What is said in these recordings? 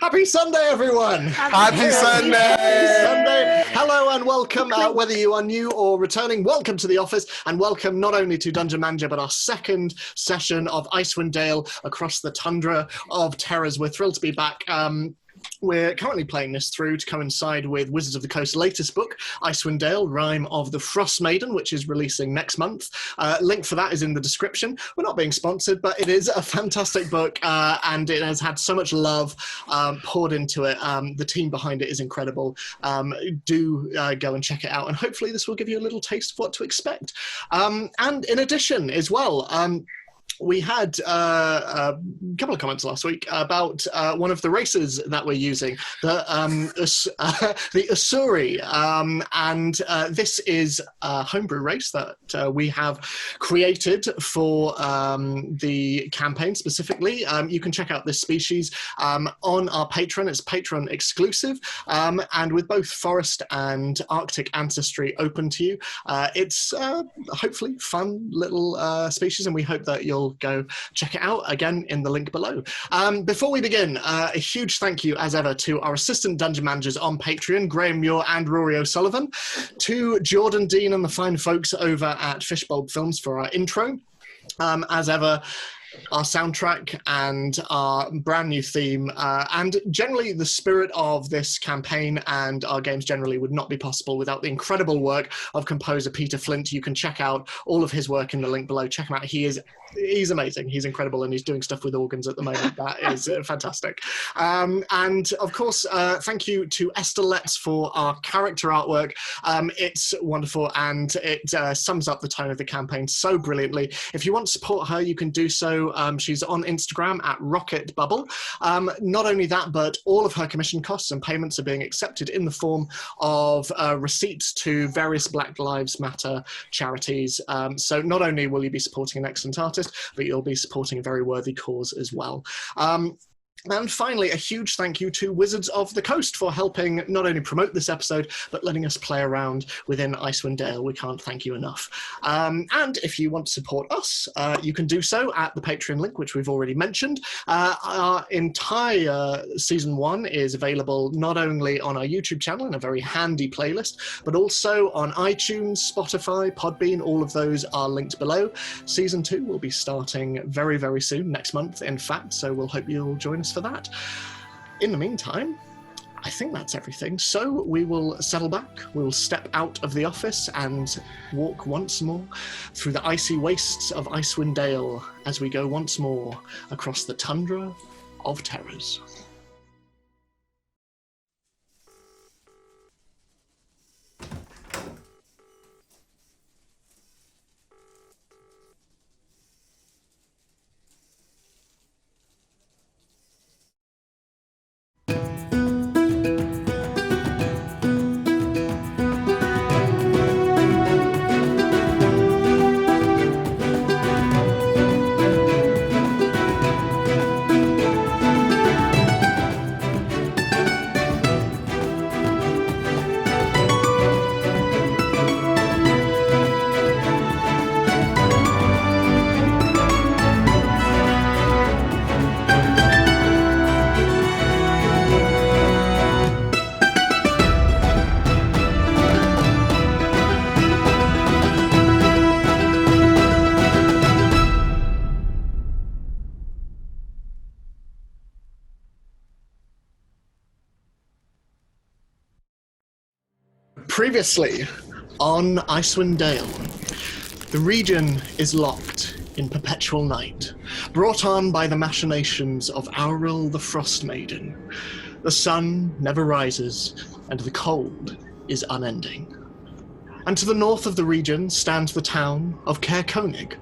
Happy Sunday, everyone! Happy Sunday! Happy Sunday! Hello and welcome, whether you are new or returning, welcome to the office, and welcome not only to Dungeon Manager, but our second session of Icewind Dale across the tundra of terrors. We're thrilled to be back. We're currently playing this through to coincide with Wizards of the Coast's latest book, Icewind Dale, Rime of the Frost Maiden, which is releasing next month. Link for that is in the description. We're not being sponsored, but it is a fantastic book, and it has had so much love poured into it. The team behind it is incredible. Do go and check it out, and hopefully this will give you a little taste of what to expect. And in addition as well, we had a couple of comments last week about one of the races that we're using, the Usuri, and this is a homebrew race that we have created for the campaign specifically. You can check out this species on our Patreon. It's Patreon exclusive, and with both forest and Arctic ancestry open to you. It's hopefully fun little species, and we hope that you'll go check it out again in the link below. Before we begin, a huge thank you as ever to our assistant dungeon managers on Patreon, Graham Muir and Rory O'Sullivan, to Jordan Dean and the fine folks over at Fishbulb Films for our intro. As ever, our soundtrack and our brand new theme, and generally the spirit of this campaign and our games generally would not be possible without the incredible work of composer Peter Flint. You can check out all of his work in the link below. Check him out. He's amazing. He's incredible, and he's doing stuff with organs at the moment. That is fantastic. And of course, thank you to Esther Letts for our character artwork. It's wonderful, and it sums up the tone of the campaign so brilliantly. If you want to support her, you can do so. She's on Instagram at Rocket Bubble. Not only that, but all of her commission costs and payments are being accepted in the form of receipts to various Black Lives Matter charities. So not only will you be supporting an excellent artist, but you'll be supporting a very worthy cause as well. And finally, a huge thank you to Wizards of the Coast for helping not only promote this episode, but letting us play around within Icewind Dale. We can't thank you enough. And if you want to support us, you can do so at the Patreon link, which we've already mentioned. Our entire Season 1 is available not only on our YouTube channel in a very handy playlist, but also on iTunes, Spotify, Podbean. All of those are linked below. Season 2 will be starting very, very soon, next month, in fact, so we'll hope you'll join us for that. In the meantime, I think that's everything. So we will settle back, we'll step out of the office and walk once more through the icy wastes of Icewind Dale as we go once more across the tundra of terrors. Previously on Icewind Dale, the region is locked in perpetual night, brought on by the machinations of Auril the Frost Maiden. The sun never rises, and the cold is unending. And to the north of the region stands the town of Caer Konig.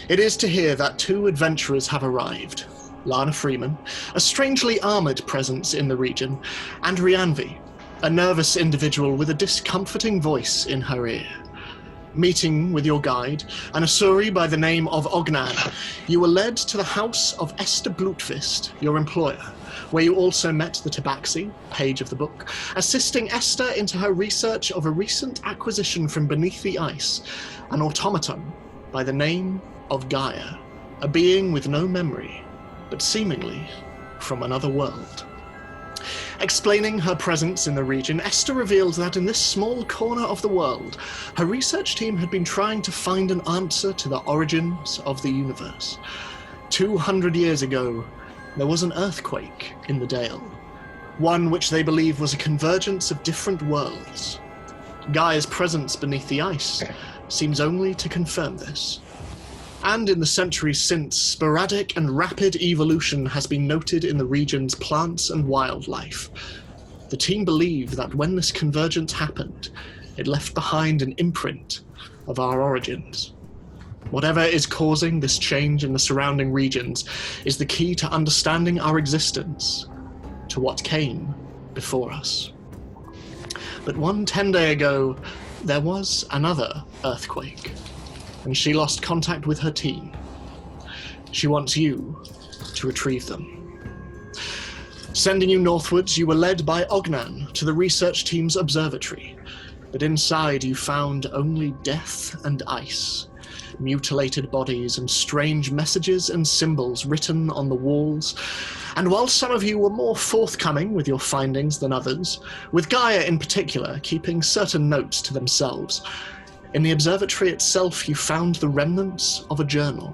It is to here that two adventurers have arrived. Lana Freeman, a strangely armoured presence in the region, and Rhianvi, a nervous individual with a discomforting voice in her ear. Meeting with your guide, an Usuri by the name of Ognan, you were led to the house of Esther Blutfist, your employer, where you also met the Tabaxi, page of the book, assisting Esther into her research of a recent acquisition from beneath the ice, an automaton by the name of Gaia, a being with no memory, but seemingly from another world. Explaining her presence in the region, Esther revealed that in this small corner of the world, her research team had been trying to find an answer to the origins of the universe. 200 years ago, there was an earthquake in the Dale, one which they believe was a convergence of different worlds. Gaia's presence beneath the ice seems only to confirm this. And in the centuries since, sporadic and rapid evolution has been noted in the region's plants and wildlife. The team believe that when this convergence happened, it left behind an imprint of our origins. Whatever is causing this change in the surrounding regions is the key to understanding our existence, to what came before us. But 1 day ago, there was another earthquake, and she lost contact with her team. She wants you to retrieve them. Sending you northwards, you were led by Ognan to the research team's observatory, but inside you found only death and ice, mutilated bodies and strange messages and symbols written on the walls. And while some of you were more forthcoming with your findings than others, with Gaia in particular keeping certain notes to themselves, in the observatory itself you found the remnants of a journal,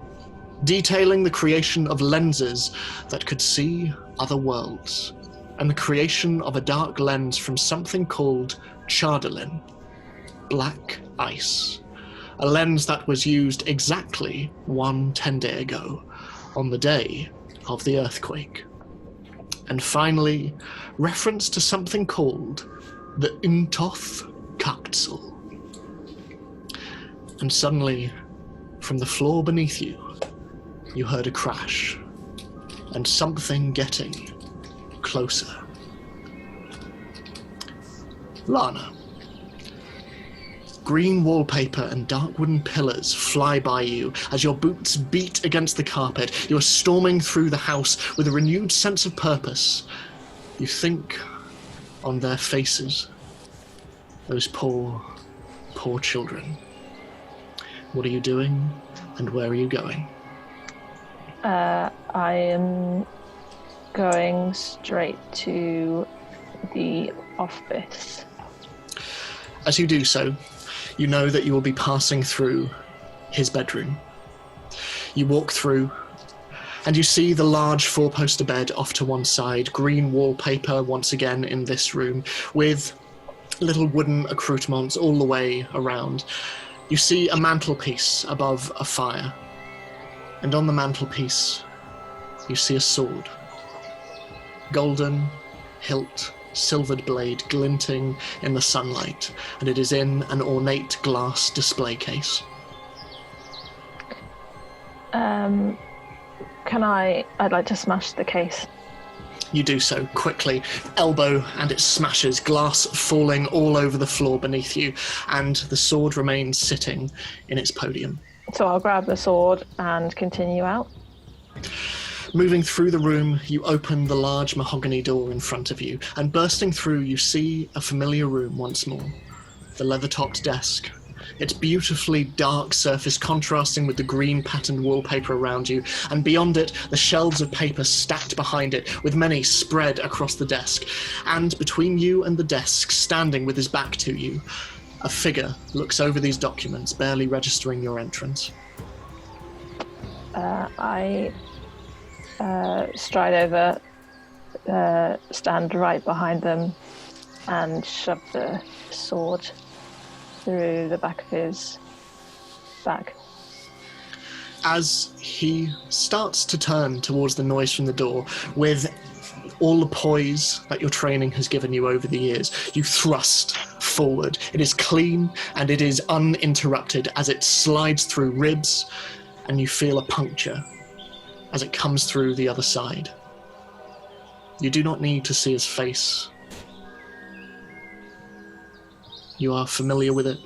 detailing the creation of lenses that could see other worlds, and the creation of a dark lens from something called Chardalin, black ice, a lens that was used exactly 1 day ago, on the day of the earthquake. And finally, reference to something called the Untoth Kaktsel. And suddenly, from the floor beneath you, you heard a crash, and something getting closer. Lana. Green wallpaper and dark wooden pillars fly by you as your boots beat against the carpet. You are storming through the house with a renewed sense of purpose. You think on their faces, those poor, poor children. What are you doing, and where are you going? I am going straight to the office. As you do so, you know that you will be passing through his bedroom. You walk through, and you see the large 4-poster bed off to one side, green wallpaper once again in this room, with little wooden accoutrements all the way around. You see a mantelpiece above a fire, and on the mantelpiece, you see a sword. Golden hilt, silvered blade glinting in the sunlight, and it is in an ornate glass display case. I'd like to smash the case. You do so quickly, elbow, and it smashes, glass falling all over the floor beneath you, and the sword remains sitting in its podium. So I'll grab the sword and continue out. Moving through the room, you open the large mahogany door in front of you, and bursting through, you see a familiar room once more. The leather-topped desk, its beautifully dark surface contrasting with the green patterned wallpaper around you, and beyond it, the shelves of paper stacked behind it, with many spread across the desk. And between you and the desk, standing with his back to you, a figure looks over these documents, barely registering your entrance. I stride over, stand right behind them, and shove the sword through the back of his back. As he starts to turn towards the noise from the door, with all the poise that your training has given you over the years, you thrust forward. It is clean and it is uninterrupted as it slides through ribs, and you feel a puncture as it comes through the other side. You do not need to see his face. You are familiar with it.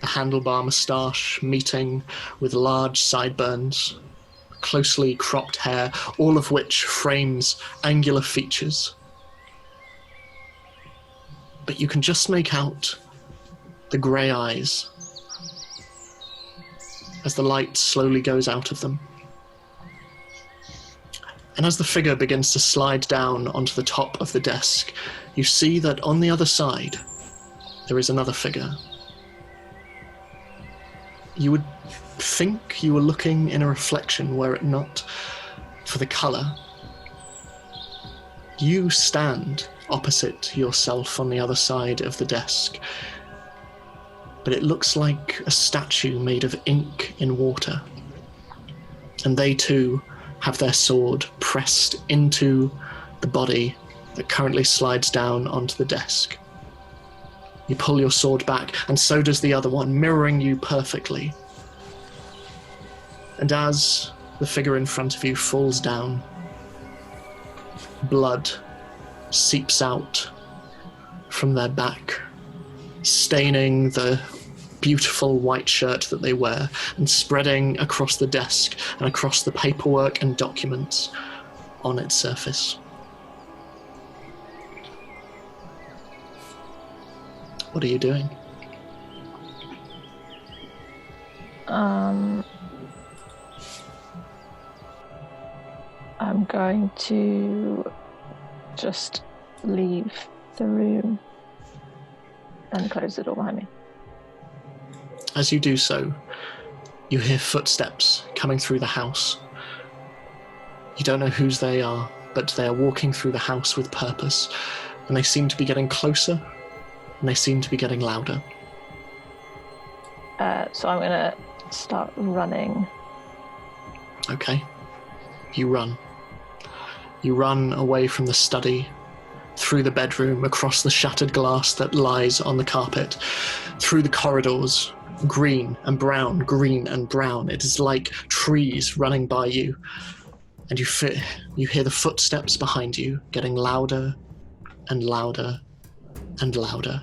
The handlebar moustache meeting with large sideburns, closely cropped hair, all of which frames angular features. But you can just make out the grey eyes as the light slowly goes out of them. And as the figure begins to slide down onto the top of the desk, you see that on the other side, there is another figure. You would think you were looking in a reflection were it not for the colour. You stand opposite yourself on the other side of the desk, but it looks like a statue made of ink in water. And they too have their sword pressed into the body that currently slides down onto the desk. You pull your sword back, and so does the other one, mirroring you perfectly. And as the figure in front of you falls down, blood seeps out from their back, staining the beautiful white shirt that they wear and spreading across the desk and across the paperwork and documents on its surface. What are you doing? I'm going to just leave the room and close the door behind me. As you do so, you hear footsteps coming through the house. You don't know whose they are, but they are walking through the house with purpose, and they seem to be getting closer, and they seem to be getting louder. So I'm going to start running. Okay. You run. You run away from the study, through the bedroom, across the shattered glass that lies on the carpet, through the corridors, green and brown, green and brown. It is like trees running by you. And you hear the footsteps behind you getting louder and louder and louder.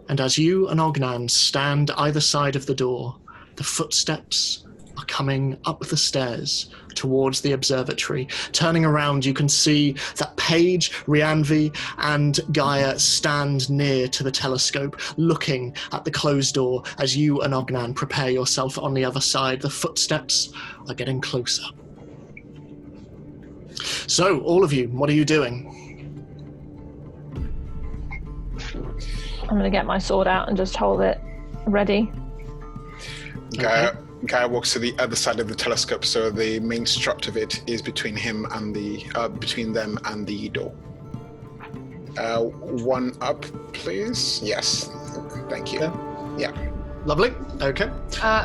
And as you and Ognan stand either side of the door, the footsteps are coming up the stairs towards the observatory. Turning around, you can see that Paige, Rhianvi, and Gaia stand near to the telescope, looking at the closed door as you and Ognan prepare yourself on the other side. The footsteps are getting closer. So, all of you, what are you doing? I'm going to get my sword out and just hold it ready. Gaia walks to the other side of the telescope, so the main strut of it is between him and between them and the door. One up, please. Yes, thank you. Yeah. Lovely. Okay.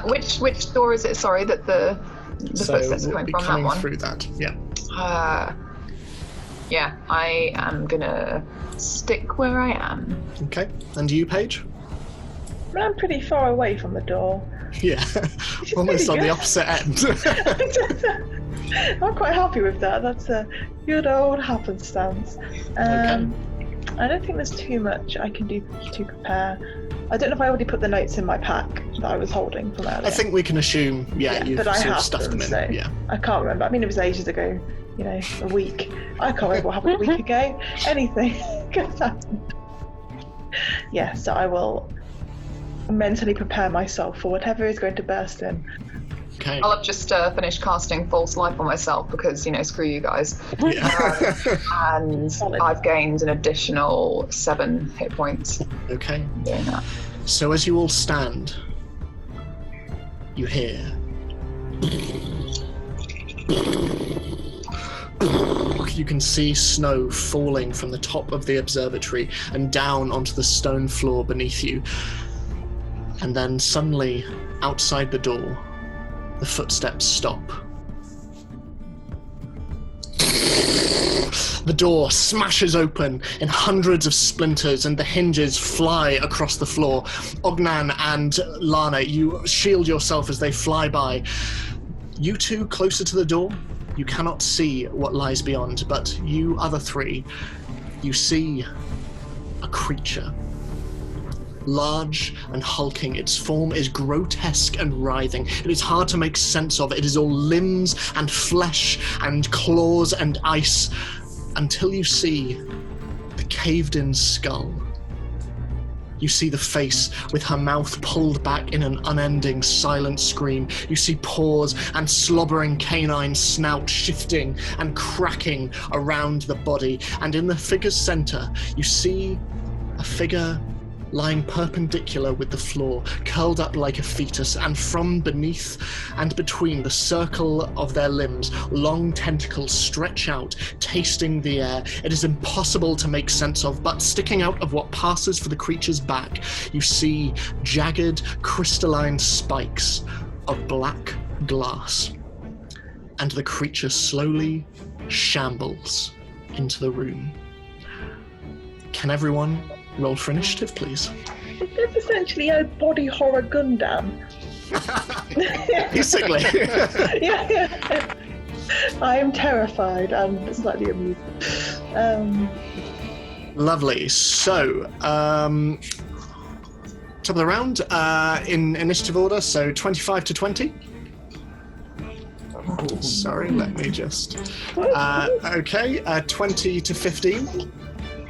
Which door is it? Sorry, that the footsteps are we'll coming be from. coming That one. through that. Yeah. Yeah. I am gonna stick where I am. Okay. And you, Paige? I'm pretty far away from the door. Yeah. Almost on the opposite end. I'm quite happy with that. That's a good old happenstance. Okay. I don't think there's too much I can do to prepare. I don't know if I already put the notes in my pack that I was holding from earlier. I think we can assume, you've but I sort of have stuffed them in. so Yeah. I can't remember. I mean, it was ages ago, a week. I can't remember what happened a week ago. Anything could have happened. Yeah, so I will mentally prepare myself for whatever is going to burst in. Okay. I'll have just finished casting False Life on myself because, screw you guys. Yeah. And Solid. I've gained an additional 7 hit points Okay. doing that. So as you all stand, you hear. You can see snow falling from the top of the observatory and down onto the stone floor beneath you. And then suddenly, outside the door, the footsteps stop. The door smashes open in hundreds of splinters and the hinges fly across the floor. Ognan and Lana, you shield yourself as they fly by. You two closer to the door, you cannot see what lies beyond, but you other three, you see a creature. Large and hulking, its form is grotesque and writhing. It is hard to make sense of. It is all limbs and flesh and claws and ice, until you see the caved-in skull You see the face with her mouth pulled back in an unending silent scream. You see paws and slobbering canine snout shifting and cracking around the body. And in the figure's center, you see a figure lying perpendicular with the floor, curled up like a fetus, and from beneath and between the circle of their limbs, long tentacles stretch out, tasting the air. It is impossible to make sense of, but sticking out of what passes for the creature's back, you see jagged, crystalline spikes of black glass. And the creature slowly shambles into the room. Can everyone roll for initiative, please? It's essentially a body horror Gundam. Basically. Yeah. I am terrified and slightly amused. Lovely. So, top of the round, in initiative order, so 25 to 20. Sorry, let me just... okay, 20 to 15.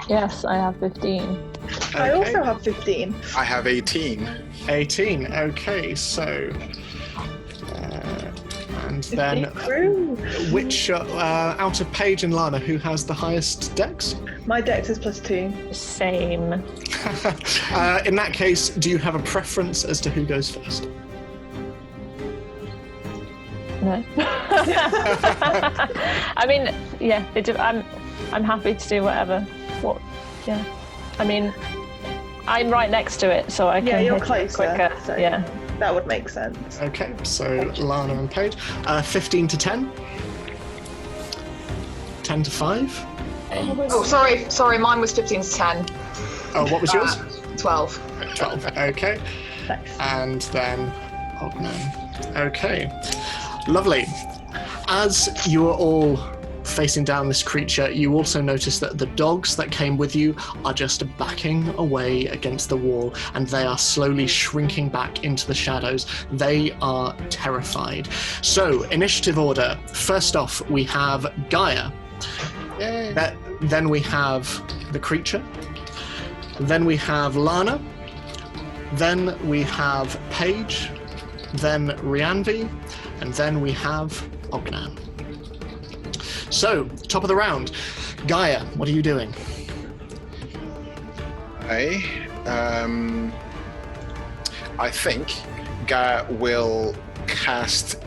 Yes, I have 15. Okay. I also have 15. I have 18. 18, okay, so... and then, which, out of Paige and Lana, who has the highest dex? My dex is +2. Same. In that case, do you have a preference as to who goes first? No. I mean, yeah, I'm happy to do whatever. Yeah. I mean, I'm right next to it, so I can you're hit it closer, quicker. so yeah. That would make sense. Okay, so Lana and Paige. 15 to 10. 10 to 5. Oh, sorry, mine was 15 to 10. Oh, what was yours? 12. 12, okay. Nice. And then Ognan. Okay, lovely. As you are all facing down this creature, you also notice that the dogs that came with you are just backing away against the wall, and they are slowly shrinking back into the shadows. They are terrified. So, initiative order. First off, we have Gaia. Yay. Then we have the creature. Then we have Lana. Then we have Paige. Then Rhianvi. And then we have Ognan. So, top of the round. Gaia, what are you doing? I think Gaia will cast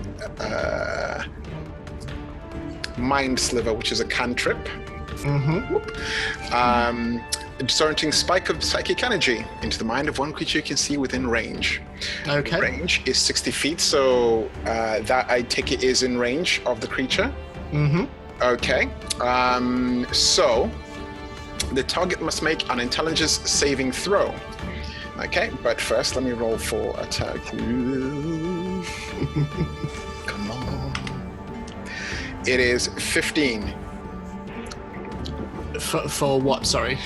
Mind Sliver, which is a cantrip. Disorienting spike of psychic energy into the mind of one creature you can see within range. Okay. Range is 60 feet, so that I take it is in range of the creature. Okay. So the target must make an intelligence saving throw. Okay, but first let me roll for attack. Come on. It is 15. For what, sorry?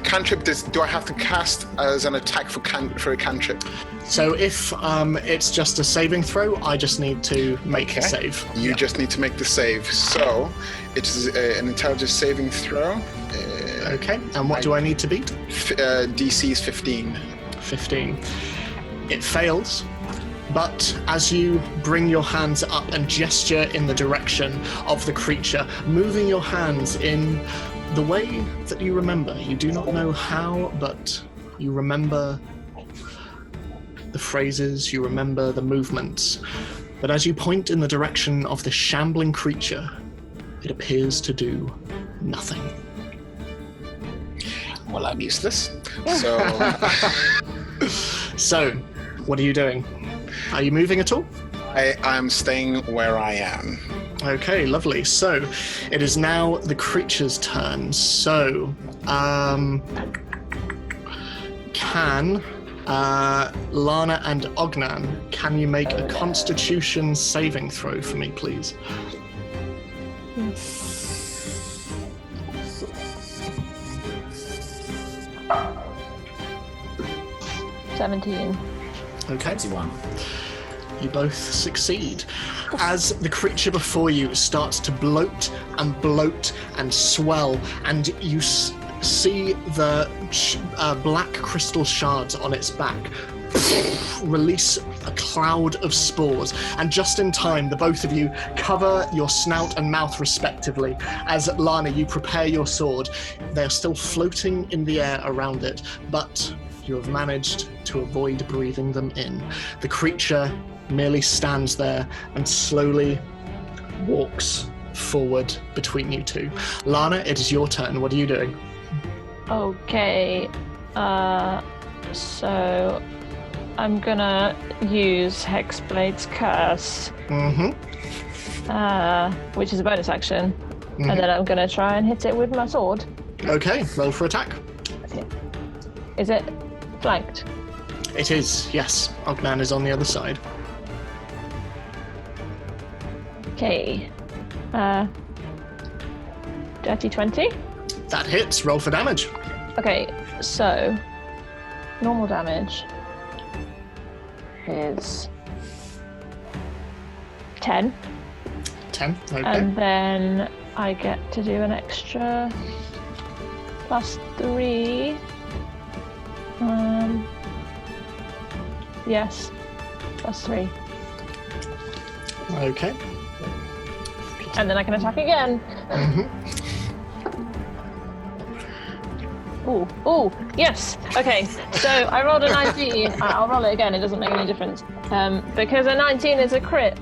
Cantrip, do I have to cast as an attack for a cantrip? So if it's just a saving throw, I just need to make a save. You just need to make the save. So it is an intelligence saving throw. Okay, and what do I need to beat? DC is 15. 15. It fails, but as you bring your hands up and gesture in the direction of the creature, moving your hands in the way that you remember. You do not know how, but you remember the phrases, you remember the movements. But as you point in the direction of the shambling creature, it appears to do nothing. Well, I'm useless. So, So, what are you doing? Are you moving at all? I'm staying where I am. Okay, lovely. So, it is now the creature's turn. So, can Lana and Ognan, can you make a Constitution saving throw for me, please? Yes. 17. Okay. 21. You both succeed. As the creature before you starts to bloat and swell, and you see the black crystal shards on its back release a cloud of spores, and just in time the both of you cover your snout and mouth respectively as Lana, you prepare your sword. They're still floating in the air around it, but you have managed to avoid breathing them in. The creature merely stands there and slowly walks forward between you two. Lana, it is your turn. What are you doing? Okay, so I'm gonna use Hexblade's Curse, which is a bonus action, and then I'm gonna try and hit it with my sword. Okay, roll for attack. Is it flanked? It is, yes. Ognan is on the other side. Okay, dirty 20. That hits. Roll for damage. Okay, so normal damage is 10. 10, okay. And then I get to do an extra +3. Yes, +3. Okay. And then I can attack again. Ooh, yes. Okay, so I rolled a 19. I'll roll it again, it doesn't make any difference. Because a 19 is a crit.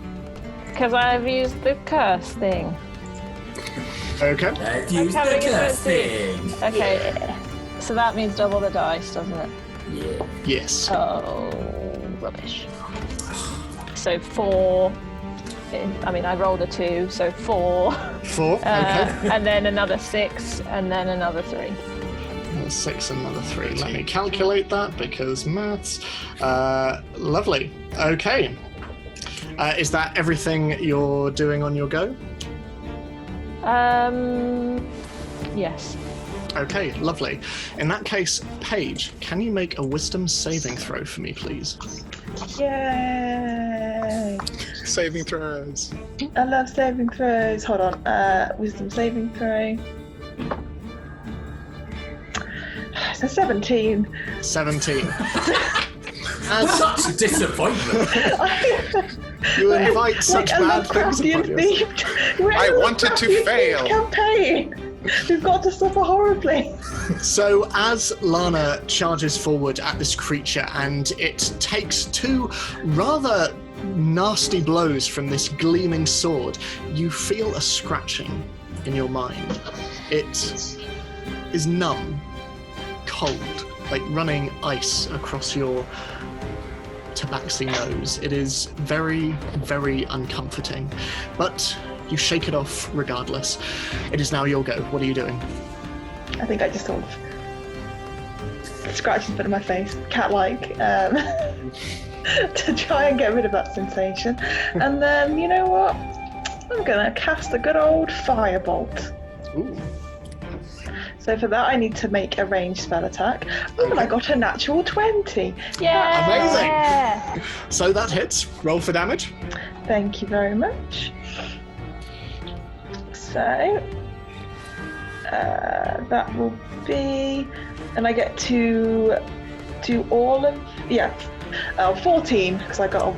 Because I've used the curse thing. Okay. I've used the curse thing. Okay, so that means double the dice, doesn't it? Yeah. Yes. Oh, rubbish. So 4. I mean, I rolled a 2, so 4. 4, okay. And then another 6, and then another 3. 6, another 3. Let me calculate that because maths. Lovely. Okay. Is that everything you're doing on your go? Yes. Okay, lovely. In that case, Paige, can you make a wisdom saving throw for me, please? Yay! Saving throws. I love saving throws. Hold on. Wisdom saving throw. It's a 17. 17. Such a disappointment. You invite such bad things upon yourself. I wanted to fail. Campaign. We've got to suffer horribly. So as Lana charges forward at this creature and it takes 2 rather nasty blows from this gleaming sword, you feel a scratching in your mind. It is numb, cold, like running ice across your tabaxi nose. It is very, very uncomforting, but you shake it off regardless. It is now your go. What are you doing? I think I just sort of scratched a bit of my face, cat-like, to try and get rid of that sensation. And then, you know what? I'm gonna cast a good old firebolt. Ooh. So for that, I need to make a ranged spell attack. Oh, and I got a natural 20. Yeah. Amazing. So that hits. Roll for damage. Thank you very much. So that will be, and I get to do all of 14 because I got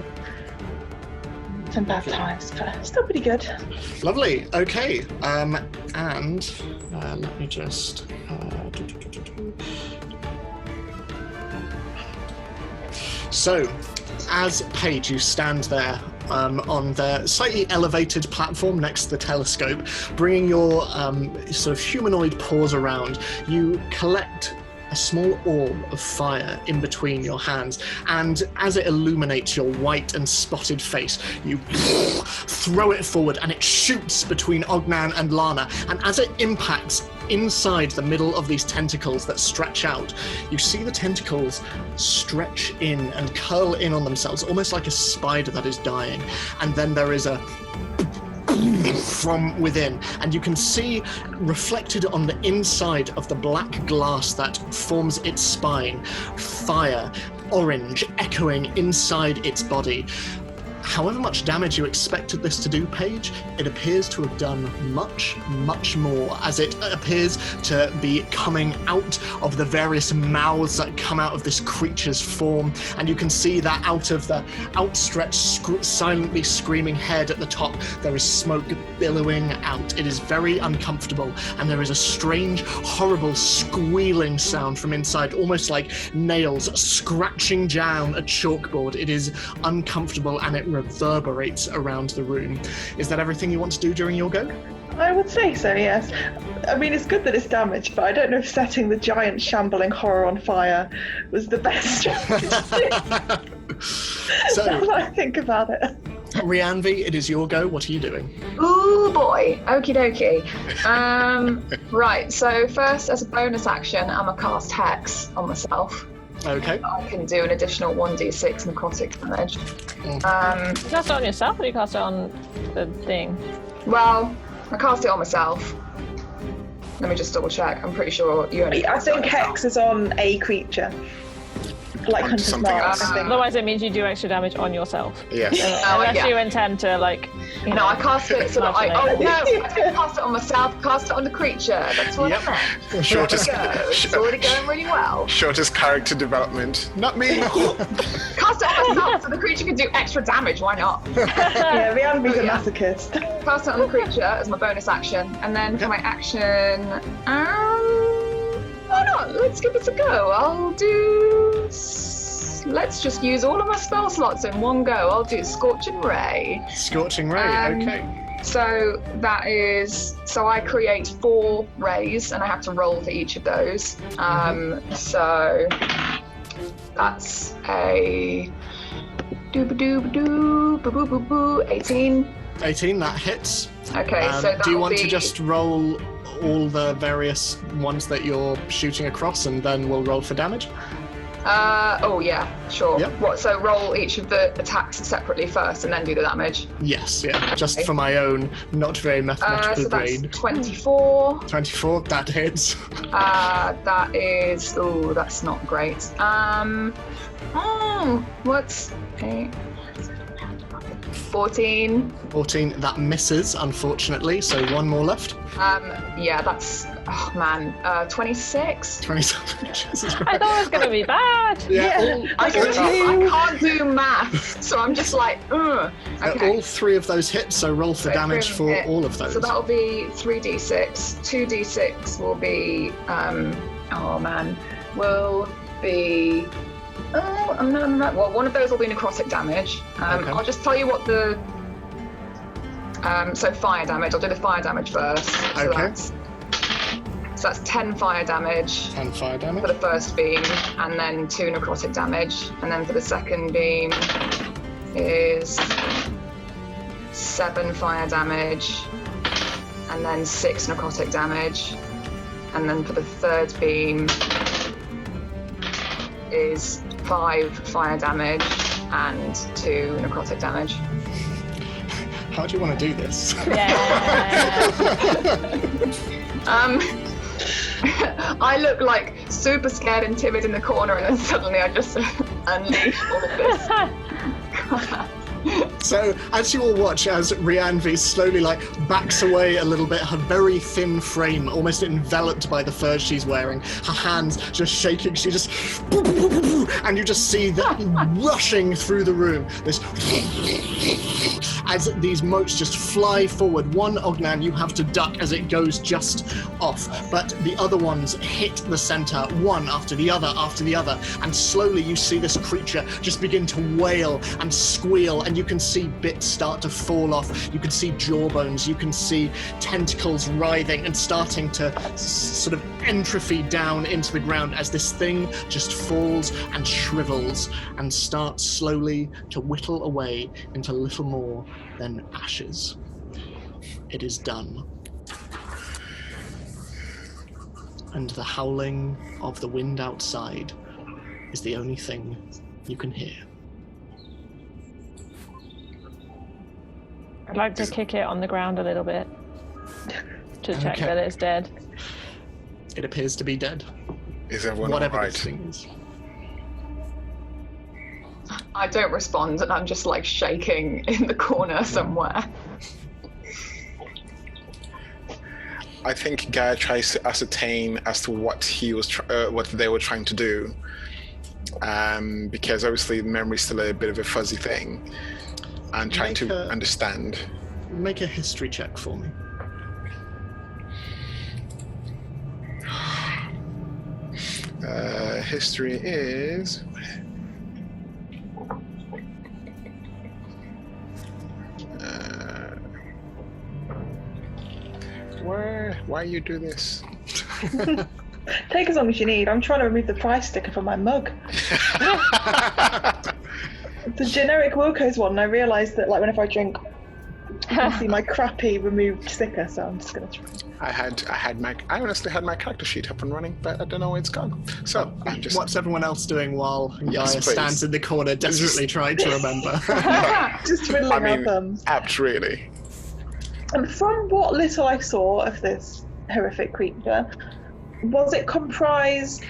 some bad times, but still pretty good. Lovely. Okay. And let me just. So, as Paige, you stand there on the slightly elevated platform next to the telescope, bringing your sort of humanoid paws around. You collect a small orb of fire in between your hands, and as it illuminates your white and spotted face, you throw it forward and it shoots between Ognan and Lana, and as it impacts inside the middle of these tentacles that stretch out, you see the tentacles stretch in and curl in on themselves, almost like a spider that is dying, and then there is a from within, and you can see reflected on the inside of the black glass that forms its spine, fire, orange, echoing inside its body. however much damage you expected this to do, Paige, it appears to have done much, much more, as it appears to be coming out of the various mouths that come out of this creature's form, and you can see that out of the outstretched, silently screaming head at the top, there is smoke billowing out. It is very uncomfortable, and there is a strange, horrible squealing sound from inside, almost like nails scratching down a chalkboard. It is uncomfortable, and it reverberates around the room. Is that everything you want to do during your go? I would say so, yes. I mean, it's good that it's damaged, but I don't know if setting the giant shambling horror on fire was the best strategy. So, now that I think about it. Rhianvi, it is your go. What are you doing? Ooh boy, okie dokie. Right, so first as a bonus action, I'm gonna cast Hex on myself. Okay. I can do an additional 1d6 necrotic damage. You cast it on yourself, or you cast it on the thing? Well, I cast it on myself. Let me just double check. I'm pretty sure you only. I think Hex is on a creature. Like On Hunter's something Mark, else. I think. Otherwise, it means you do extra damage on yourself. Yes. Unless yeah. you intend to, like. No, I cast it so that I. Imaginate. Oh no, I didn't cast it on myself. Cast it on the creature. That's what Yep. I meant. Shortest, It's already going really well. shortest character development. Not me. Cast it on myself so the creature can do extra damage. Why not? Yeah, Rhianvi's a Yeah. masochist. Cast it on the creature as my bonus action, and then for my action, why not? Let's give it a go. I'll do. Let's just use all of my spell slots in one go. I'll do Scorching Ray. Scorching Ray, okay. So that is. So I create 4 rays, and I have to roll for each of those. So that's a. 18. 18, that hits. Okay, so do you that'll want to be- just roll all the various ones that you're shooting across, and then we'll roll for damage? Oh yeah, sure. Yep. What? So roll each of the attacks separately first, and then do the damage. Yes, yeah. Just for my own not very mathematical So that's brain. 24. 24, that hits. That is. Oh, that's not great. What's 8? 14. 14, that misses, unfortunately, so one more left. Yeah, that's. Oh man. 26. 27. Jesus I Christ. thought it was going to be bad. Yeah, I can't do math, so I'm just like, ugh. Okay. all 3 of those hit, so roll for So damage three for hit. all of those. So that'll be 3d6. 2d6 will be, oh man, will be, well, one of those will be necrotic damage. Okay. I'll just tell you what the, so fire damage, I'll do the fire damage first. So Okay. that's 10 fire damage 10 fire for damage. the first beam, and then 2 necrotic damage, and then for the second beam is 7 fire damage, and then 6 necrotic damage, and then for the third beam is 5 fire damage and 2 necrotic damage. How do you want to do this? Yeah. I look like super scared and timid in the corner, and then suddenly I just unleash all of this. So, as you all watch, as Rhianvi slowly backs away a little bit, her very thin frame almost enveloped by the fur she's wearing, her hands just shaking, she just, and you just see that rushing through the room, this, as these motes just fly forward. One Ognan you have to duck as it goes just off, but the other ones hit the center, one after the other, and slowly you see this creature just begin to wail and squeal, and you can see bits start to fall off. You can see jawbones, you can see tentacles writhing and starting to sort of entropy down into the ground as this thing just falls and shrivels and starts slowly to whittle away into little more than ashes. It is done. And the howling of the wind outside is the only thing you can hear. I'd like to kick it on the ground a little bit to check Okay. that it's dead. It appears to be dead. Is everyone Whatever alright? this thing is. I don't respond, and I'm just like shaking in the corner somewhere. I think Gaia tries to ascertain as to what what they were trying to do, because obviously memory's still a bit of a fuzzy thing, and trying to understand. Make a history check for me. History is. Why you do this? Take as long as you need. I'm trying to remove the price sticker from my mug. The generic Wilco's one, and I realised that like whenever I drink, I can see my crappy removed sticker, so I'm just gonna try. I honestly had my character sheet up and running, but I don't know where it's gone. So I'm just. What's everyone else doing while Gaia please. stands in the corner, desperately trying to remember? Just twiddling our thumbs. Apt, really. And from what little I saw of this horrific creature, was it comprised?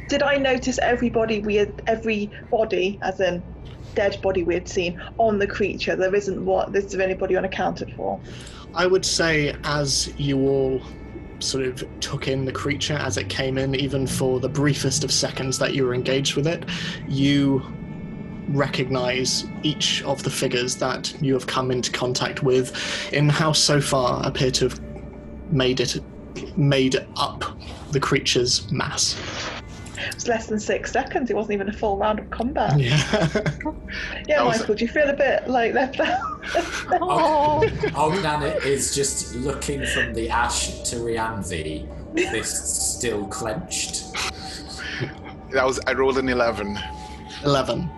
Did I notice every body, as in dead body we had seen on the creature? There isn't anybody unaccounted for. I would say as you all sort of took in the creature as it came in, even for the briefest of seconds that you were engaged with it, you recognize each of the figures that you have come into contact with in how so far appear to have made up the creature's mass. It was less than 6 seconds. It wasn't even a full round of combat. Yeah. Michael, do you feel a bit like left out? Nana is just looking from the ash to Rianzi, fist still clenched. I rolled an 11. 11.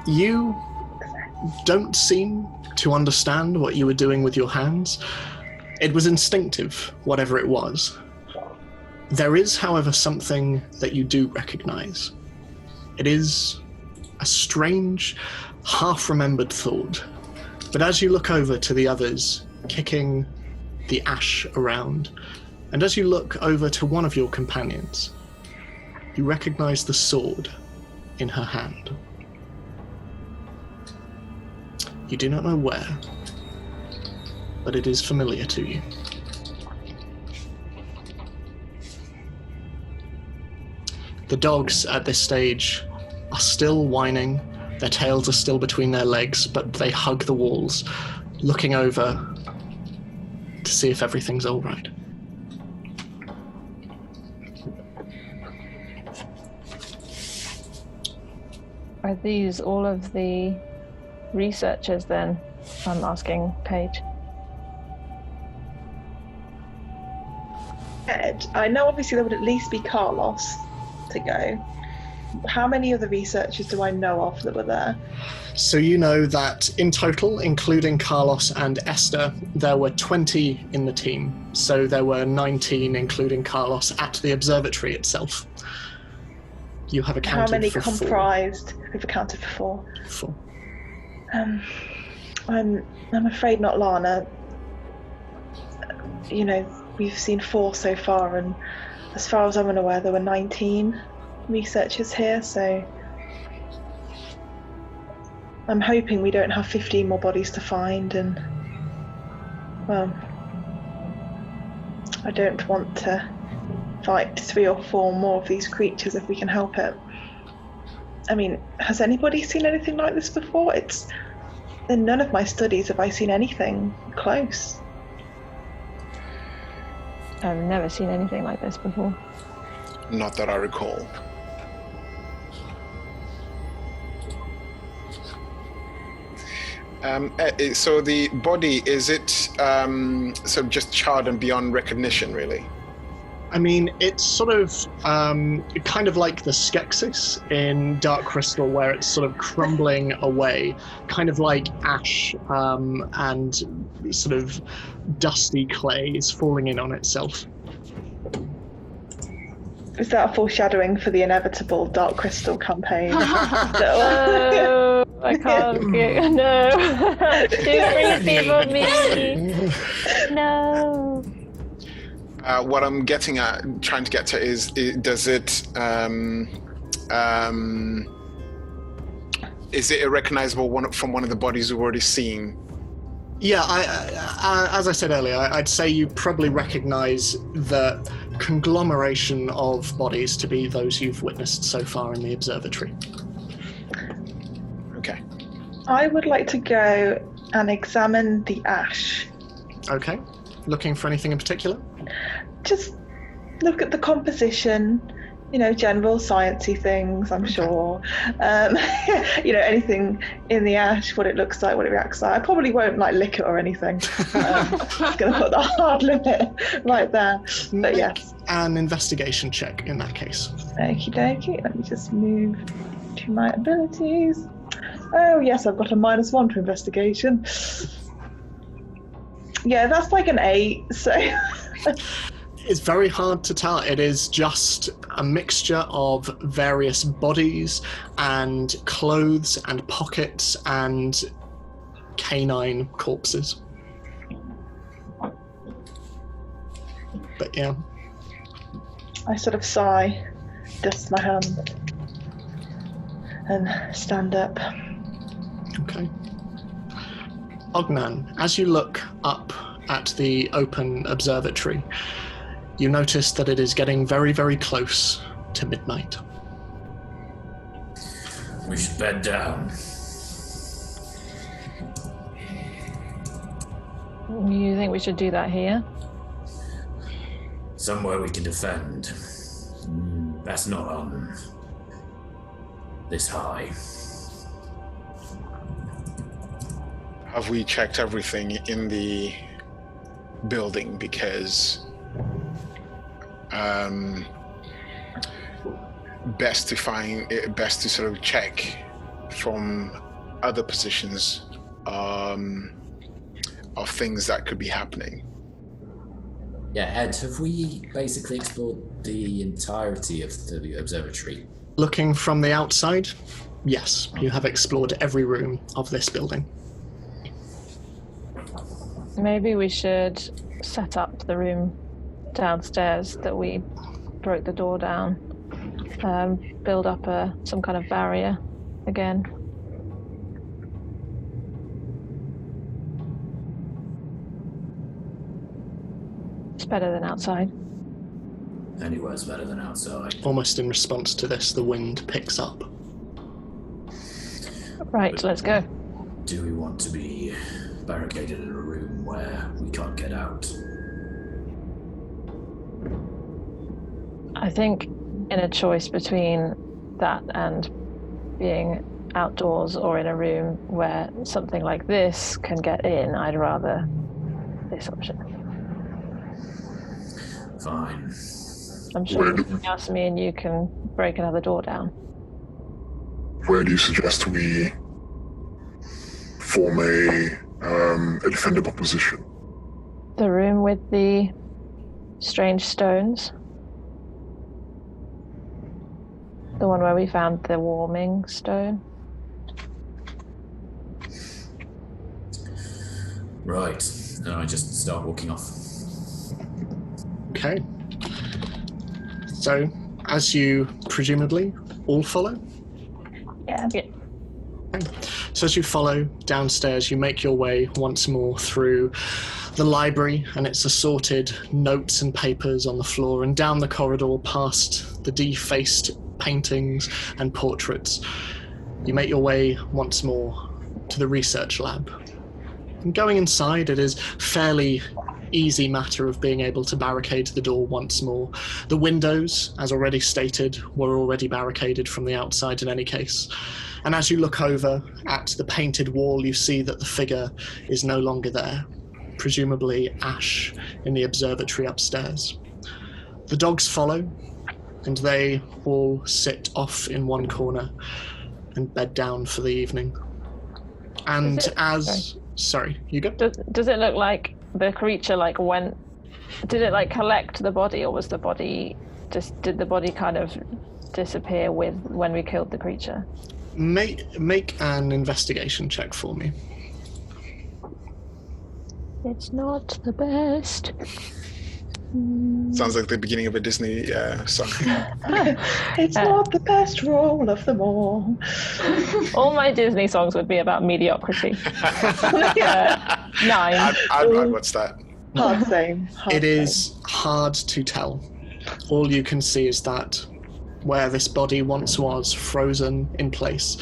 You don't seem to understand what you were doing with your hands. It was instinctive, whatever it was. There is, however, something that you do recognize. It is a strange, half-remembered thought. But as you look over to the others, kicking the ash around, and as you look over to one of your companions, you recognize the sword in her hand. You do not know where, but it is familiar to you. The dogs at this stage are still whining, their tails are still between their legs, but they hug the walls, looking over to see if everything's all right. Are these all of the researchers then? I'm asking Paige. Ed, I know obviously there would at least be Carlos to go. How many other researchers do I know of that were there? So you know that in total, including Carlos and Esther, there were 20 in the team. So there were 19, including Carlos, at the observatory itself. You have accounted for 4. How many comprised? We've accounted for 4. 4. I'm afraid not, Lana. You know, we've seen 4 so far, and as far as I'm aware, there were 19 researchers here, so I'm hoping we don't have 15 more bodies to find, and, well, I don't want to fight 3 or 4 more of these creatures if we can help it. I mean, has anybody seen anything like this before? In none of my studies have I seen anything close. I've never seen anything like this before. Not that I recall. So the body, is it sort of just charred and beyond recognition, really? I mean, it's sort of kind of like the Skeksis in Dark Crystal, where it's sort of crumbling away, kind of like ash and sort of dusty clay is falling in on itself. Is that a foreshadowing for the inevitable Dark Crystal campaign? No, I can't get... No. Don't bring on me. No. What I'm trying to get to is does it, Is it a recognizable one from one of the bodies we've already seen? Yeah, as I said earlier, I'd say you probably recognise the conglomeration of bodies to be those you've witnessed so far in the observatory. Okay. I would like to go and examine the ash. Okay. Looking for anything in particular? Just look at the composition, general sciencey things, I'm sure. Anything in the ash, what it looks like, what it reacts like. I probably won't lick it or anything. Just going to put the hard limit right there. But yes. An investigation check in that case. Okie dokie. Let me just move to my abilities. Oh yes, I've got a -1 to investigation. Yeah, that's like an 8, so... It's very hard to tell. It is just a mixture of various bodies and clothes and pockets and canine corpses. But yeah. I sort of sigh, dust my hand, and stand up. Okay. Ognan, as you look up at the open observatory, you notice that it is getting very, very close to midnight. We should bed down. You think we should do that here? Somewhere we can defend. That's not on this high. Have we checked everything in the building? Because best to sort of check from other positions of things that could be happening. Yeah, Ed, have we basically explored the entirety of the observatory? Looking from the outside, yes, you have explored every room of this building. Maybe we should set up the room downstairs that we broke the door down. Build up some kind of barrier again. It's better than outside. Anywhere's better than outside. Almost in response to this, the wind picks up. Right, let's go. Do we want to be barricaded in a room where we can't get out? I think in a choice between that and being outdoors or in a room where something like this can get in, I'd rather this option. Fine. I'm sure me and you can break another door down. Where do you suggest we form a defendable position? The room with the strange stones. The one where we found the warming stone. Right. And I just start walking off. Okay. So, as you presumably all follow? Yeah. Okay. So as you follow downstairs, you make your way once more through the library and its assorted notes and papers on the floor, and down the corridor past the defaced paintings and portraits. You make your way once more to the research lab. And going inside, it is fairly easy matter of being able to barricade the door once more. The windows, as already stated, were already barricaded from the outside in any case. And as you look over at the painted wall, you see that the figure is no longer there, presumably Ash in the observatory upstairs. The dogs follow, and they all sit off in one corner and bed down for the evening. And Sorry, you go? Does it look like the creature went? Did it collect the body, or was the body did the body kind of disappear when we killed the creature? Make an investigation check for me. It's not the best. Sounds like the beginning of a Disney song. It's not the best role of them all. All my Disney songs would be about mediocrity. 9. I'd watch that. Hard same. It is hard to tell. All you can see is that where this body once was, frozen in place,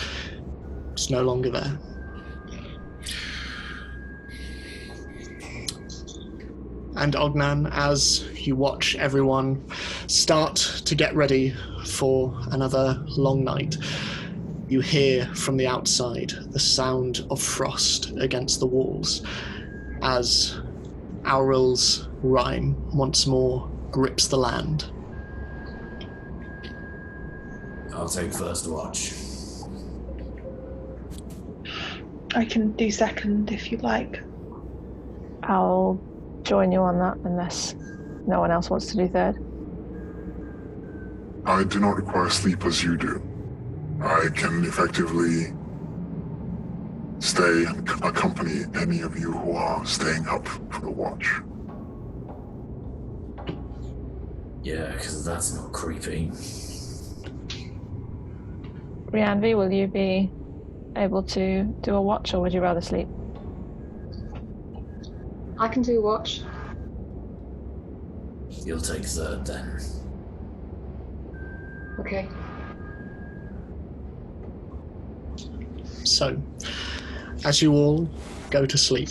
it's no longer there. And Ognan, as you watch everyone start to get ready for another long night, you hear from the outside the sound of frost against the walls as Auril's rhyme once more grips the land. I'll take first watch. I can do second if you like. I'll join you on that unless no one else wants to do third. I do not require sleep as you do. I can effectively stay and accompany any of you who are staying up for the watch. Yeah, because that's not creepy. Rhianvi, will you be able to do a watch, or would you rather sleep? I can do watch. You'll take third then. Okay. So, as you all go to sleep,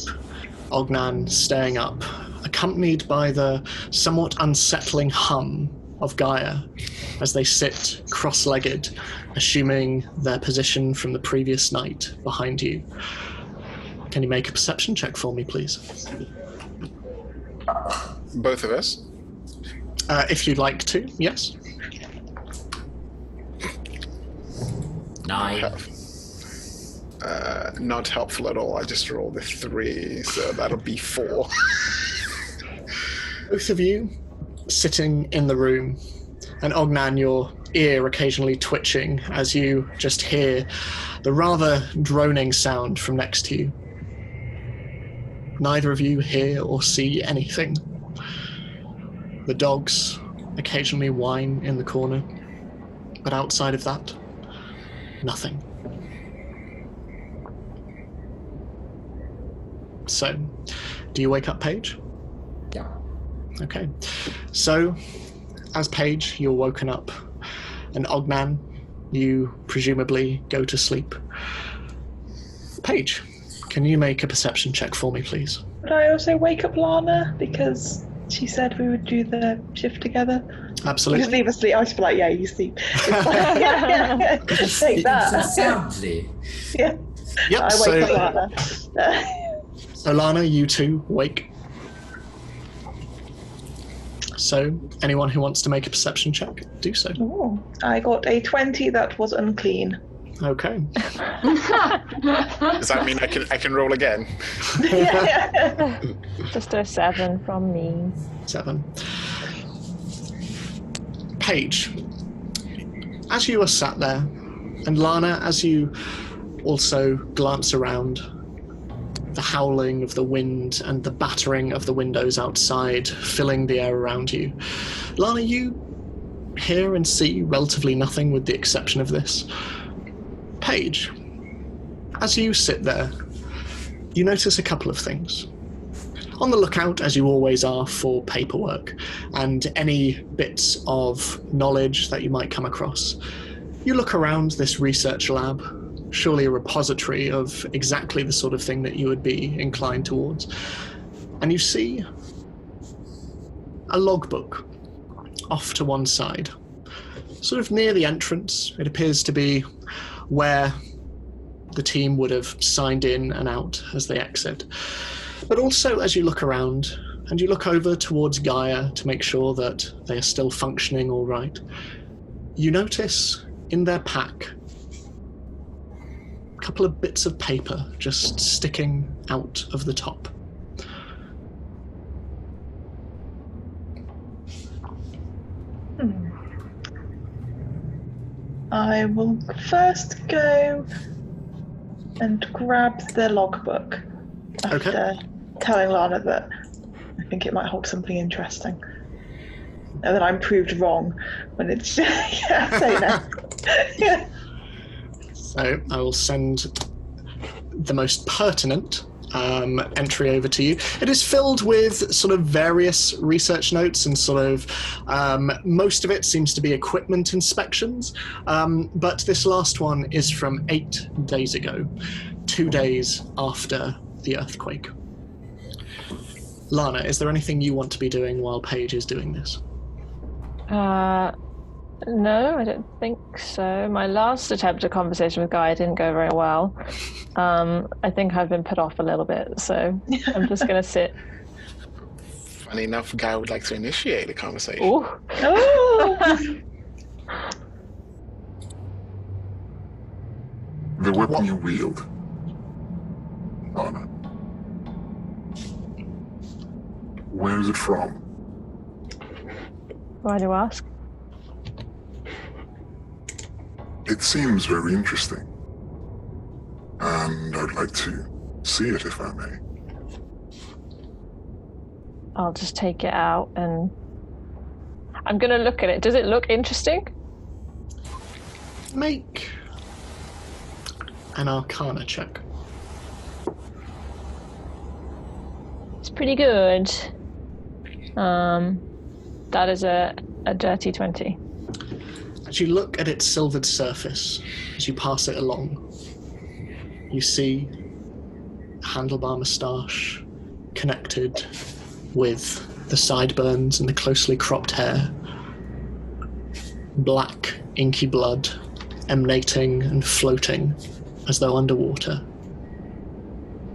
Ognan staying up, accompanied by the somewhat unsettling hum of Gaia as they sit cross-legged, assuming their position from the previous night behind you. Can you make a perception check for me, please? Both of us? If you'd like to, yes. 9. Not helpful at all. I just rolled a 3, so that'll be 4. Both of you sitting in the room, and Ognan, your ear occasionally twitching as you just hear the rather droning sound from next to you. Neither of you hear or see anything. The dogs occasionally whine in the corner, but outside of that, nothing. So, do you wake up Paige? Yeah. Okay. So, as Paige, you're woken up, and Ognan, you presumably go to sleep. Paige, can you make a perception check for me, please? Would I also wake up Lana? Because she said we would do the shift together. Absolutely. You just leave us sleep. I was like, yeah, you sleep. It's like, take So that. soundly. Yeah. Yep, I wake up Lana. So Lana, you too wake. So, anyone who wants to make a perception check, do so. Ooh, I got a 20 that was unclean. Okay. Does that mean I can roll again? Just a 7 from me. 7. Paige, as you are sat there, and Lana, as you also glance around, the howling of the wind and the battering of the windows outside filling the air around you. Lana, you hear and see relatively nothing with the exception of this. Paige, as you sit there, you notice a couple of things. On the lookout, as you always are, for paperwork and any bits of knowledge that you might come across. You look around this research lab, surely a repository of exactly the sort of thing that you would be inclined towards. And you see a logbook off to one side. Sort of near the entrance, it appears to be where the team would have signed in and out as they exit. But also as you look around, and you look over towards Gaia to make sure that they are still functioning all right, you notice in their pack couple of bits of paper just sticking out of the top. I will first go and grab the logbook after telling Lana that I think it might hold something interesting. and then I'm proved wrong when it's yeah. So yeah. So I will send the most pertinent entry over to you. It is filled with sort of various research notes and sort of most of it seems to be equipment inspections, but this last one is from 8 days ago, 2 days after the earthquake. Lana, is there anything you want to be doing while Paige is doing this? No, I don't think so. My last attempt at conversation with Guy didn't go very well. I think I've been put off a little bit, so I'm just going to sit. Funny enough, Guy would like to initiate the conversation. Ooh. The weapon you wield, Lana. Where is it from? Why do you ask? It seems very interesting. And I'd like to see it if I may. I'll just take it out and I'm going to look at it. Does it look interesting? Make an Arcana check. It's pretty good. That is a dirty 20. As you look at its silvered surface, as you pass it along, you see a handlebar moustache connected with the sideburns and the closely cropped hair. Black, inky blood emanating and floating as though underwater.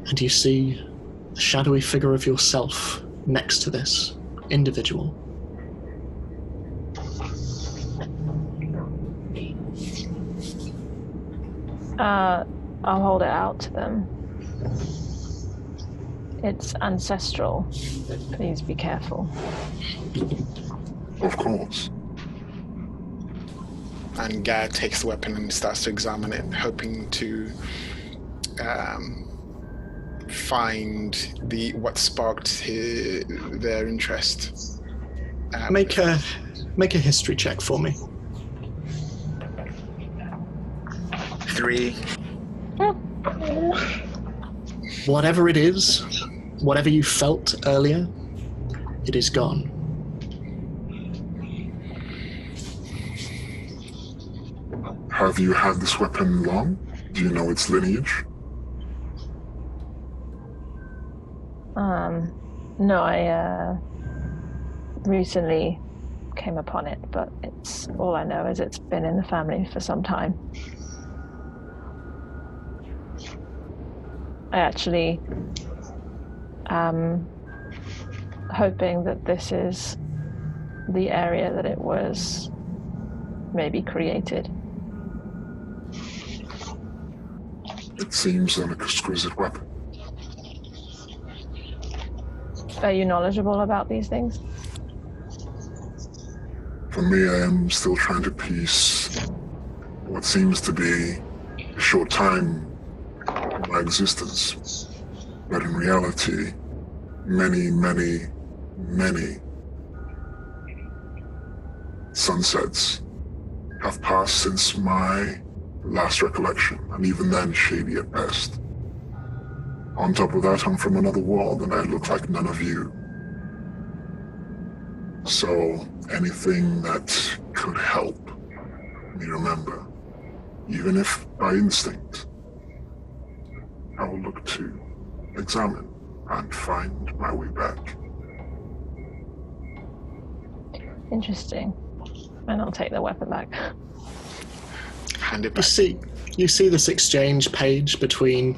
And you see the shadowy figure of yourself next to this individual. I'll hold it out to them. It's ancestral. Please be careful. Of course. And Guy takes the weapon and starts to examine it, hoping to find what sparked their interest. Make a history check for me. 3. Whatever it is, whatever you felt earlier, it is gone. Have you had this weapon long? Do you know its lineage? No, I recently came upon it, but it's all I know is it's been in the family for some time. I actually am hoping that this is the area that it was maybe created. It seems an exquisite weapon. Are you knowledgeable about these things? For me, I am still trying to piece what seems to be a short time of my existence. But in reality, many, many, many sunsets have passed since my last recollection, and even then shady at best. On top of that, I'm from another world, and I look like none of you. So anything that could help me remember, even if by instinct, I will look to examine and find my way back. Interesting. And I'll take the weapon back. Hand it back. You see this exchange page between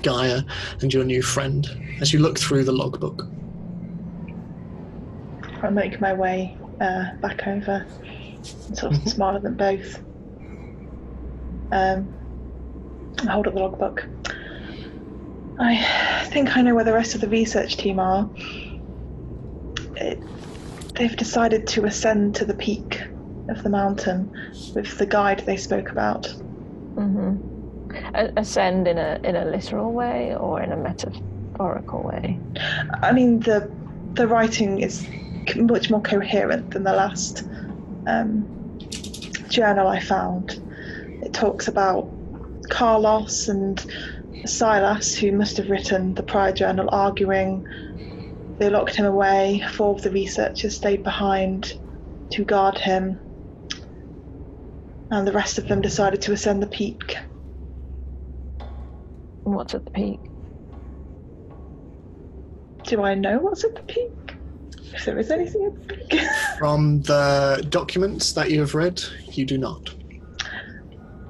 Gaia and your new friend as you look through the logbook. I'll make my way back over and sort of smile at them both. I hold up the logbook. I think I know where the rest of the research team are. They've decided to ascend to the peak of the mountain with the guide they spoke about. Mm-hmm. Ascend in a literal way or in a metaphorical way? I mean, the writing is much more coherent than the last journal I found. It talks about Carlos and Silas, who must have written the prior journal, arguing. They locked him away. 4 of the researchers stayed behind to guard him, and the rest of them decided to ascend the peak. What's at the peak? Do I know what's at the peak? If there is anything at the peak? From the documents that you have read, you do not.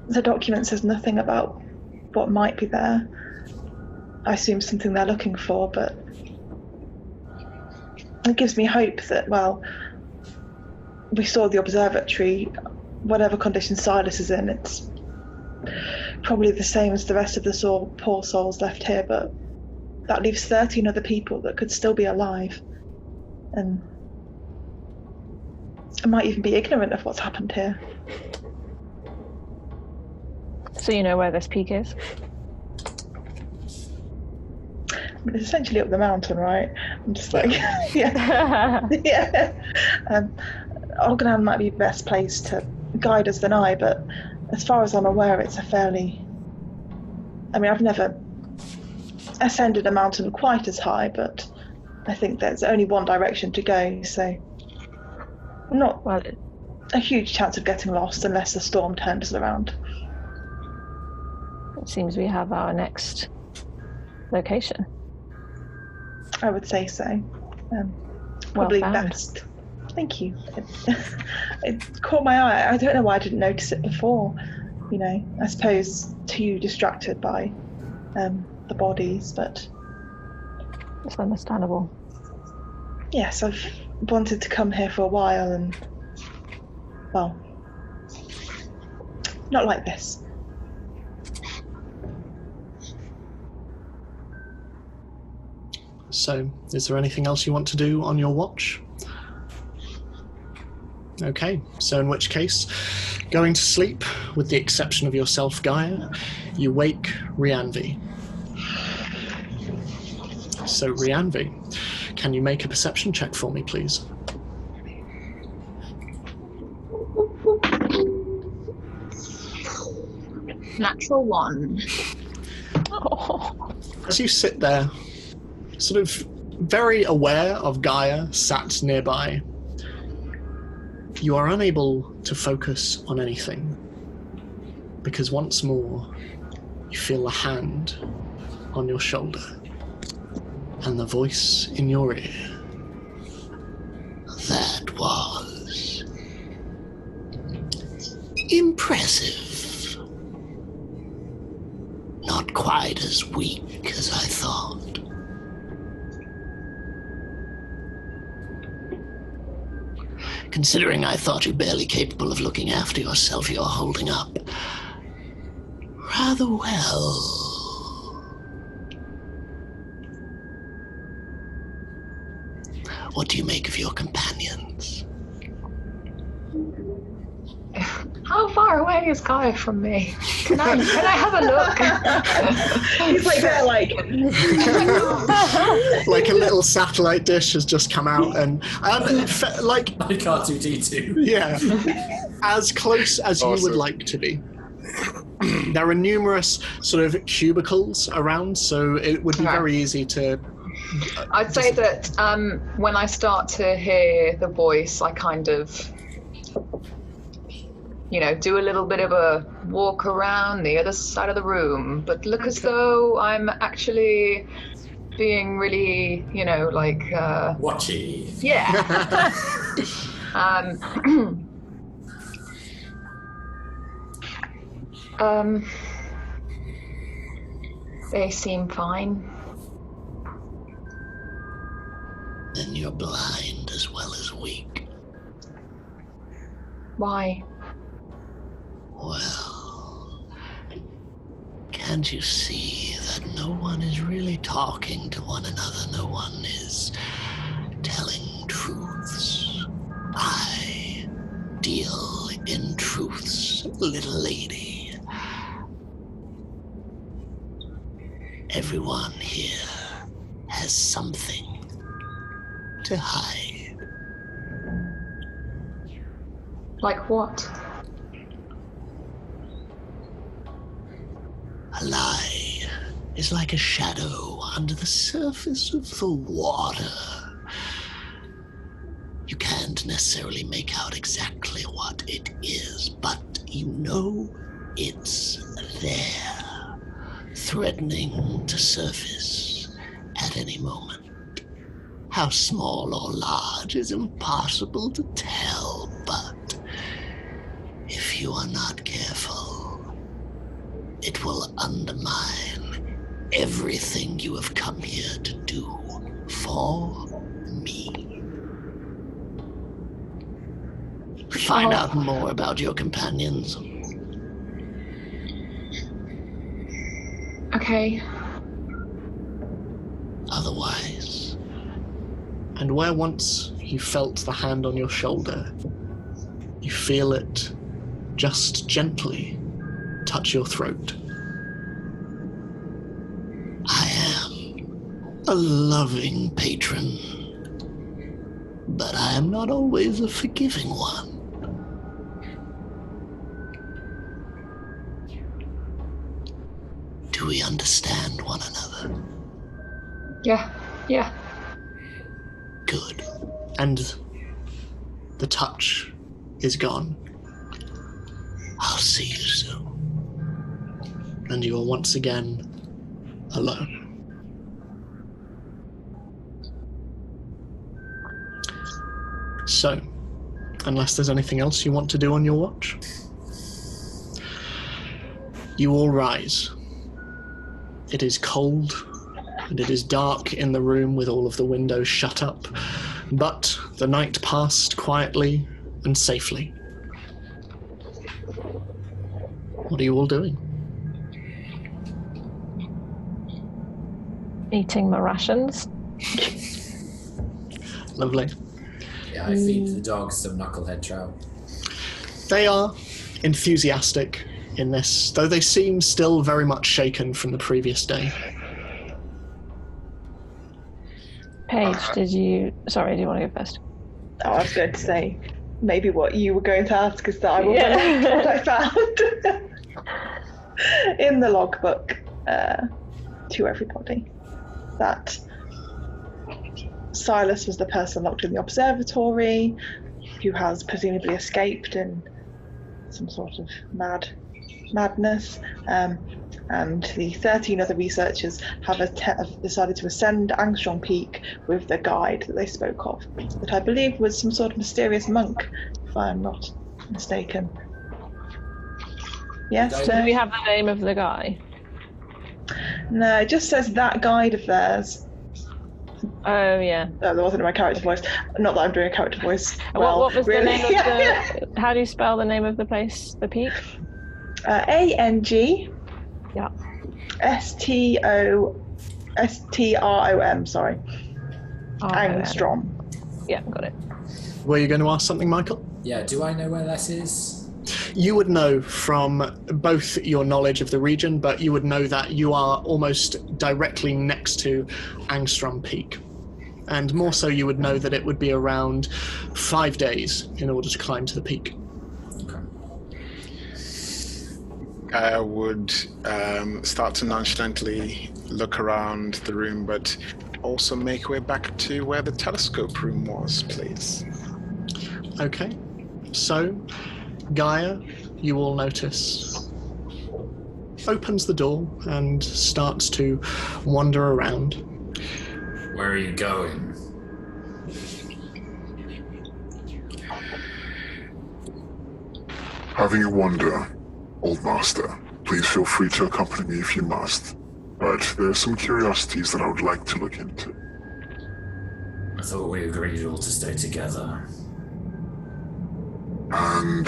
The document says nothing about what might be there. I assume something they're looking for, but it gives me hope that, well, we saw the observatory. Whatever condition Silas is in, it's probably the same as the rest of the poor souls left here, but that leaves 13 other people that could still be alive. And I might even be ignorant of what's happened here. So you know where this peak is? I mean, it's essentially up the mountain, right? I'm just like, yeah. Yeah. Ognan might be best placed to guide us than I, but as far as I'm aware, it's a fairly... I mean, I've never ascended a mountain quite as high, but I think there's only one direction to go, so not a huge chance of getting lost unless the storm turns us around. It seems we have our next location. I would say so. Probably well found. best. Thank you. It caught my eye. I don't know why I didn't notice it before. You know, I suppose too distracted by the bodies, but... It's understandable. Yes, I've wanted to come here for a while and... Well... Not like this. So, is there anything else you want to do on your watch? Okay, so in which case, going to sleep, with the exception of yourself, Gaia, you wake Rhianvi. So, Rhianvi, can you make a perception check for me, please? Natural 1. Oh. As you sit there, sort of very aware of Gaia sat nearby, you are unable to focus on anything, because once more you feel a hand on your shoulder and the voice in your ear. That was impressive. Not quite as weak as I thought. Considering I thought you barely capable of looking after yourself, you're holding up rather well. What do you make of your companions? How far away is Gaia from me? Can I have a look? He's like there, like... Like a little satellite dish has just come out and like... I can't do D2. Yeah. As close as you would like to be. There are numerous sort of cubicles around, so it would be very easy to... I'd say that when I start to hear the voice, I kind of... do a little bit of a walk around the other side of the room, but look as though I'm actually being really, Watchy. Yeah. They seem fine. Then you're blind as well as weak. Why? Well, can't you see that no one is really talking to one another? No one is telling truths. I deal in truths, little lady. Everyone here has something to hide. Like what? A lie is like a shadow under the surface of the water. You can't necessarily make out exactly what it is, but you know it's there, threatening to surface at any moment. How small or large is impossible to tell, but if you are not careful, it will undermine everything you have come here to do for me. Find out more about your companions. Okay. Otherwise. And where once you felt the hand on your shoulder, you feel it just gently touch your throat. I am a loving patron, but I am not always a forgiving one. Do we understand one another? Yeah. Good. And the touch is gone. I'll see you soon. And you are once again alone. So, unless there's anything else you want to do on your watch, you all rise. It is cold, and it is dark in the room with all of the windows shut up, but the night passed quietly and safely. What are you all doing? Eating my rations. Lovely. Yeah, I feed the dogs some knucklehead trout. They are enthusiastic in this, though they seem still very much shaken from the previous day. Paige, do you want to go first? Oh, I was going to say, maybe what you were going to ask is that I will relate what I found in the logbook to everybody. That Silas was the person locked in the observatory, who has presumably escaped in some sort of madness, and the 13 other researchers have decided to ascend Angstrom Peak with the guide that they spoke of, that I believe was some sort of mysterious monk, if I'm not mistaken. Yes, Do we have the name of the guy? No, it just says that guide of theirs. Oh, yeah. That wasn't in my character voice. Not that I'm doing a character voice. Well, what was really? the name of the... How do you spell the name of the place, the peak? A-N-G... Yeah. S-T-R-O-M, sorry. Angstrom. Yeah, got it. Were you going to ask something, Michael? Yeah, do I know where that is? You would know from both your knowledge of the region, but you would know that you are almost directly next to Angstrom Peak. And more so, you would know that it would be around 5 days in order to climb to the peak. Okay. I would start to nonchalantly look around the room, but also make way back to where the telescope room was, please. Okay. So, Gaia, you all notice, opens the door and starts to wander around. Where are you going? Having a wander, old master. Please feel free to accompany me if you must. But there are some curiosities that I would like to look into. I thought we agreed all to stay together. And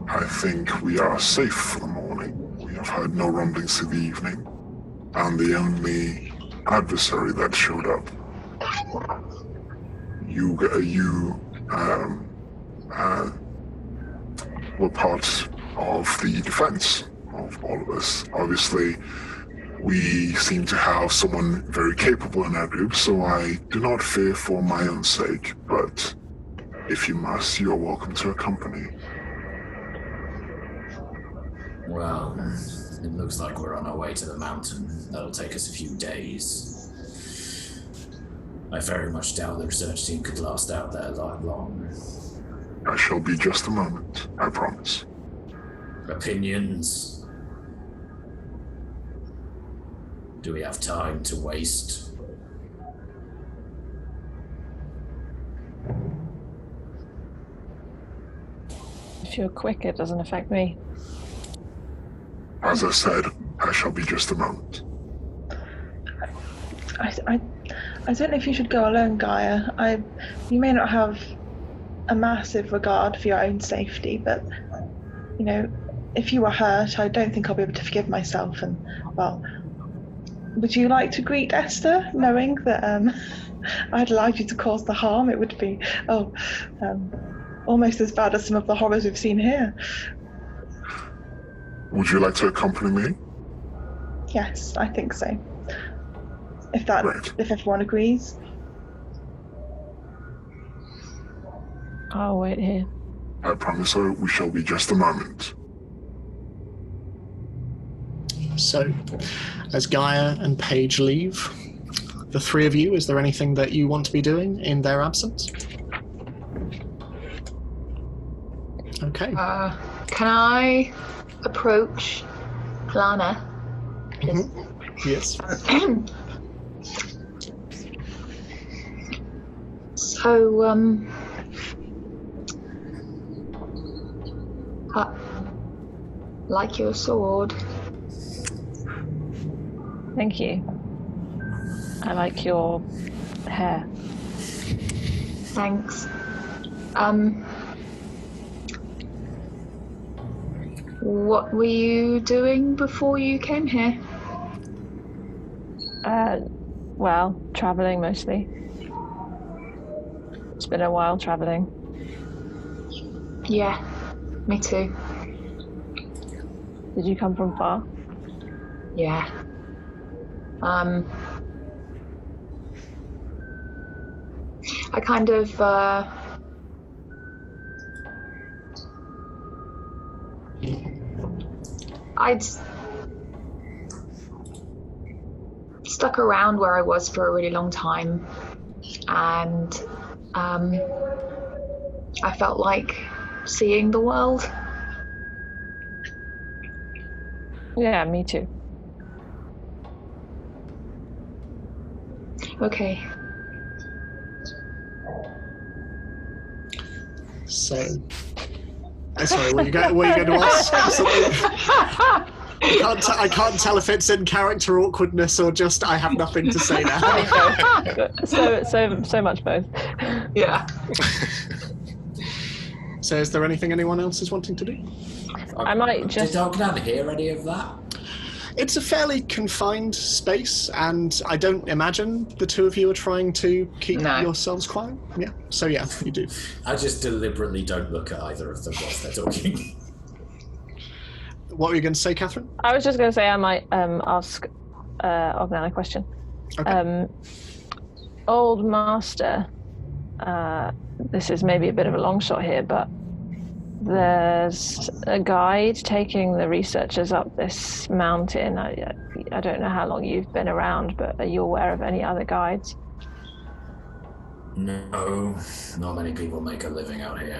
I think we are safe for the morning. We have had no rumblings through the evening. And the only adversary that showed up, you were part of the defense of all of us. Obviously, we seem to have someone very capable in our group, so I do not fear for my own sake, but if you must, you are welcome to accompany. Well, it looks like we're on our way to the mountain. That'll take us a few days. I very much doubt the research team could last out there long. I shall be just a moment, I promise. Opinions? Do we have time to waste? If you're quick, it doesn't affect me. As I said, I shall be just a moment. I don't know if you should go alone, Gaia. You may not have a massive regard for your own safety, but, you know, if you were hurt, I don't think I'll be able to forgive myself. And, well, would you like to greet Esther, knowing that I'd allowed you to cause the harm? It would be, almost as bad as some of the horrors we've seen here. Would you like to accompany me? Yes, I think so. If everyone agrees. I'll wait here. I promise her we shall be just a moment. So, as Gaia and Paige leave, the three of you, is there anything that you want to be doing in their absence? Okay. Can I approach Lana? Mm-hmm. Yes. So, like your sword. Thank you. I like your hair. Thanks. What were you doing before you came here? Well, traveling mostly. It's been a while traveling. Yeah, me too. Did you come from far? Yeah. I kind of, I'd stuck around where I was for a really long time, and I felt like seeing the world. Yeah, me too. Okay. So, sorry, were you going to ask something? I can't tell if it's in character awkwardness or just I have nothing to say now. so much both. Yeah. So, is there anything anyone else is wanting to do? I might just. Did Ognan hear any of that? It's a fairly confined space, and I don't imagine the two of you are trying to keep yourselves quiet. Yeah, so yeah, you do. I just deliberately don't look at either of them whilst they're talking. What were you going to say, Catherine? I was just going to say I might ask Ognan a question. Okay. Old Master, this is maybe a bit of a long shot here, but there's a guide taking the researchers up this mountain. I don't know how long you've been around, but are you aware of any other guides? No, not many people make a living out here.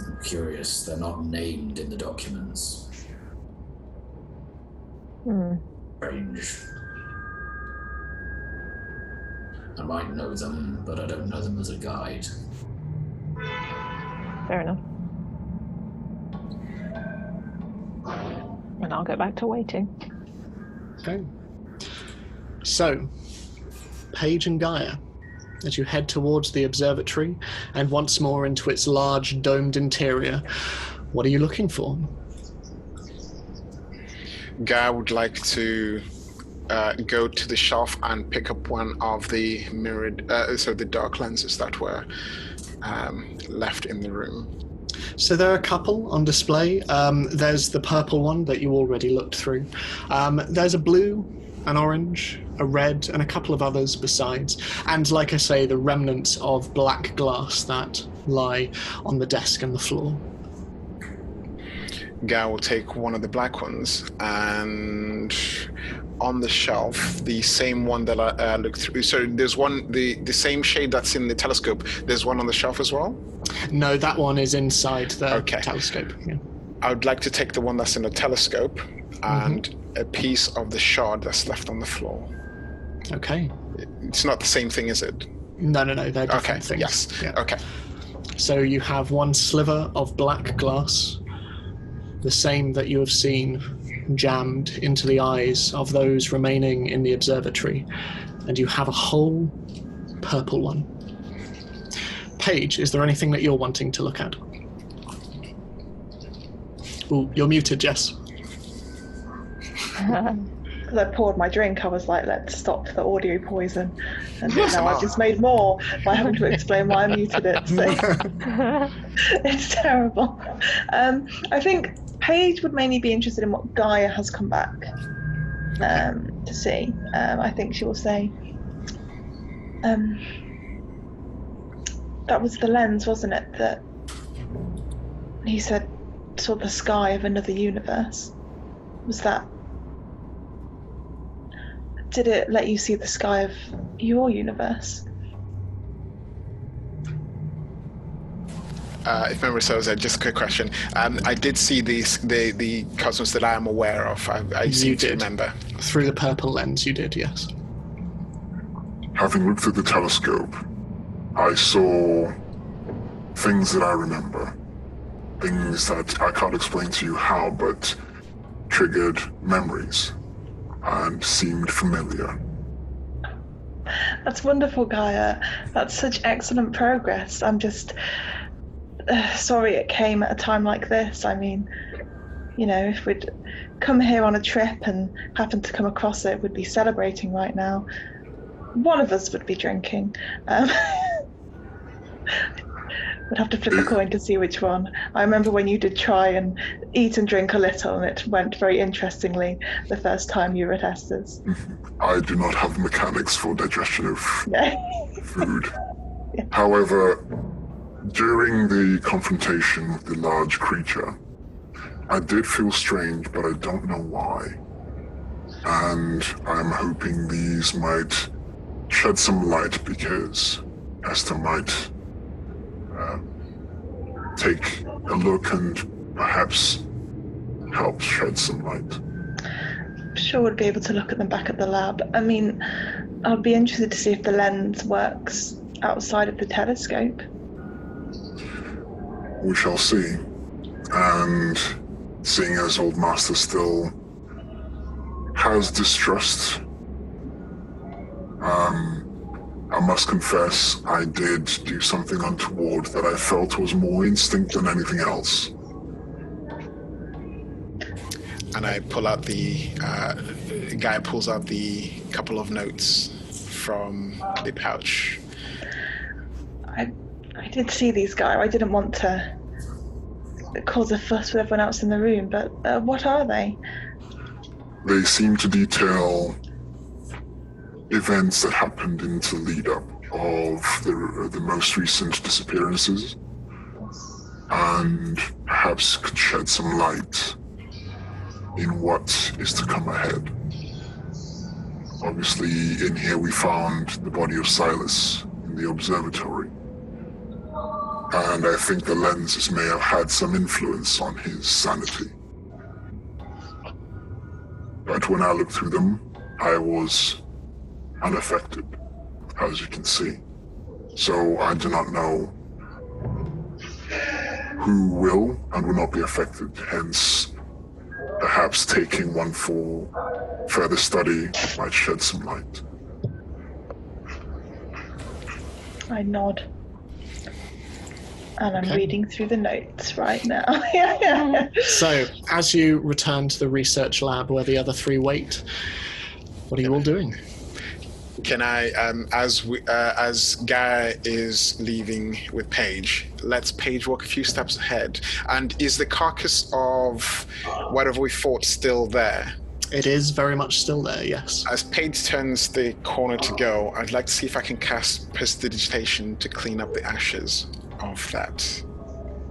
I'm curious, they're not named in the documents. Strange. I might know them, but I don't know them as a guide. Fair enough. And I'll go back to waiting. Okay. So, Paige and Gaia, as you head towards the observatory and once more into its large domed interior, what are you looking for? Gaia would like to go to the shelf and pick up one of the mirrored, the dark lenses that were left in the room. So there are a couple on display. There's the purple one that you already looked through. There's a blue, an orange, a red, and a couple of others besides. And like I say, the remnants of black glass that lie on the desk and the floor. Guy will take one of the black ones, and on the shelf, the same one that I looked through. So there's one, the same shade that's in the telescope. There's one on the shelf as well? No, that one is inside the telescope. Yeah. I would like to take the one that's in the telescope and a piece of the shard that's left on the floor. Okay. It's not the same thing, is it? No, they're different things. Yes. Yeah. Okay. So you have one sliver of black glass, the same that you have seen jammed into the eyes of those remaining in the observatory, and you have a whole purple one. Paige, is there anything that you're wanting to look at? Ooh, you're muted, Jess. Because I poured my drink, I was like, let's stop the audio poison. And now I've just made more by having to explain why I muted it. So it's terrible. I think Paige would mainly be interested in what Gaia has come back to see. I think she will say, that was the lens, wasn't it? That he said saw the sky of another universe. Was that? Did it let you see the sky of your universe? If memory serves, just a quick question. I did see the cosmos that I am aware of. I seem to remember. Through the purple lens, you did, yes. Having looked through the telescope, I saw things that I remember. Things that I can't explain to you how, but triggered memories and seemed familiar. That's wonderful, Gaia. That's such excellent progress. I'm just sorry it came at a time like this. I mean, you know, if we'd come here on a trip and happened to come across it, we'd be celebrating right now. One of us would be drinking. We'd have to flip a coin to see which one. I remember when you did try and eat and drink a little, and it went very interestingly the first time you were at Esther's. I do not have mechanics for digestion of food. Yeah. However, during the confrontation with the large creature, I did feel strange, but I don't know why. And I'm hoping these might shed some light, because Esther might take a look and perhaps help shed some light. I'm sure we'd be able to look at them back at the lab. I mean, I'd be interested to see if the lens works outside of the telescope. We shall see. And seeing as Old Master still has distrust, I must confess I did do something untoward that I felt was more instinct than anything else. And I pull out the guy pulls out the couple of notes from the pouch. I did see these guys. I didn't want to cause a fuss with everyone else in the room, but what are they? They seem to detail events that happened in the lead-up of the most recent disappearances, and perhaps could shed some light in what is to come ahead. Obviously, in here we found the body of Silas in the observatory, and I think the lenses may have had some influence on his sanity. But when I looked through them, I was unaffected, as you can see. So I do not know who will and will not be affected, hence perhaps taking one for further study might shed some light. I nod. And I'm reading through the notes right now. So, as you return to the research lab where the other three wait, what are you all doing? Can I, as Guy is leaving with Paige, let's Paige walk a few steps ahead. And is the carcass of whatever we fought still there? It is very much still there, yes. As Paige turns the corner to go, I'd like to see if I can cast prestidigitation to clean up the ashes of that.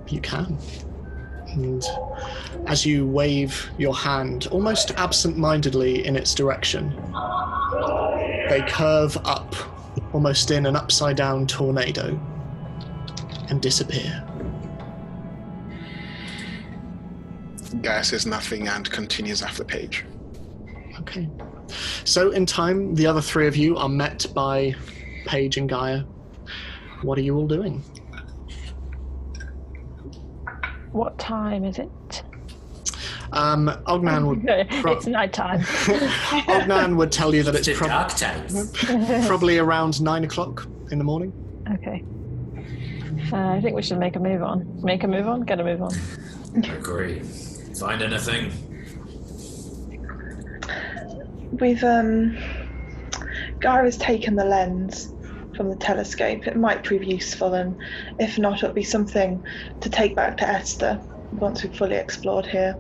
You can. And as you wave your hand, almost absent-mindedly in its direction, they curve up, almost in an upside-down tornado, and disappear. Gaia says nothing and continues off the page. Okay. So in time, the other three of you are met by Paige and Gaia. What are you all doing? What time is it? Ognan would... It's nighttime. Ognan would tell you that it's dark times. probably around 9 o'clock in the morning. Okay. I think we should make a move on. Make a move on? Get a move on. Agree. Find anything? We've, Gaia has taken the lens from the telescope. It might prove useful, and if not, it'll be something to take back to Esther once we've fully explored here.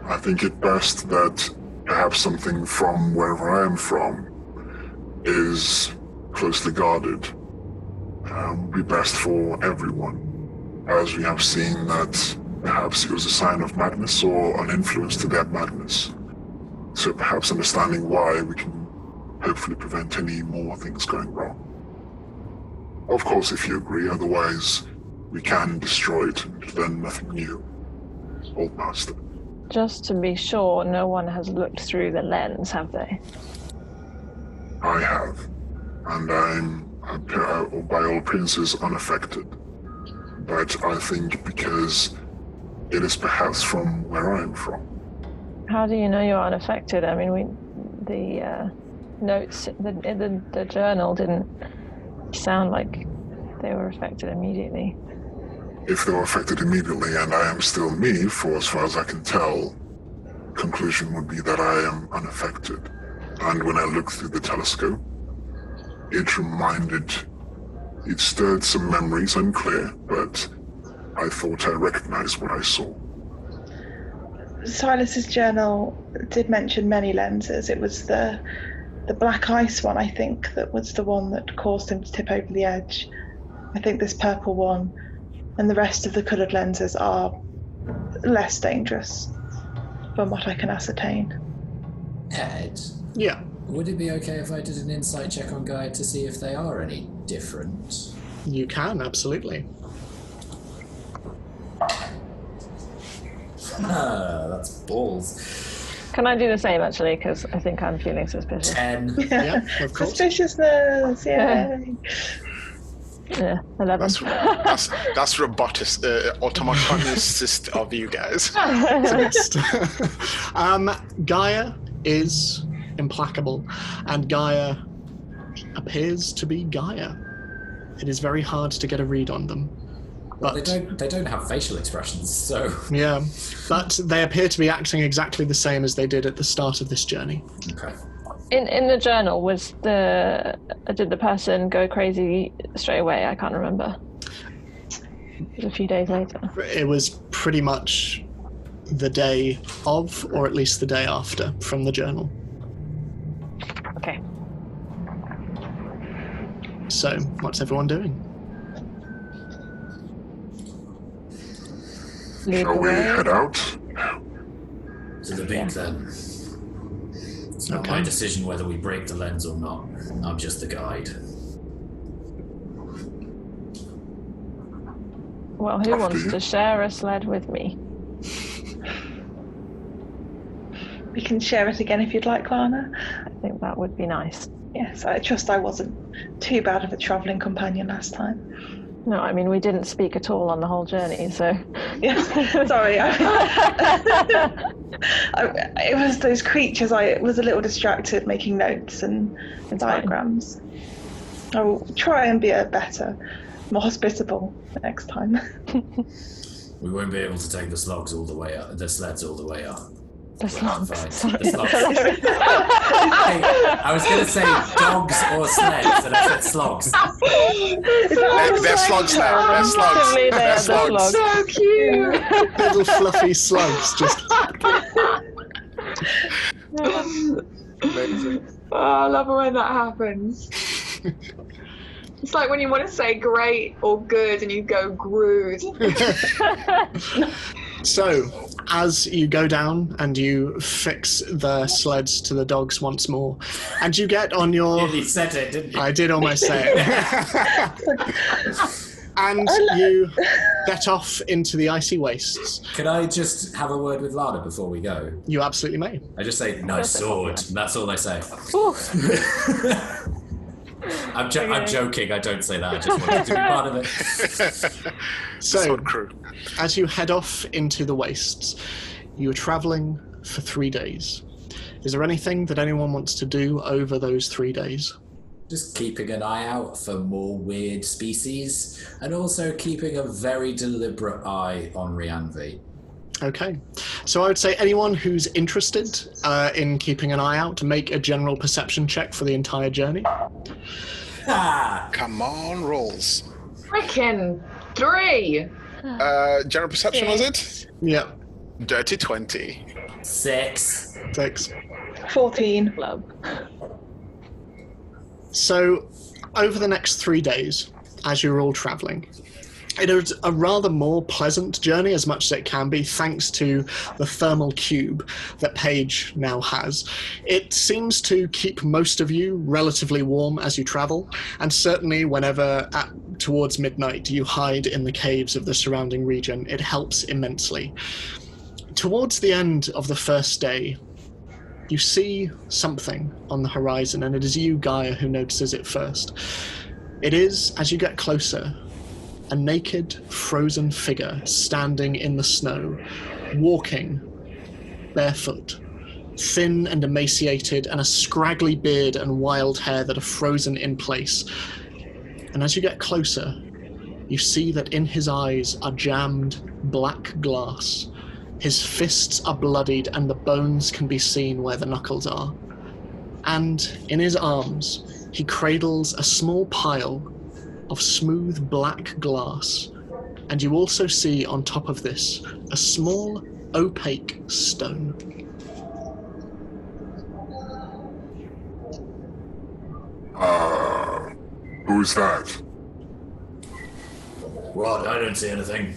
I think it best that perhaps something from wherever I am from is closely guarded. Would be best for everyone, as we have seen that perhaps it was a sign of madness or an influence to that madness. So perhaps understanding why, we can hopefully prevent any more things going wrong. Of course, if you agree, otherwise we can destroy it and learn nothing new. Old master. Just to be sure, no one has looked through the lens, have they? I have, and I'm, by all appearances, unaffected. But I think because it is perhaps from where I am from. How do you know you're unaffected? I mean, the notes in the journal didn't sound like they were affected immediately. If they were affected immediately and I am still me, for as far as I can tell, conclusion would be that I am unaffected. And when I looked through the telescope, it stirred some memories, unclear, but I thought I recognized what I saw. Silas's journal did mention many lenses. It was the black ice one, I think, that was the one that caused him to tip over the edge. I think this purple one and the rest of the coloured lenses are less dangerous, from what I can ascertain. Ed? Yeah. Would it be okay if I did an insight check on Gaia to see if they are any different? You can, absolutely. That's balls. Can I do the same, actually? Because I think I'm feeling suspicious. 10. Yeah, of course. Suspiciousness, yay! Yeah, 11. That's robotic, automaticist of you guys. Gaia is implacable, and Gaia appears to be Gaia. It is very hard to get a read on them. Well, they don't have facial expressions, so... Yeah, but they appear to be acting exactly the same as they did at the start of this journey. Okay. In the journal, did the person go crazy straight away? I can't remember. It was a few days later. It was pretty much the day of, or at least the day after, from the journal. Okay. So, what's everyone doing? Shall we head out? To the beak, then. It's not my decision whether we break the lens or not. I'm just the guide. Well, who wants to share a sled with me? We can share it again if you'd like, Lana. I think that would be nice. Yes, I trust I wasn't too bad of a travelling companion last time. No, I mean, we didn't speak at all on the whole journey, so... Yes, sorry. It was those creatures. I was a little distracted making notes and diagrams. I will try and be a better, more hospitable next time. We won't be able to take the sleds all the way up. The sleds all the way up. The slugs. The slugs. Hey, I was going to say dogs or sleds, and I said slogs. They're slugs now. They're slugs. They're slugs. So cute. Little fluffy slugs, just... Amazing. Oh, I love it when that happens. It's like when you want to say great or good and you go Grood. So, as you go down and you fix the sleds to the dogs once more, and you get on your... You said it, didn't you? I did almost say it. And you get off into the icy wastes. Can I just have a word with Lana before we go? You absolutely may. I just say, nice sword, and that's all I say. I'm joking, I don't say that, I just wanted to be part of it. So, as you head off into the wastes, you are travelling for 3 days. Is there anything that anyone wants to do over those 3 days? Just keeping an eye out for more weird species, and also keeping a very deliberate eye on Rianvi. Okay. So I would say anyone who's interested in keeping an eye out, make a general perception check for the entire journey. Come on, rolls. Freaking 3! General perception, was it? Yeah. Dirty 20. 6. 14. Club. So, over the next 3 days, as you're all travelling, it is a rather more pleasant journey, as much as it can be, thanks to the thermal cube that Paige now has. It seems to keep most of you relatively warm as you travel, and certainly whenever towards midnight you hide in the caves of the surrounding region, it helps immensely. Towards the end of the first day, you see something on the horizon, and it is you, Gaia, who notices it first. It is, as you get closer, a naked, frozen figure standing in the snow, walking barefoot, thin and emaciated, and a scraggly beard and wild hair that are frozen in place. And as you get closer, you see that in his eyes are jammed black glass. His fists are bloodied, and the bones can be seen where the knuckles are. And in his arms, he cradles a small pile of smooth black glass. And you also see on top of this a small opaque stone. Who's that? What? I don't see anything.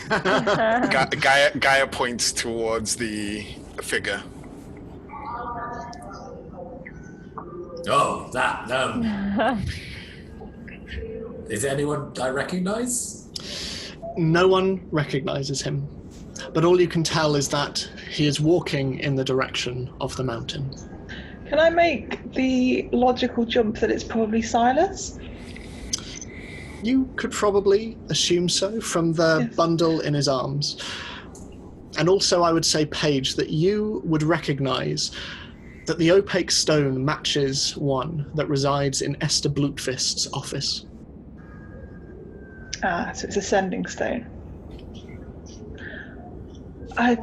Gaia points towards the figure. Oh, that, is there anyone I recognise? No one recognises him, but all you can tell is that he is walking in the direction of the mountain. Can I make the logical jump that it's probably Silas? You could probably assume so from the bundle in his arms. And also I would say, Paige, that you would recognise that the opaque stone matches one that resides in Esther Blutfist's office. Ah, so it's a sending stone. I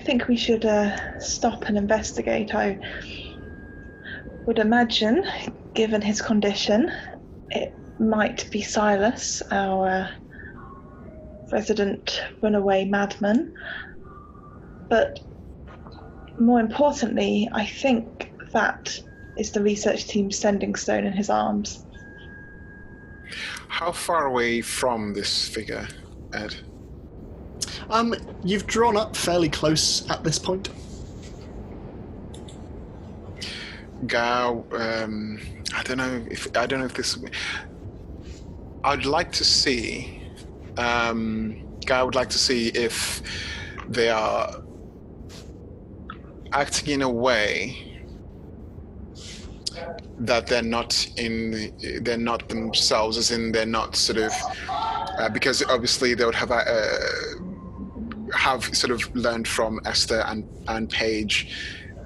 think we should stop and investigate. I would imagine, given his condition, it might be Silas, our resident runaway madman. But more importantly, I think that is the research team's sending stone in his arms. How far away from this figure, Ed? You've drawn up fairly close at this point. Gao, I don't know if this. I'd like to see. Gao would like to see if they are acting in a way that they're not themselves, as in they're not sort of because obviously they would have sort of learned from Esther and Paige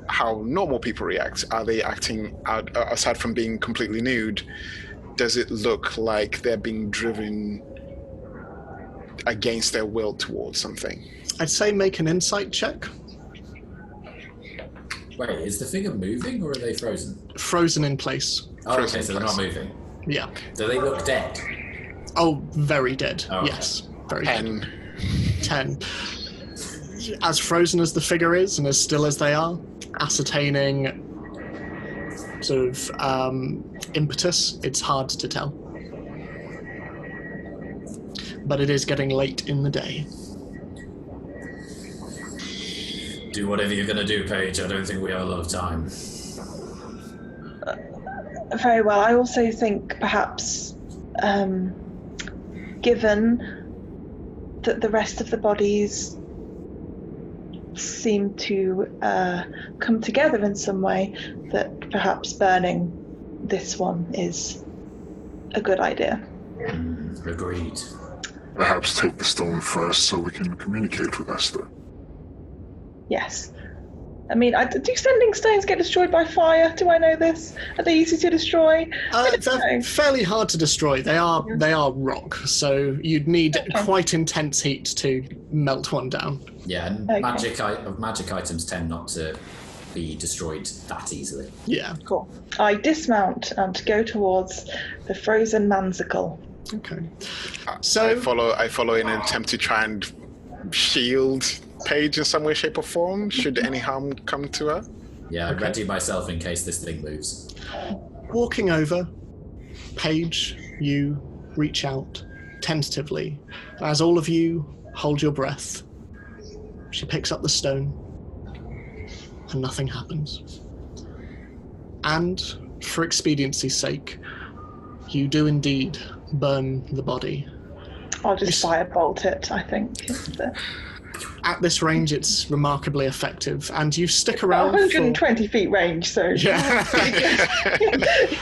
how normal people react. Are they acting out, aside from being completely nude? Does it look like they're being driven against their will towards something? I'd say make an insight check. Wait, is the figure moving or are they frozen? Frozen in place. Oh, Frozen okay, so in they're not place. moving. Yeah. Do they look dead? Oh, very dead. Oh, okay. Yes, very 10. dead. 10. As frozen as the figure is, and as still as they are, ascertaining sort of impetus, it's hard to tell. But it is getting late in the day. Do whatever you're going to do, Paige. I don't think we have a lot of time. Very well. I also think perhaps, given that the rest of the bodies seem to come together in some way, that perhaps burning this one is a good idea. Agreed. Perhaps take the stone first so we can communicate with Esther. Yes. I mean, do sending stones get destroyed by fire? Do I know this? Are they easy to destroy? They're fairly hard to destroy. They are rock, so you'd need quite intense heat to melt one down. Yeah, and magic items tend not to be destroyed that easily. Yeah. Cool. I dismount and go towards the frozen mansicle. Okay. So I follow in an attempt to try and shield Paige in some way, shape, or form, should any harm come to her. Yeah, okay. Ready myself in case this thing moves. Walking over, Paige, you reach out tentatively. As all of you hold your breath, she picks up the stone, and nothing happens. And, for expediency's sake, you do indeed burn the body. I'll just firebolt it, I think. At this range, it's remarkably effective, and you stick around 120 feet range, so... Yeah.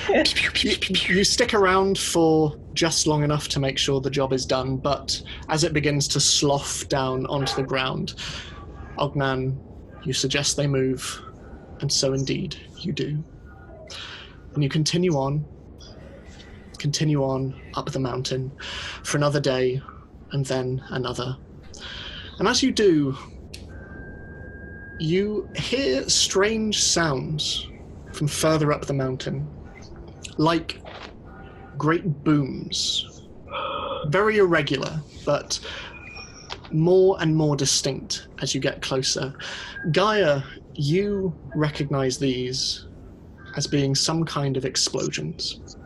you stick around for just long enough to make sure the job is done, but as it begins to slough down onto the ground, Ognan, you suggest they move, and so indeed you do. And you continue on up the mountain for another day, and then another. And as you do, you hear strange sounds from further up the mountain, like great booms. Very irregular, but more and more distinct as you get closer. Gaia, you recognize these as being some kind of explosions.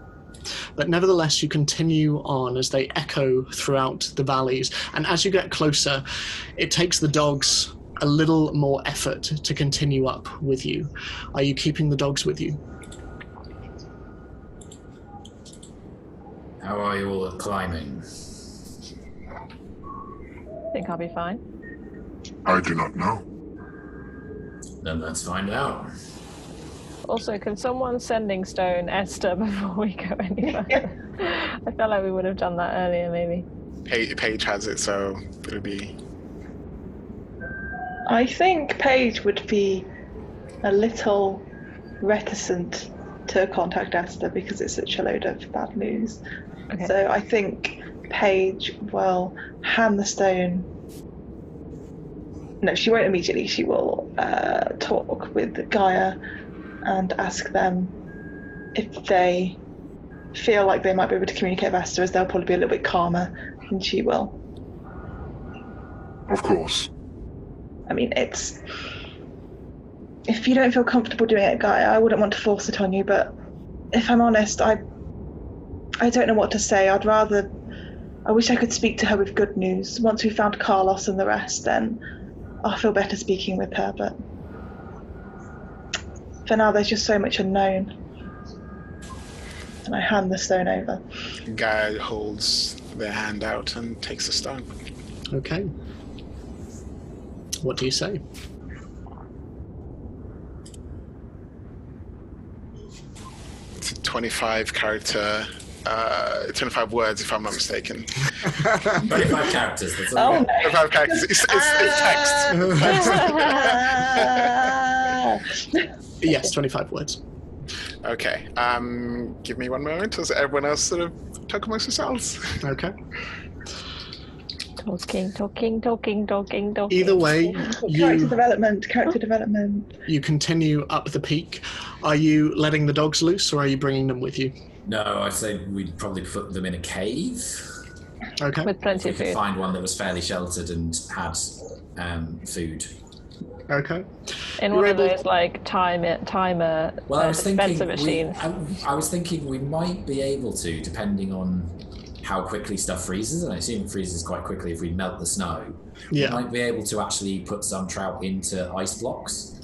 But nevertheless, you continue on as they echo throughout the valleys. And as you get closer, it takes the dogs a little more effort to continue up with you. Are you keeping the dogs with you? How are you all at climbing? I think I'll be fine. I do not know. Then let's find out. Also, can someone sending stone Esther before we go any further? I felt like we would have done that earlier, maybe. Paige has it, so it'll be... I think Paige would be a little reticent to contact Esther because it's such a load of bad news. Okay. So I think Paige will hand the stone. No, she won't immediately. She will talk with Gaia and ask them if they feel like they might be able to communicate with Esther, as they'll probably be a little bit calmer than she will. Of course. I mean, it's... If you don't feel comfortable doing it, Gaia, I wouldn't want to force it on you, but if I'm honest, I don't know what to say. I wish I could speak to her with good news. Once we've found Carlos and the rest, then I'll feel better speaking with her, but for now there's just so much unknown. And I hand the stone over. Gaia holds their hand out and takes the stone. Okay. What do you say? It's a 25 character, 25 words if I'm not mistaken. 25 characters. That's all. Oh, no. 25 characters. It's text. Yes, 25 words. Okay. Give me one moment as everyone else sort of talk amongst themselves. Okay. Talking. Either way, Character development. You continue up the peak. Are you letting the dogs loose, or are you bringing them with you? No, I'd say we'd probably put them in a cave. Okay. With plenty of food. Find one that was fairly sheltered and had food. Okay. In one of those like timer Well, I was dispenser thinking machines. I was thinking we might be able to, depending on how quickly stuff freezes, and I assume it freezes quite quickly if we melt the snow. Yeah. We might be able to actually put some trout into ice blocks.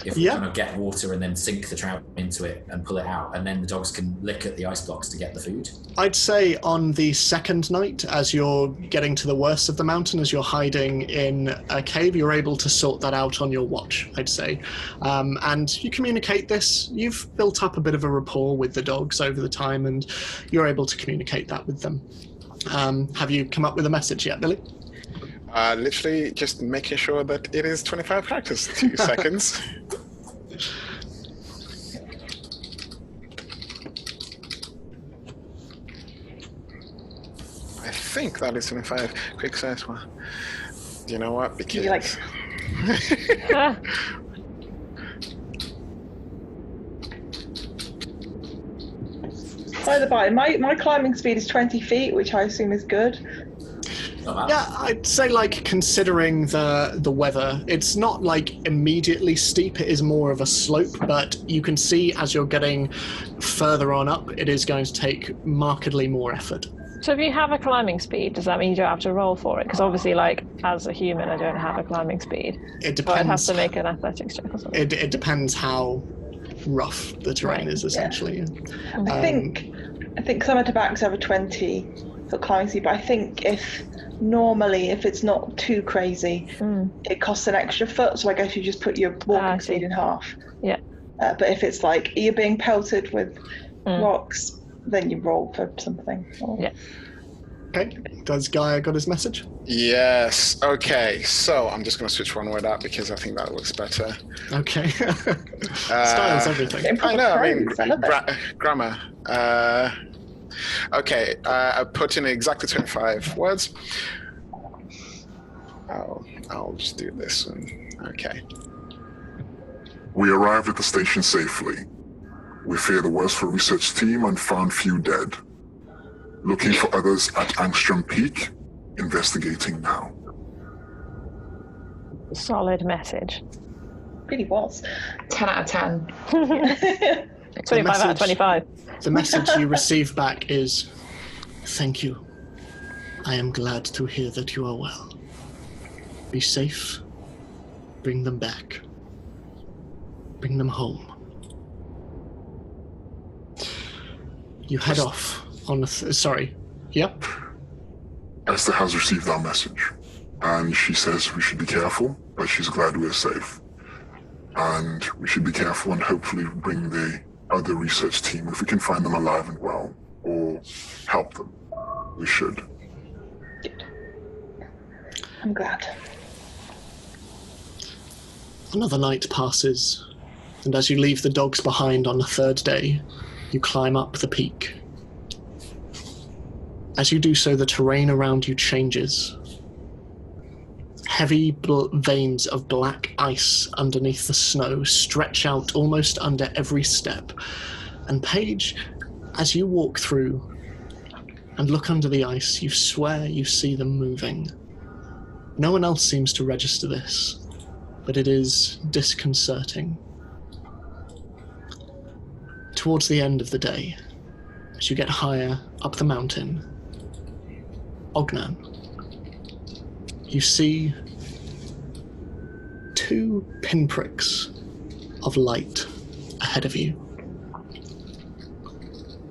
If we kind of get water and then sink the trout into it and pull it out, and then the dogs can lick at the ice blocks to get the food. I'd say on the second night, as you're getting to the worst of the mountain, as you're hiding in a cave, you're able to sort that out on your watch, I'd say. And you communicate this. You've built up a bit of a rapport with the dogs over the time, and you're able to communicate that with them. Have you come up with a message yet, Billy? Literally just making sure that it is 25 characters, 2 seconds. I think that is 25. Quick search one. You know what? Because... You like... By the by, my climbing speed is 20 feet, which I assume is good. Yeah, I'd say, like, considering the weather, it's not, like, immediately steep. It is more of a slope, but you can see as you're getting further on up, it is going to take markedly more effort. So if you have a climbing speed, does that mean you don't have to roll for it? Because obviously, like, as a human, I don't have a climbing speed. It depends. So I'd have to make an athletics check or something. It depends how rough the terrain is, essentially. Yeah. I think some of the backs have a 20 for climbing speed, but I think if it's not too crazy, it costs an extra foot, so I guess you just put your walking speed in half. Yeah. But if it's like you're being pelted with rocks, then you roll for something. Yeah. Okay. Does Gaia got his message? Yes. Okay. So I'm just going to switch one word out because I think that looks better. Okay. Styles everything. I know. I mean, grammar. Okay. I put in exactly 25 words. I'll just do this one. Okay. We arrived at the station safely. We fear the worst for research team and found few dead. Looking for others at Angstrom Peak. Investigating now. Solid message. Really was. 10 out of 10. 25 out of 25. The message you receive back is, "Thank you. I am glad to hear that you are well. Be safe. Bring them back. Bring them home." You head off on the... sorry. Yep. Esther has received our message, and she says we should be careful, but she's glad we're safe. And we should be careful and hopefully bring the other research team, if we can find them alive and well, or help them. We should. Good. I'm glad. Another night passes, and as you leave the dogs behind on the third day, you climb up the peak. As you do so, the terrain around you changes. Heavy veins of black ice underneath the snow stretch out almost under every step. And Paige, as you walk through and look under the ice, you swear you see them moving. No one else seems to register this, but it is disconcerting. Towards the end of the day, as you get higher up the mountain, Ognan, you see 2 pinpricks of light ahead of you.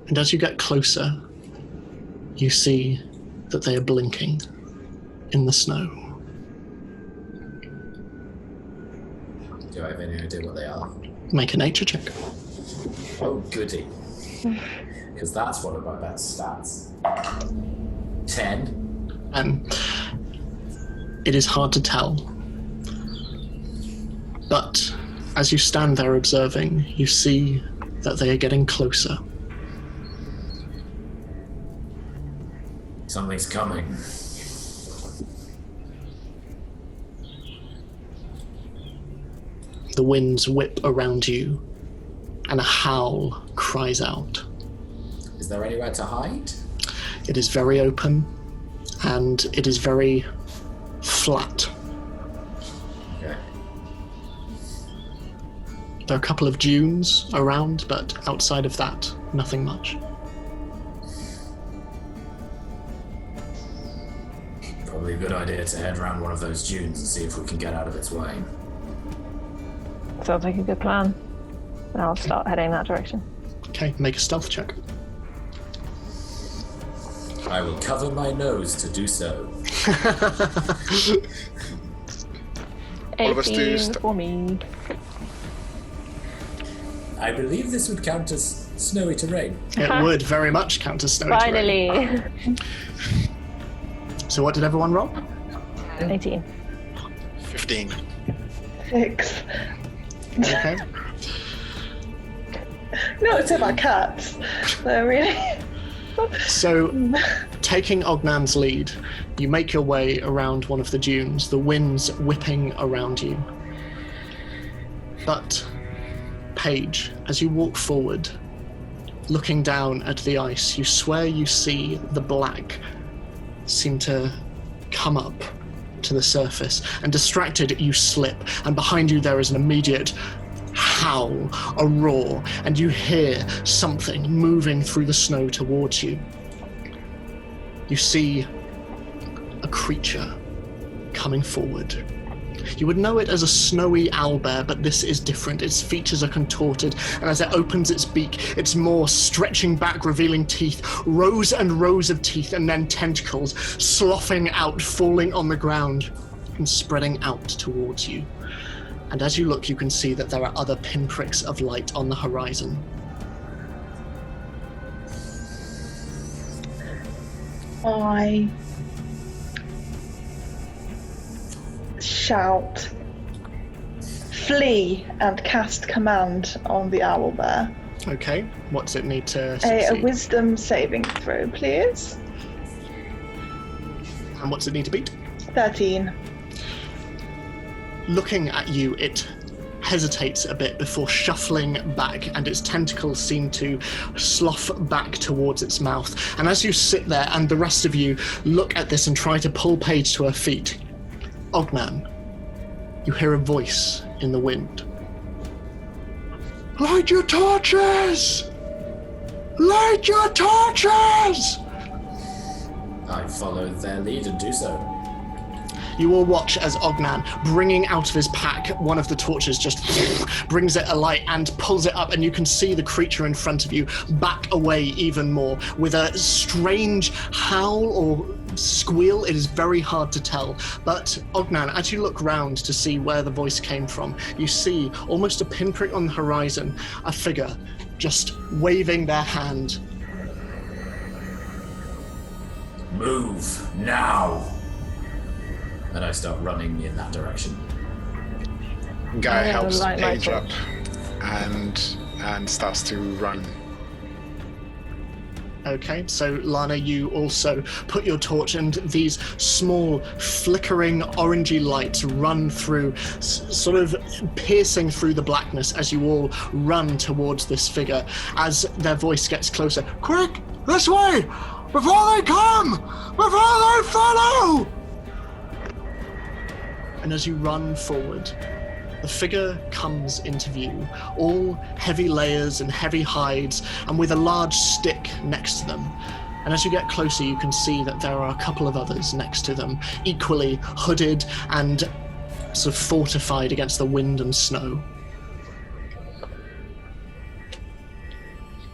And as you get closer, you see that they are blinking in the snow. Do I have any idea what they are? Make a nature check. Oh, goody. Because that's one of my best stats. 10. And it is hard to tell. But as you stand there observing, you see that they are getting closer. Something's coming. The winds whip around you, and a howl cries out. Is there anywhere to hide? It is very open, and it is very flat. Okay. There are a couple of dunes around, but outside of that, nothing much. Probably a good idea to head around one of those dunes and see if we can get out of its way. Sounds like a good plan. And I'll start heading that direction. Okay, make a stealth check. I will cover my nose to do so. All of us do 18 for me. I believe this would count as snowy terrain. It would very much count as snowy terrain. Finally. So what did everyone roll? 18. 15. 6. Okay. No, it's about cats. So really. So, taking Ognan's lead, you make your way around one of the dunes, the winds whipping around you. But, Paige, as you walk forward, looking down at the ice, you swear you see the black seem to come up to the surface, and distracted, you slip, and behind you there is an immediate howl, a roar, and you hear something moving through the snow towards you. You see a creature coming forward. You would know it as a snowy owlbear, but this is different. Its features are contorted, and as it opens its beak, its maw stretching back, revealing teeth, rows and rows of teeth, and then tentacles sloughing out, falling on the ground, and spreading out towards you. And as you look, you can see that there are other pinpricks of light on the horizon. I shout, flee, and cast command on the owlbear. Okay, what does it need to succeed? A wisdom saving throw, please. And what does it need to beat? 13. Looking at you, it hesitates a bit before shuffling back, and its tentacles seem to slough back towards its mouth. And as you sit there and the rest of you look at this and try to pull Paige to her feet, Ognan, you hear a voice in the wind. Light your torches! Light your torches! I follow their lead and do so. You all watch as Ognan, bringing out of his pack one of the torches, just brings it alight and pulls it up, and you can see the creature in front of you back away even more with a strange howl or squeal. It is very hard to tell. But Ognan, as you look round to see where the voice came from, you see almost a pinprick on the horizon, a figure just waving their hand. Move now! And I start running in that direction. Guy helps light Paige up torch. and starts to run. Okay, so Lana, you also put your torch, and these small flickering orangey lights run through, sort of piercing through the blackness as you all run towards this figure. As their voice gets closer, quick, this way, before they come, before they follow! And as you run forward, the figure comes into view, all heavy layers and heavy hides, and with a large stick next to them. And as you get closer, you can see that there are a couple of others next to them, equally hooded and sort of fortified against the wind and snow.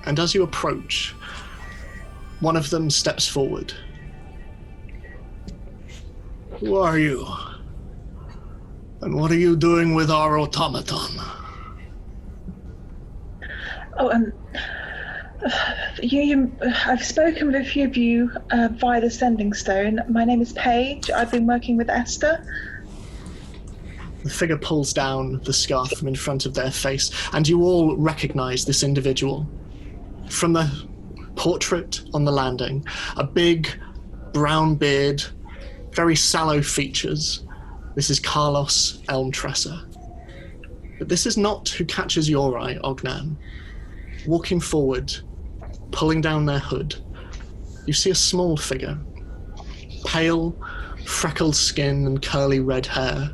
And as you approach, one of them steps forward. Who are you? And what are you doing with our automaton? Oh, I've spoken with a few of you via the Sending Stone. My name is Paige. I've been working with Esther. The figure pulls down the scarf from in front of their face, and you all recognize this individual. From the portrait on the landing, a big brown beard, very sallow features. This is Carlos Elmtresser. But this is not who catches your eye, Ognan. Walking forward, pulling down their hood, you see a small figure. Pale, freckled skin and curly red hair.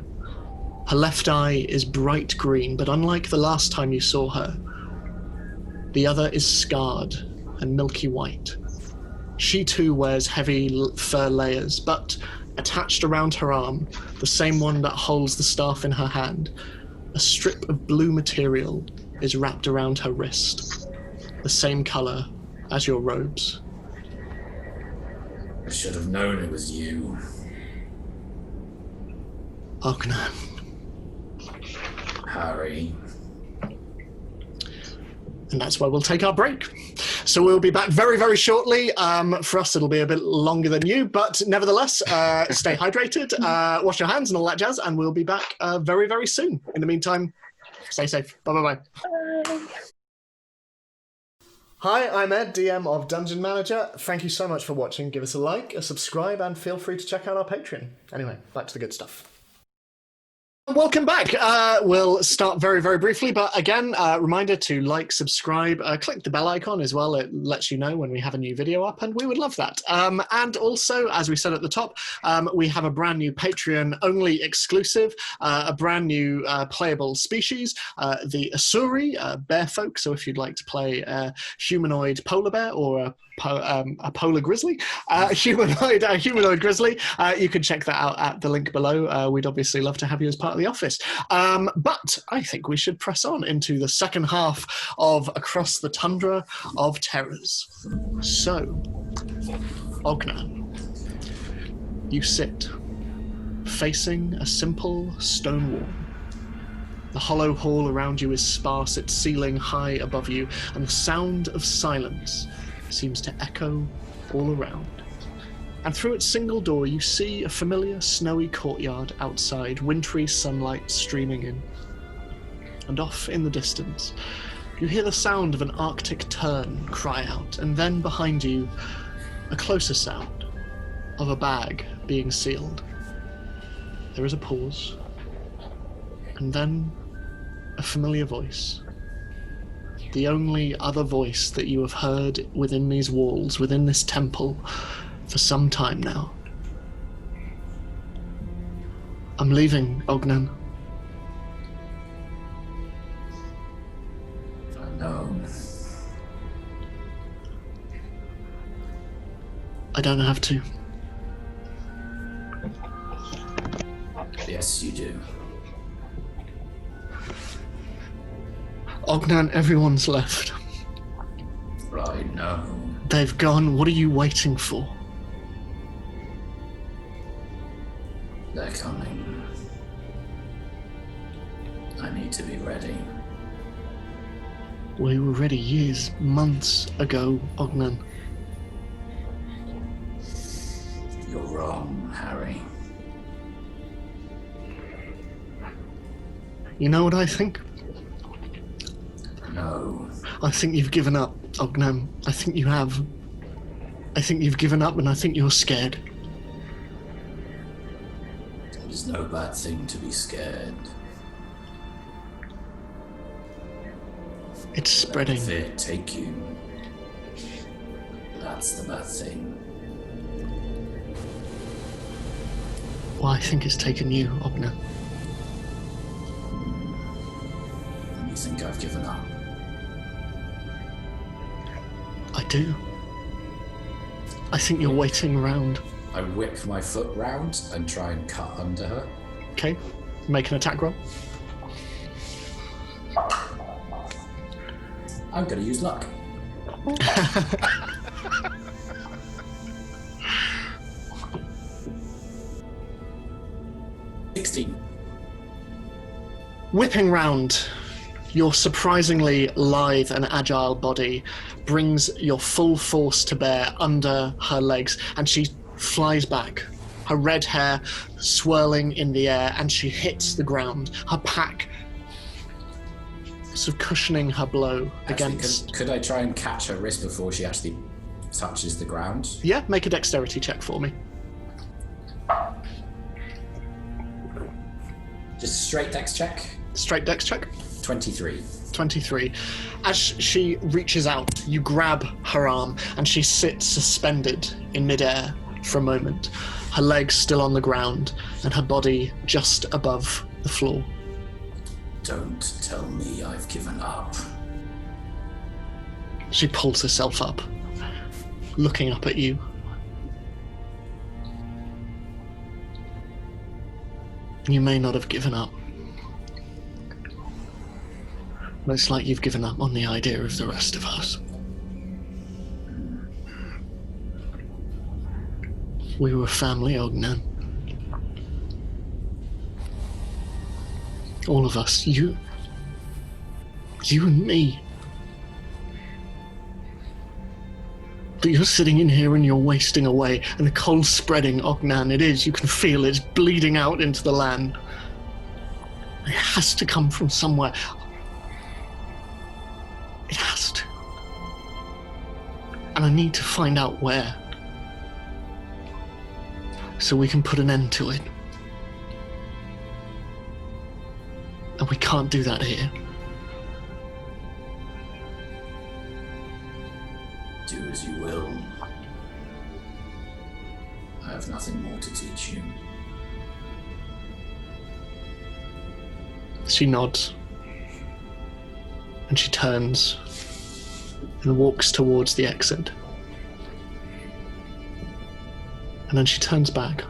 Her left eye is bright green, but unlike the last time you saw her, the other is scarred and milky white. She too wears heavy fur layers, but attached around her arm, the same one that holds the staff in her hand, a strip of blue material is wrapped around her wrist, the same color as your robes. I should have known it was you. Ogna. Harry. And that's where we'll take our break. So we'll be back very, very shortly. For us, it'll be a bit longer than you, but nevertheless, stay hydrated, wash your hands and all that jazz, and we'll be back very, very soon. In the meantime, stay safe. Bye-bye. Bye. Hi, I'm Ed, DM of Dungeon Manager. Thank you so much for watching. Give us a like, a subscribe, and feel free to check out our Patreon. Anyway, back to the good stuff. Welcome back. We'll start very, very briefly, but again, reminder to like, subscribe, click the bell icon as well. It lets you know when we have a new video up, and we would love that. And also, as we said at the top, we have a brand new Patreon-only exclusive, a brand new playable species, the Asuri, bear folk. So if you'd like to play a humanoid polar bear or a polar grizzly, humanoid grizzly, you can check that out at the link below. We'd obviously love to have you as part of the office. But I think we should press on into the second half of Across the Tundra of Terrors. So, Ogna, you sit facing a simple stone wall. The hollow hall around you is sparse, its ceiling high above you, and the sound of silence seems to echo all around. And through its single door you see a familiar snowy courtyard outside, wintry sunlight streaming in. And off in the distance, you hear the sound of an arctic tern cry out, and then behind you, a closer sound of a bag being sealed. There is a pause, and then a familiar voice. The only other voice that you have heard within these walls, within this temple, for some time now. I'm leaving, Ognan. I know. I don't have to. Yes, you do. Ognan, everyone's left. I know. They've gone. What are you waiting for? They're coming. I need to be ready. We were ready years, months ago, Ognan. You're wrong, Harry. You know what I think? No. I think you've given up, Ognan. I think you have. I think you've given up, and I think you're scared. It's no bad thing to be scared. It's spreading. Let fear take you. That's the bad thing. Well, I think it's taken you, Ognan. You think I've given up? I do. I think you're waiting around. I whip my foot round and try and cut under her. Okay, make an attack roll. I'm gonna use luck. Whipping round, your surprisingly lithe and agile body brings your full force to bear under her legs, and she flies back, her red hair swirling in the air, and she hits the ground, her pack sort of cushioning her blow against... Could I try and catch her wrist before she actually touches the ground? Yeah, make a dexterity check for me. Just straight dex check? Straight dex check. 23. 23. As she reaches out, you grab her arm, and she sits suspended in midair for a moment, her legs still on the ground, and her body just above the floor. Don't tell me I've given up. She pulls herself up, looking up at you. You may not have given up. But it's like you've given up on the idea of the rest of us. We were family, Ognan. All of us, you and me. But you're sitting in here and you're wasting away, and the cold's spreading, Ognan. It is, you can feel it. It's bleeding out into the land. It has to come from somewhere. It has to. And I need to find out where. So we can put an end to it. And we can't do that here. Do as you will. I have nothing more to teach you. She nods. And she turns and walks towards the exit. And then she turns back.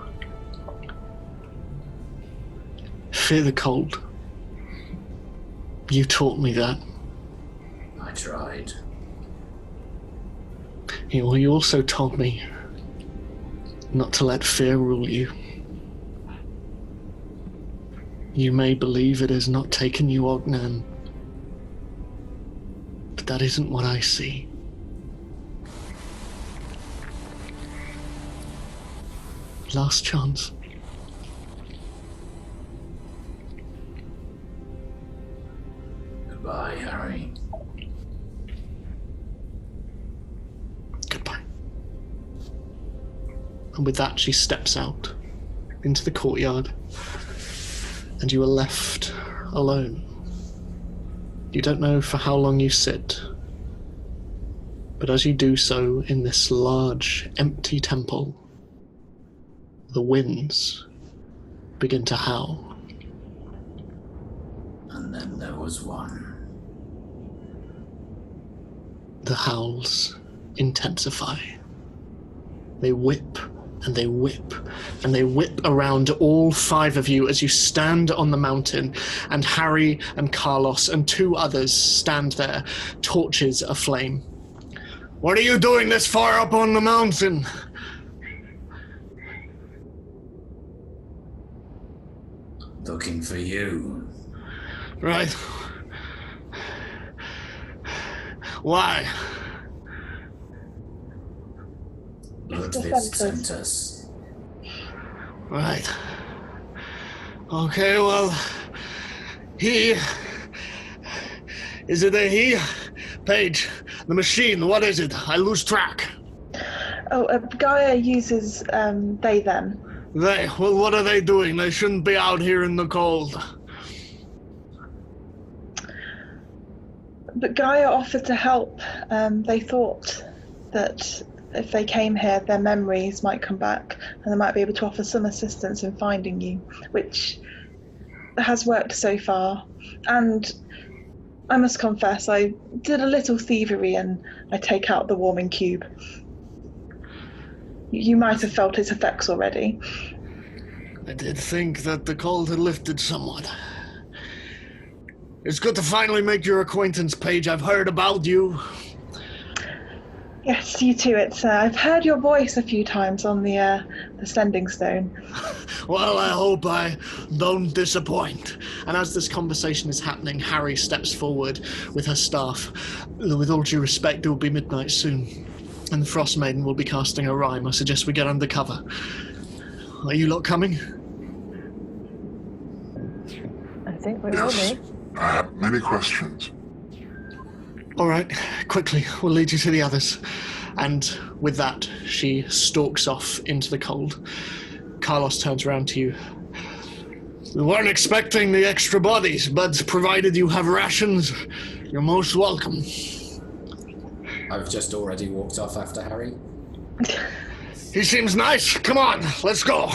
Fear the cold. You taught me that. I tried. You also told me not to let fear rule you. You may believe it has not taken you, Ognan, but that isn't what I see. Last chance. Goodbye, Harry. Goodbye. And with that, she steps out into the courtyard, and you are left alone. You don't know for how long you sit, but as you do so in this large, empty temple, the winds begin to howl. And then there was one. The howls intensify. They whip and they whip and they whip around all five of you as you stand on the mountain, and Harry and Carlos and two others stand there, torches aflame. What are you doing this far up on the mountain? Looking for you. Right. Why? Ludwig sent us. Right. Okay, well, he... Is it a he? Paige, the machine, what is it? I lose track. Oh, Gaia uses they, them. They? Well, what are they doing? They shouldn't be out here in the cold. But Gaia offered to help. They thought that if they came here, their memories might come back and they might be able to offer some assistance in finding you, which has worked so far. And I must confess, I did a little thievery and I take out the warming cube. You might have felt its effects already. I did think that the cold had lifted somewhat. It's good to finally make your acquaintance, Paige. I've heard about you. Yes, you too. It's I've heard your voice a few times on the Sending Stone. Well, I hope I don't disappoint. And as this conversation is happening, Harry steps forward with her staff. With all due respect, it will be midnight soon, and the Frost Maiden will be casting a rhyme. I suggest we get under cover. Are you lot coming? I think we Yes. will be. I have many questions. All right, quickly, we'll lead you to the others. And with that, she stalks off into the cold. Carlos turns around to you. We weren't expecting the extra bodies, but provided you have rations, you're most welcome. I've just already walked off after Harry. He seems nice. Come on, let's go.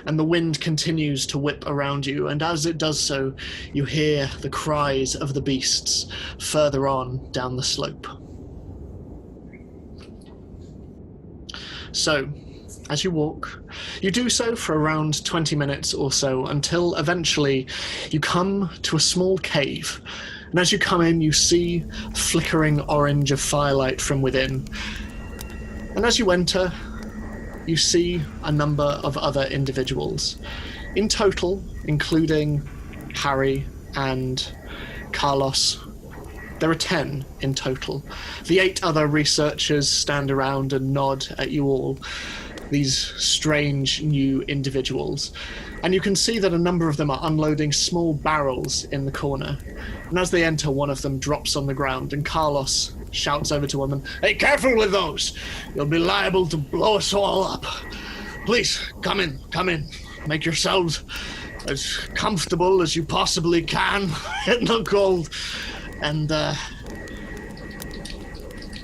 and the wind continues to whip around you, and as it does so, you hear the cries of the beasts further on down the slope. So, as you walk, you do so for around 20 minutes or so, until eventually you come to a small cave. And as you come in, you see flickering orange of firelight from within. And as you enter, you see a number of other individuals. In total, including Harry and Carlos, there are 10 in total. The 8 other researchers stand around and nod at you all, these strange new individuals. And you can see that a number of them are unloading small barrels in the corner. And as they enter, one of them drops on the ground, and Carlos shouts over to one of them, "Hey, careful with those! You'll be liable to blow us all up. Please, come in. Make yourselves as comfortable as you possibly can in the cold. And,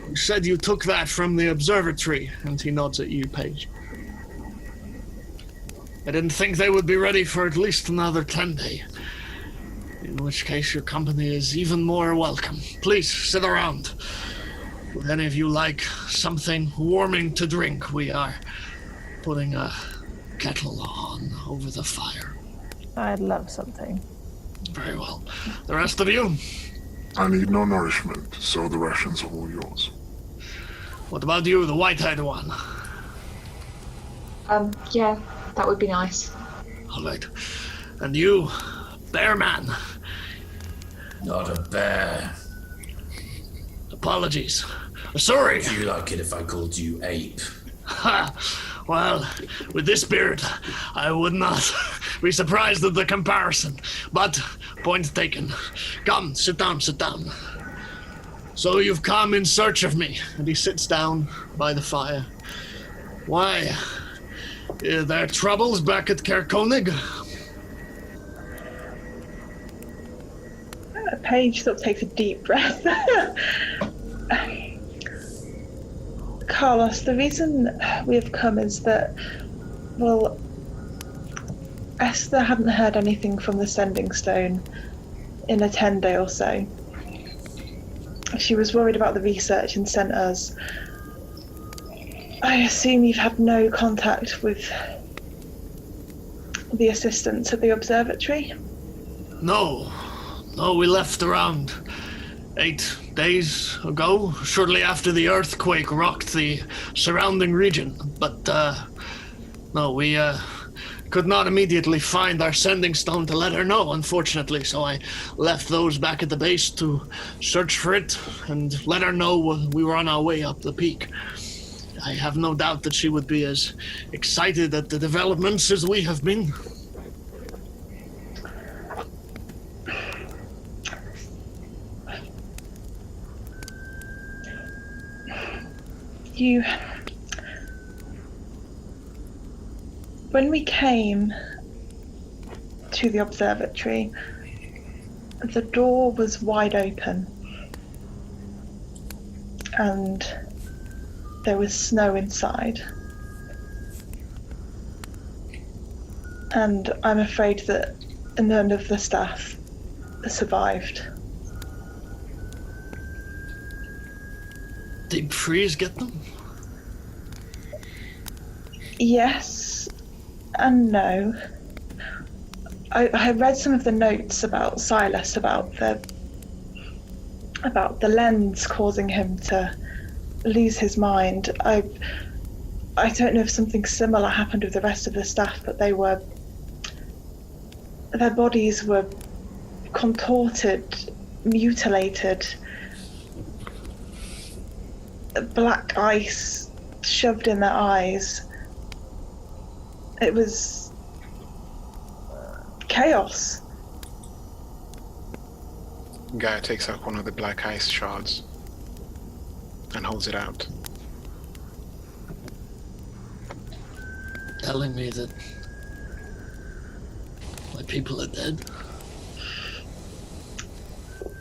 you said you took that from the observatory," and he nods at you, Paige. "I didn't think they would be ready for at least another 10 days. In which case your company is even more welcome. Please, sit around. Would any of you like something warming to drink? We are putting a kettle on over the fire." I'd love something. "Very well. The rest of you?" I need no nourishment, so the rations are all yours. "What about you, the white-haired one?" Yeah, that would be nice. "All right. And you, bear man?" Not a bear. "Apologies. Sorry." Would you like it if I called you ape? Ha! Well, with this beard, I would not be surprised at the comparison. But, point taken. Come, sit down. "So you've come in search of me." And he sits down by the fire. "Why? Are there troubles back at Kerkonig?" Paige sort of takes a deep breath. Carlos, the reason we have come is that, well, Esther hadn't heard anything from the Sending Stone in a 10-day or so. She was worried about the research and sent us. I assume you've had no contact with the assistants at the observatory? No, we left around 8 days ago, shortly after the earthquake rocked the surrounding region. But, no, we could not immediately find our Sending Stone to let her know, unfortunately, so I left those back at the base to search for it and let her know we were on our way up the peak. I have no doubt that she would be as excited at the developments as we have been. When we came to the observatory, the door was wide open and there was snow inside. And I'm afraid that none of the staff survived. Did freeze get them? Yes and no. I read some of the notes about Silas, about the lens causing him to lose his mind. I don't know if something similar happened with the rest of the staff, but their bodies were contorted, mutilated, black ice shoved in their eyes. It was chaos. Gaia takes out one of the black ice shards and holds it out. Telling me that my people are dead.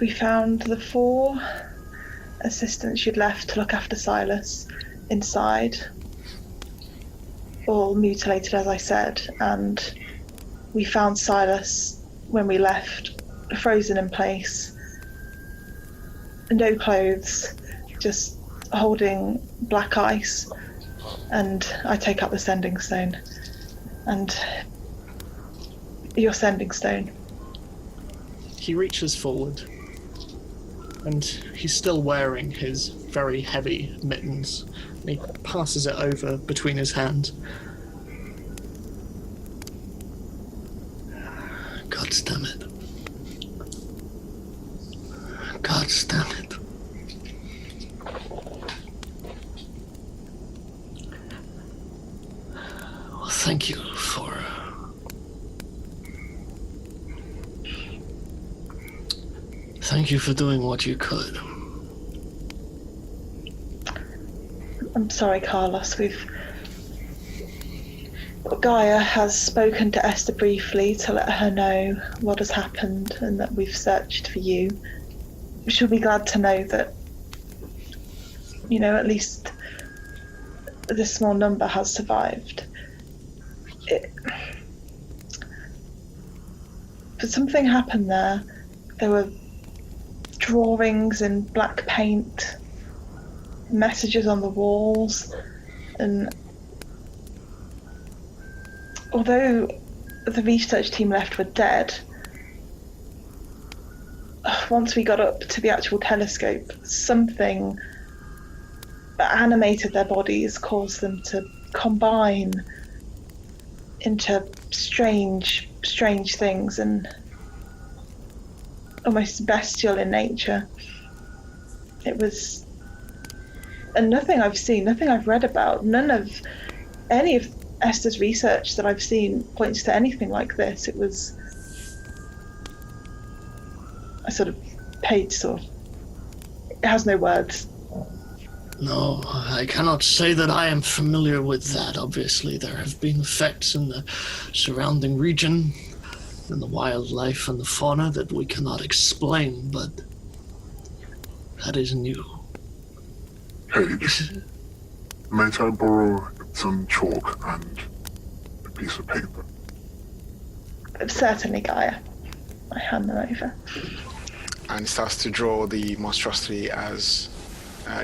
We found the 4 assistants you'd left to look after Silas inside. all mutilated, as I said, and we found Silas when we left, frozen in place, no clothes, just holding black ice, and I take up the sending stone. And your sending stone. He reaches forward, and he's still wearing his very heavy mittens, and he passes it over between his hands. God damn it. God damn it. Well, thank you for... Thank you for doing what you could. I'm sorry, Carlos. Gaia has spoken to Esther briefly to let her know what has happened and that we've searched for you. She'll be glad to know that, at least this small number has survived. But something happened there. There were drawings in black paint, messages on the walls, and although the research team left were dead, once we got up to the actual telescope, something that animated their bodies caused them to combine into strange things and almost bestial in nature. It was, and nothing I've seen, nothing I've read about, none of any of Esther's research that I've seen points to anything like this. It was a sort of page, it has no words. No, I cannot say that I am familiar with that. Obviously, there have been effects in the surrounding region and the wildlife and the fauna that we cannot explain, but that is new. Paige, might I borrow some chalk and a piece of paper? Certainly, Gaia. I hand them over. And starts to draw the monstrosity as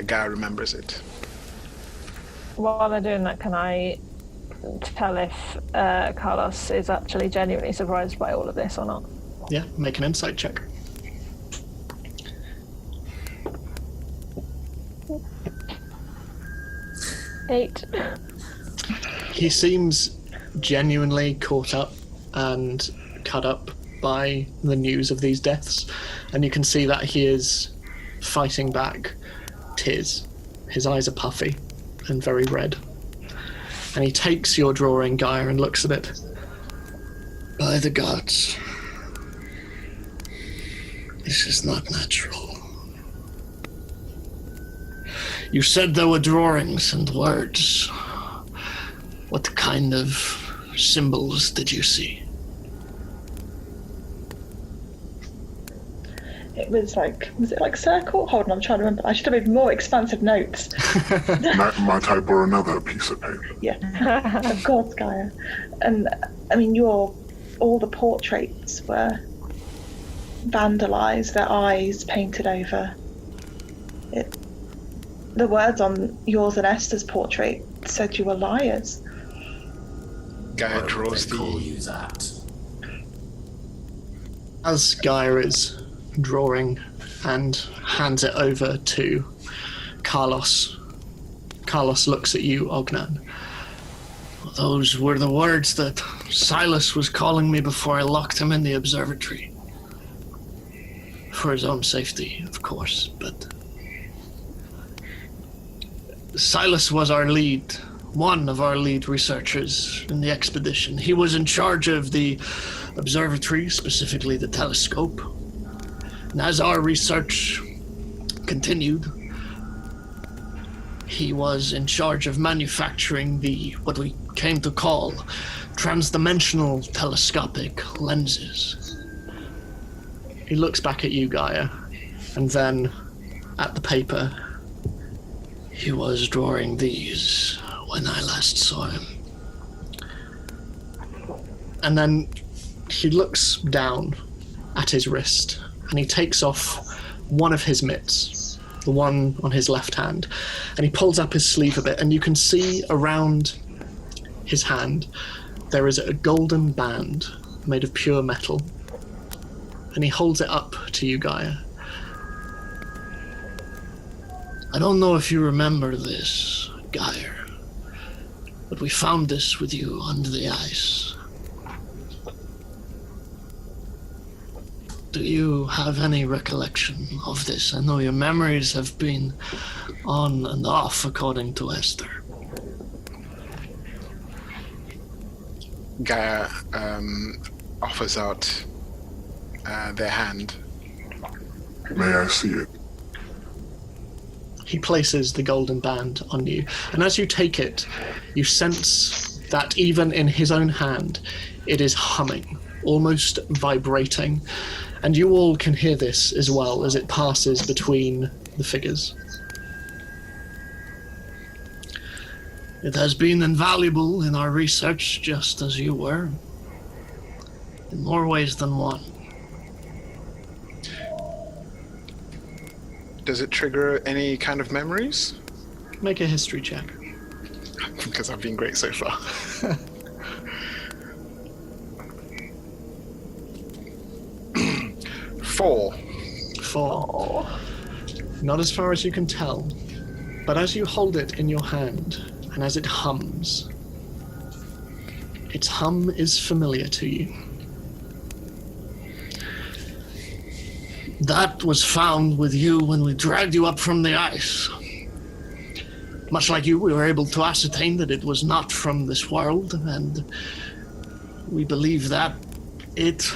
Gaia remembers it. While they're doing that, can I tell if Carlos is actually genuinely surprised by all of this or not? Yeah, make an insight check. Eight. He seems genuinely caught up and cut up by the news of these deaths, and you can see that he is fighting back tears. His eyes are puffy and very red. And he takes your drawing, Gaia, and looks at it. By the gods, this is not natural. You said there were drawings and words. What kind of symbols did you see? Was it like circle? Hold on, I'm trying to remember. I should have made more expansive notes. Might I borrow another piece of paper? Yeah, of course, Gaia. And I mean, all the portraits were vandalized, their eyes painted over. The words on yours and Esther's portrait said you were liars. Gaia draws they call you that. As Gaia is drawing and hands it over to Carlos, Carlos looks at you, Ognan. Those were the words that Silas was calling me before I locked him in the observatory. For his own safety, of course, but Silas was one of our lead researchers in the expedition. He was in charge of the observatory, specifically the telescope. And as our research continued, he was in charge of manufacturing what we came to call transdimensional telescopic lenses. He looks back at you, Gaia, and then at the paper. He was drawing these when I last saw him. And then he looks down at his wrist, and he takes off one of his mitts, the one on his left hand, and he pulls up his sleeve a bit, and you can see around his hand there is a golden band made of pure metal, and he holds it up to you, Gaia. I don't know if you remember this, Gaia, but we found this with you under the ice. Do you have any recollection of this? I know your memories have been on and off, according to Esther. Gaia offers out their hand. May I see it? He places the golden band on you, and as you take it, you sense that even in his own hand, it is humming, almost vibrating, and you all can hear this as well as it passes between the figures. It has been invaluable in our research, just as you were, in more ways than one. Does it trigger any kind of memories? Make a history check. Because I've been great so far. 4. 4. Not as far as you can tell, but as you hold it in your hand, and as it hums, its hum is familiar to you. That was found with you when we dragged you up from the ice. Much like you, we were able to ascertain that it was not from this world, and we believe that it,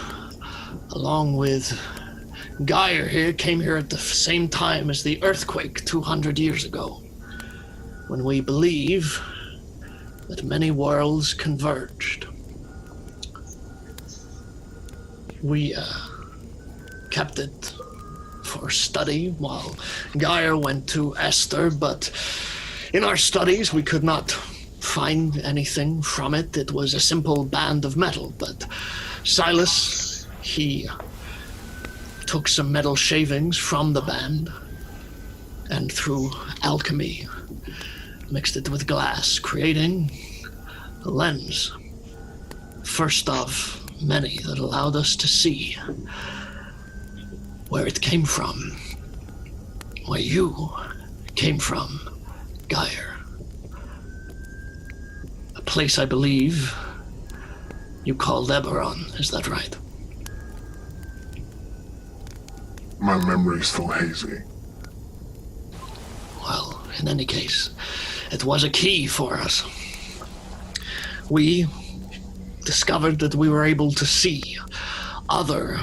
along with Gaia here, came here at the same time as the earthquake 200 years ago, when we believe that many worlds converged. We kept it for study while Gaia went to Esther, but in our studies we could not find anything from it. It was a simple band of metal, but Silas, he took some metal shavings from the band and through alchemy mixed it with glass, creating a lens, first of many that allowed us to see where it came from, where you came from, Gaia. A place I believe you called Eberron, is that right? My memory's still hazy. Well, in any case, it was a key for us. We discovered that we were able to see other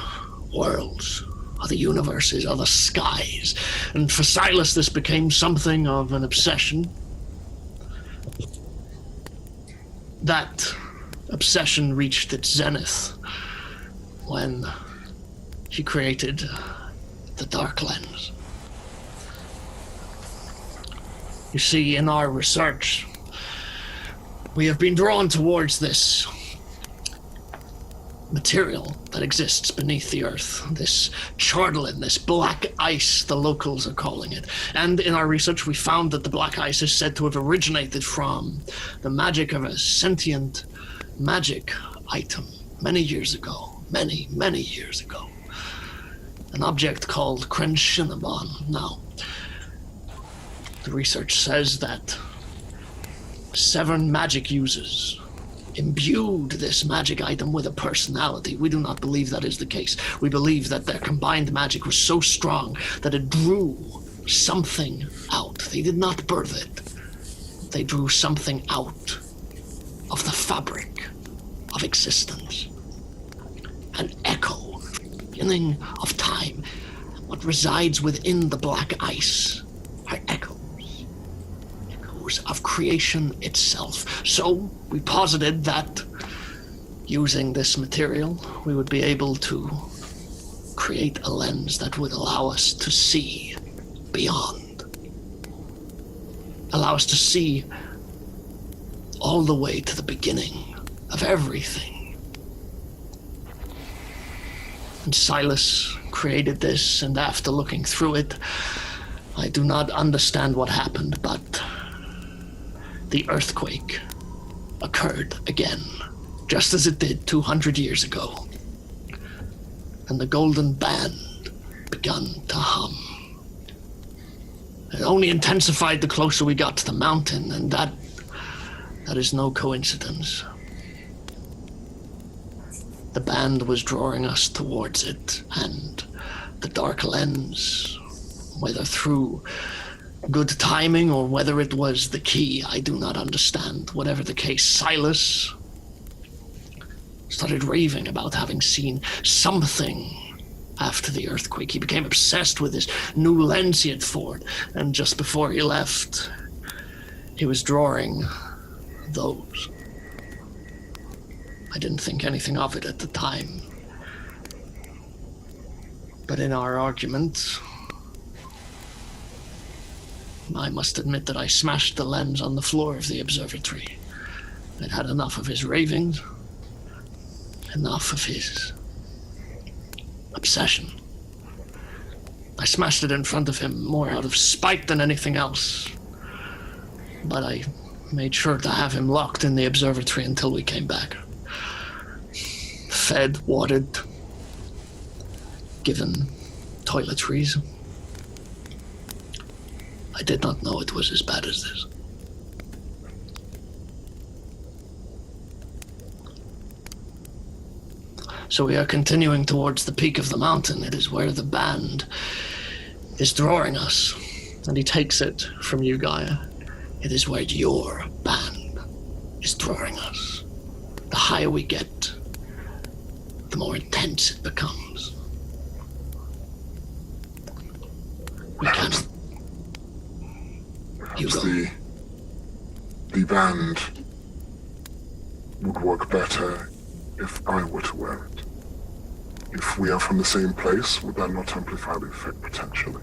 worlds, other universes, other skies. And for Silas, this became something of an obsession. That obsession reached its zenith when he created the Dark Lens. You see, in our research, we have been drawn towards this material that exists beneath the earth, this chortolin, this black ice, the locals are calling it. And in our research, we found that the black ice is said to have originated from the magic of a sentient magic item many years ago, many, many years ago. An object called Crenshinabon. Now, the research says that 7 magic users imbued this magic item with a personality. We do not believe that is the case. We believe that their combined magic was so strong that it drew something out. They did not birth it. They drew something out of the fabric of existence. An echo, beginning of time. What resides within the black ice are echoes of creation itself. So we posited that using this material, we would be able to create a lens that would allow us to see beyond. Allow us to see all the way to the beginning of everything And Silas created this, and after looking through it, I do not understand what happened, but the earthquake occurred again, just as it did 200 years ago. And the golden band begun to hum. It only intensified the closer we got to the mountain, and that is no coincidence. The band was drawing us towards it, and the dark lens, whether through good timing or whether it was the key, I do not understand. Whatever the case, Silas started raving about having seen something after the earthquake. He became obsessed with this new lens he had forged, and just before he left, he was drawing those. I didn't think anything of it at the time, but in our argument, I must admit that I smashed the lens on the floor of the observatory. I'd had enough of his ravings, enough of his obsession. I smashed it in front of him more out of spite than anything else, but I made sure to have him locked in the observatory until we came back. Fed, watered, given toiletries. I did not know it was as bad as this. So we are continuing towards the peak of the mountain. It is where the band is drawing us. And he takes it from you, Gaia. It is where your band is drawing us. The higher we get, the more intense it becomes. We cannot. Perhaps the band would work better if I were to wear it. If we are from the same place, would that not amplify the effect potentially?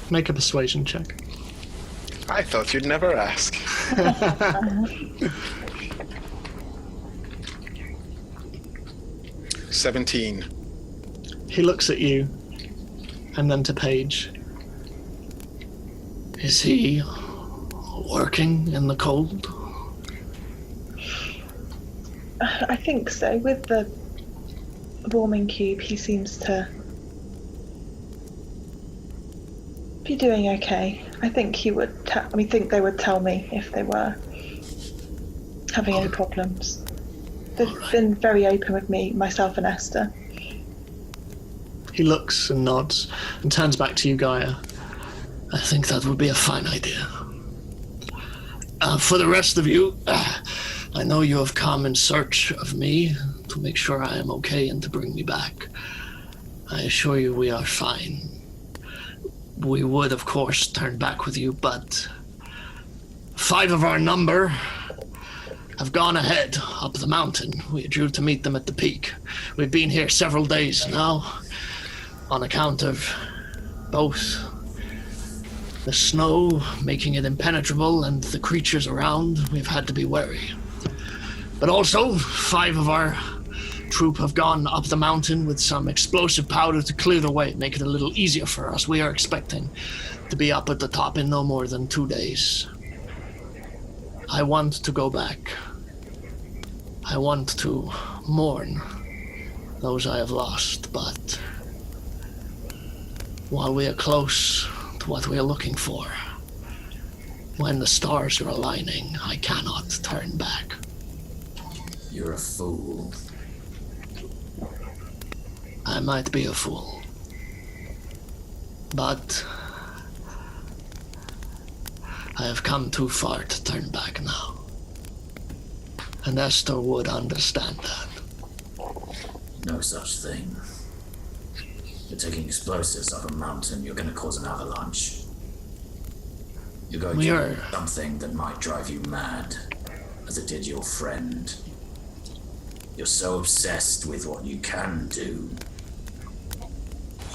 Make a persuasion check. I thought you'd never ask. 17. He looks at you, and then to Paige. Is he working in the cold? I think so. With the warming cube, he seems to be doing okay. I think he would. I think they would tell me if they were having any problems. They've been very open with me, myself and Esther. He looks and nods and turns back to you, Gaia. I think that would be a fine idea. For the rest of you, I know you have come in search of me to make sure I am okay and to bring me back. I assure you we are fine. We would, of course, turn back with you, but 5 of our number have gone ahead up the mountain. We are due to meet them at the peak. We've been here several days now on account of both the snow making it impenetrable and the creatures around. We've had to be wary. But also, 5 of our troop have gone up the mountain with some explosive powder to clear the way, make it a little easier for us. We are expecting to be up at the top in no more than 2 days. I want to go back. I want to mourn those I have lost, but while we are close to what we are looking for, when the stars are aligning, I cannot turn back. You're a fool. I might be a fool, but I have come too far to turn back now. And Esther would understand that. No such thing. You're taking explosives up a mountain, you're going to cause an avalanche. You're going to do something that might drive you mad, as it did your friend. You're so obsessed with what you can do,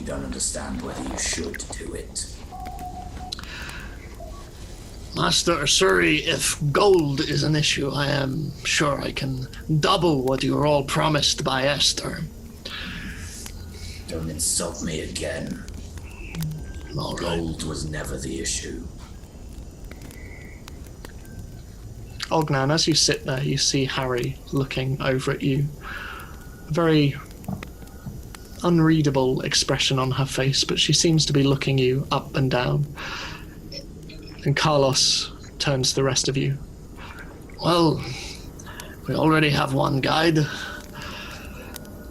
you don't understand whether you should do it. Master Asuri, if gold is an issue, I am sure I can double what you were all promised by Esther. Don't insult me again. All right. Gold was never the issue. Ognan, as you sit there, you see Harry looking over at you. A very unreadable expression on her face, but she seems to be looking you up and down. And Carlos turns to the rest of you. Well, we already have one guide.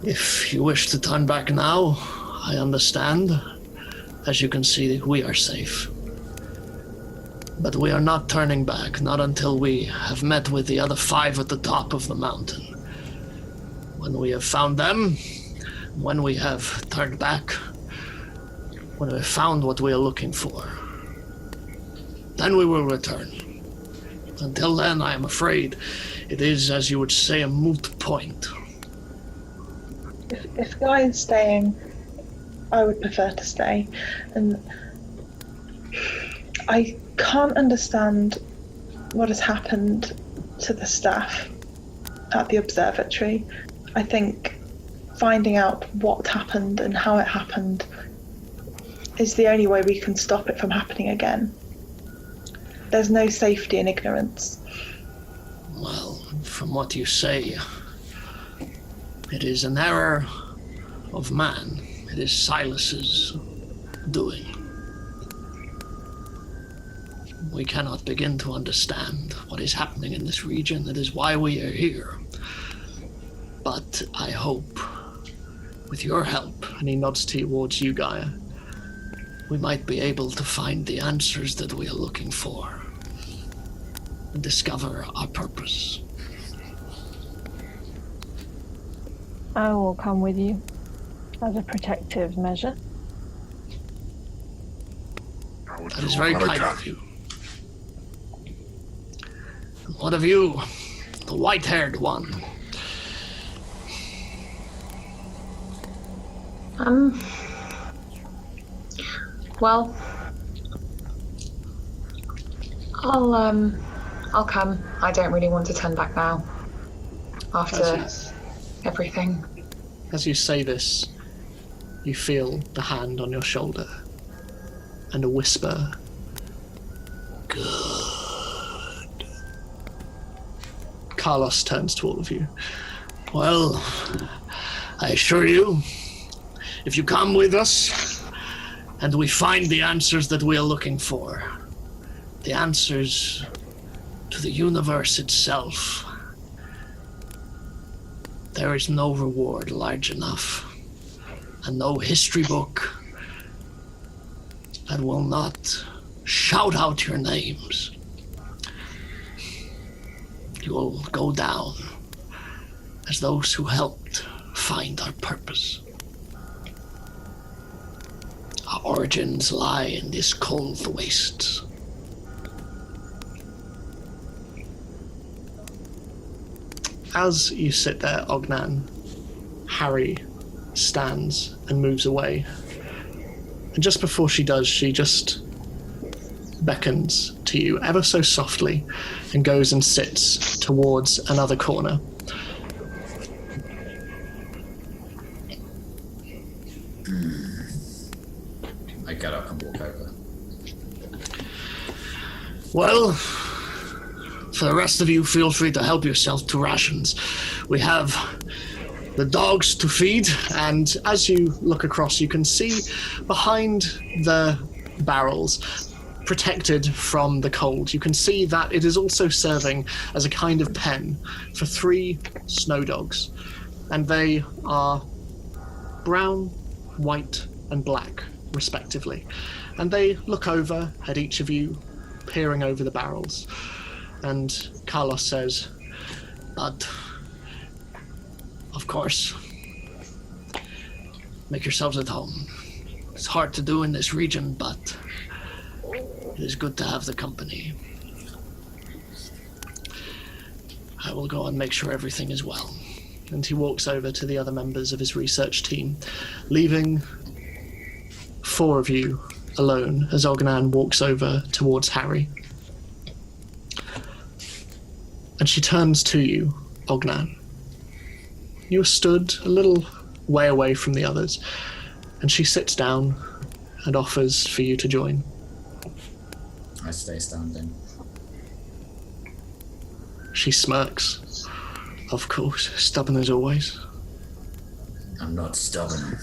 If you wish to turn back now, I understand. As you can see, we are safe. But we are not turning back, not until we have met with the other 5 at the top of the mountain. When we have found them, when we have turned back, when we have found what we are looking for, then we will return. Until then, I am afraid it is, as you would say, a moot point. If Guy is staying, I would prefer to stay. And I can't understand what has happened to the staff at the observatory. I think finding out what happened and how it happened is the only way we can stop it from happening again. There's no safety in ignorance. Well, from what you say, it is an error of man. It is Silas's doing. We cannot begin to understand what is happening in this region. That is why we are here. But I hope, with your help, and he nods towards you, Gaia, we might be able to find the answers that we are looking for and discover our purpose. I will come with you as a protective measure. That is very kind of you. And what of you, the white-haired one? Well, I'll come. I don't really want to turn back now. After everything. As you say this, you feel the hand on your shoulder and a whisper. Good. Carlos turns to all of you. Well, I assure you, if you come with us and we find the answers that we are looking for, the answers to the universe itself, there is no reward large enough and no history book that will not shout out your names. You will go down as those who helped find our purpose. Our origins lie in this cold wastes. As you sit there, Ognan, Harry stands and moves away. And just before she does, she just beckons to you ever so softly and goes and sits towards another corner. I get up and walk over. Well, for the rest of you, feel free to help yourself to rations. We have the dogs to feed, and as you look across, you can see behind the barrels, protected from the cold, you can see that it is also serving as a kind of pen for 3 snow dogs. And they are brown, white, and black, respectively. And they look over at each of you, peering over the barrels. And Carlos says, but, of course, make yourselves at home. It's hard to do in this region, but it is good to have the company. I will go and make sure everything is well. And he walks over to the other members of his research team, leaving 4 of you alone as Ognan walks over towards Harry. And she turns to you, Ognan. You're stood a little way away from the others, and she sits down and offers for you to join. I stay standing. She smirks. Of course, stubborn as always. I'm not stubborn.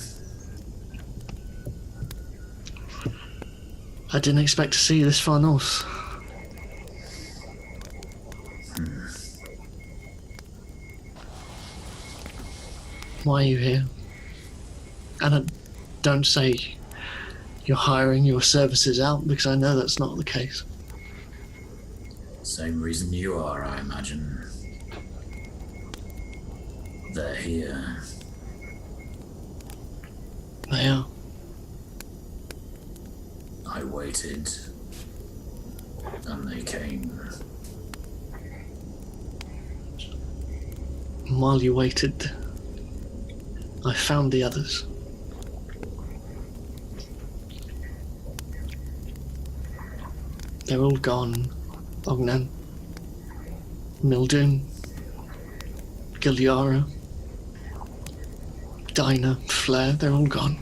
I didn't expect to see you this far north. Why are you here? And don't say you're hiring your services out, because I know that's not the case. Same reason you are, I imagine. They're here. They are. I waited, and they came. And while you waited, I found the others. They're all gone, Ognan. Mildoon, Giliara, Dinah, Flair, they're all gone.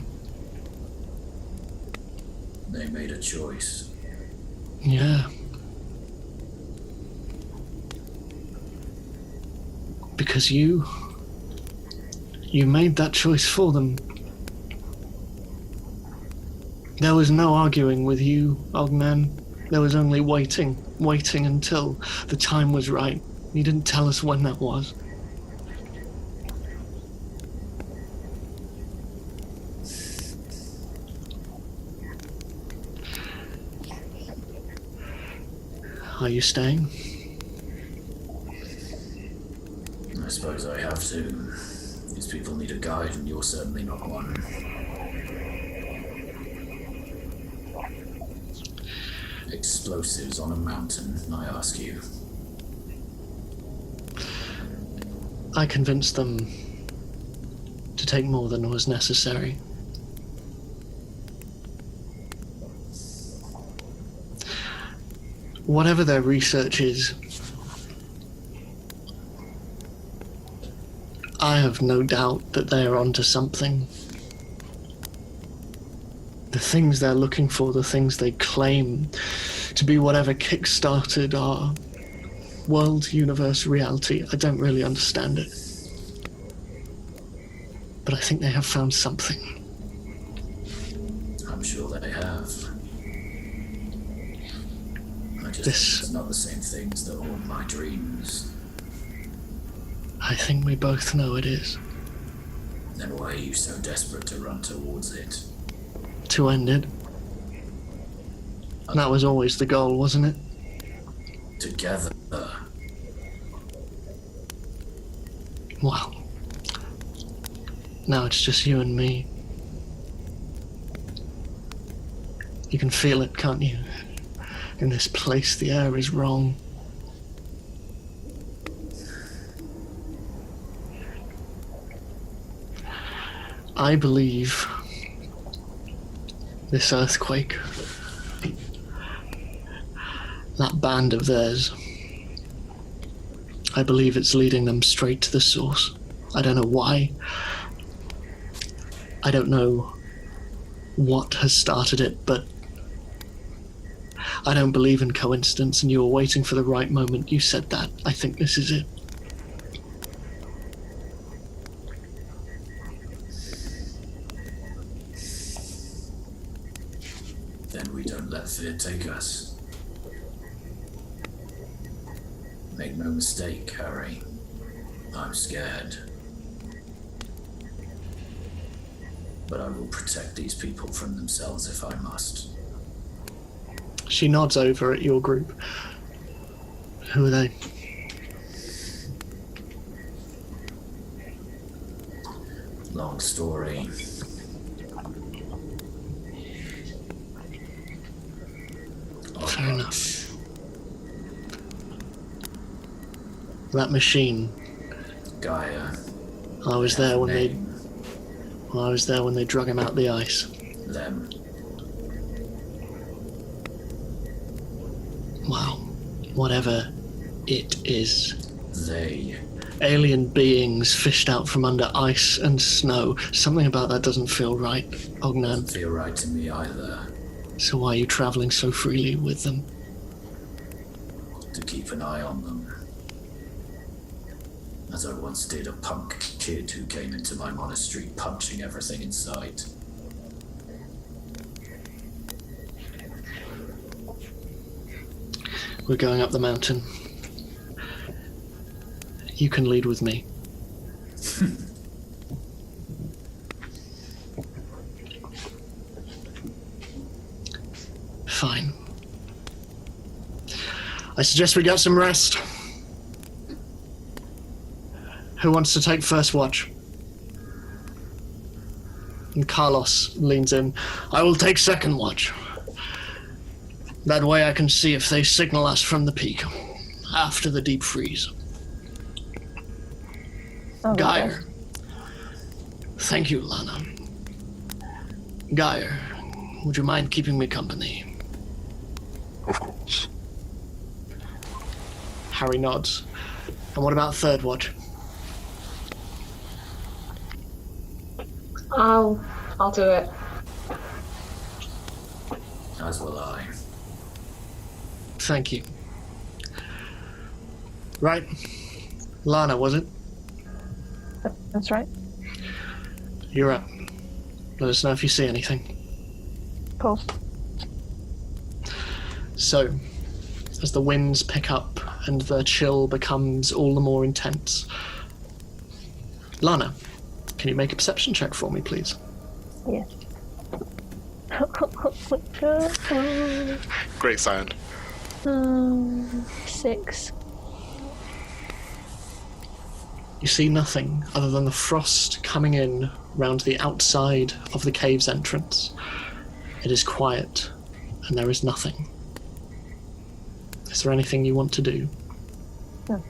They made a choice. Yeah. Because you made that choice for them. There was no arguing with you, Ognan. There was only waiting until the time was right. You didn't tell us when that was. Are you staying? I suppose I have to. These people need a guide, and you're certainly not one. Explosives on a mountain, I ask you. I convinced them to take more than was necessary. Whatever their research is, I have no doubt that they are onto something. The things they're looking for, the things they claim to be whatever kick-started our world, universe, reality, I don't really understand it. But I think they have found something. I'm sure they have. I just think it's not the same things that haunt my dreams. I think we both know it is. Then why are you so desperate to run towards it? To end it. And that was always the goal, wasn't it? Together. Wow. Now it's just you and me. You can feel it, can't you? In this place, the air is wrong. I believe this earthquake, that band of theirs, I believe it's leading them straight to the source. I don't know why. I don't know what has started it, but I don't believe in coincidence, and you were waiting for the right moment. You said that. I think this is it. Then we don't let fear take us. Make no mistake, Harry. I'm scared. But I will protect these people from themselves if I must. She nods over at your group. Who are they? Long story. Fair enough. That machine. Gaia. I was there when they drug him out the ice. Them. Wow. Whatever it is. They. Alien beings fished out from under ice and snow. Something about that doesn't feel right, Ognan. Doesn't feel right to me either. So why are you traveling so freely with them? To keep an eye on them. As I once did a punk kid who came into my monastery punching everything in sight. We're going up the mountain. You can lead with me. Fine. I suggest we get some rest. Who wants to take first watch? And Carlos leans in. I will take second watch. That way I can see if they signal us from the peak after the deep freeze. Geyer. Thank you, Lana. Geyer, would you mind keeping me company? Of course. Harry nods. And what about third watch? I'll do it. As will I. Thank you. Right. Lana, was it? That's right. You're up. Let us know if you see anything. Of course. So, as the winds pick up and the chill becomes all the more intense, Lana, can you make a perception check for me, please? Yes. Great sound. 6. You see nothing other than the frost coming in round the outside of the cave's entrance. It is quiet, and there is nothing. Is there anything you want to do? No.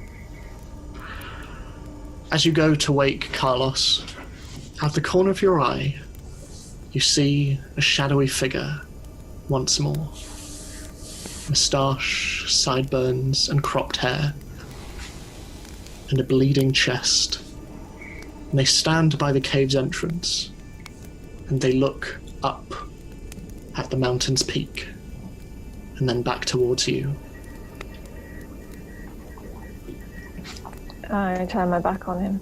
As you go to wake Carlos, out the corner of your eye, you see a shadowy figure once more. Moustache, sideburns, and cropped hair, and a bleeding chest. And they stand by the cave's entrance, and they look up at the mountain's peak, and then back towards you. I turn my back on him.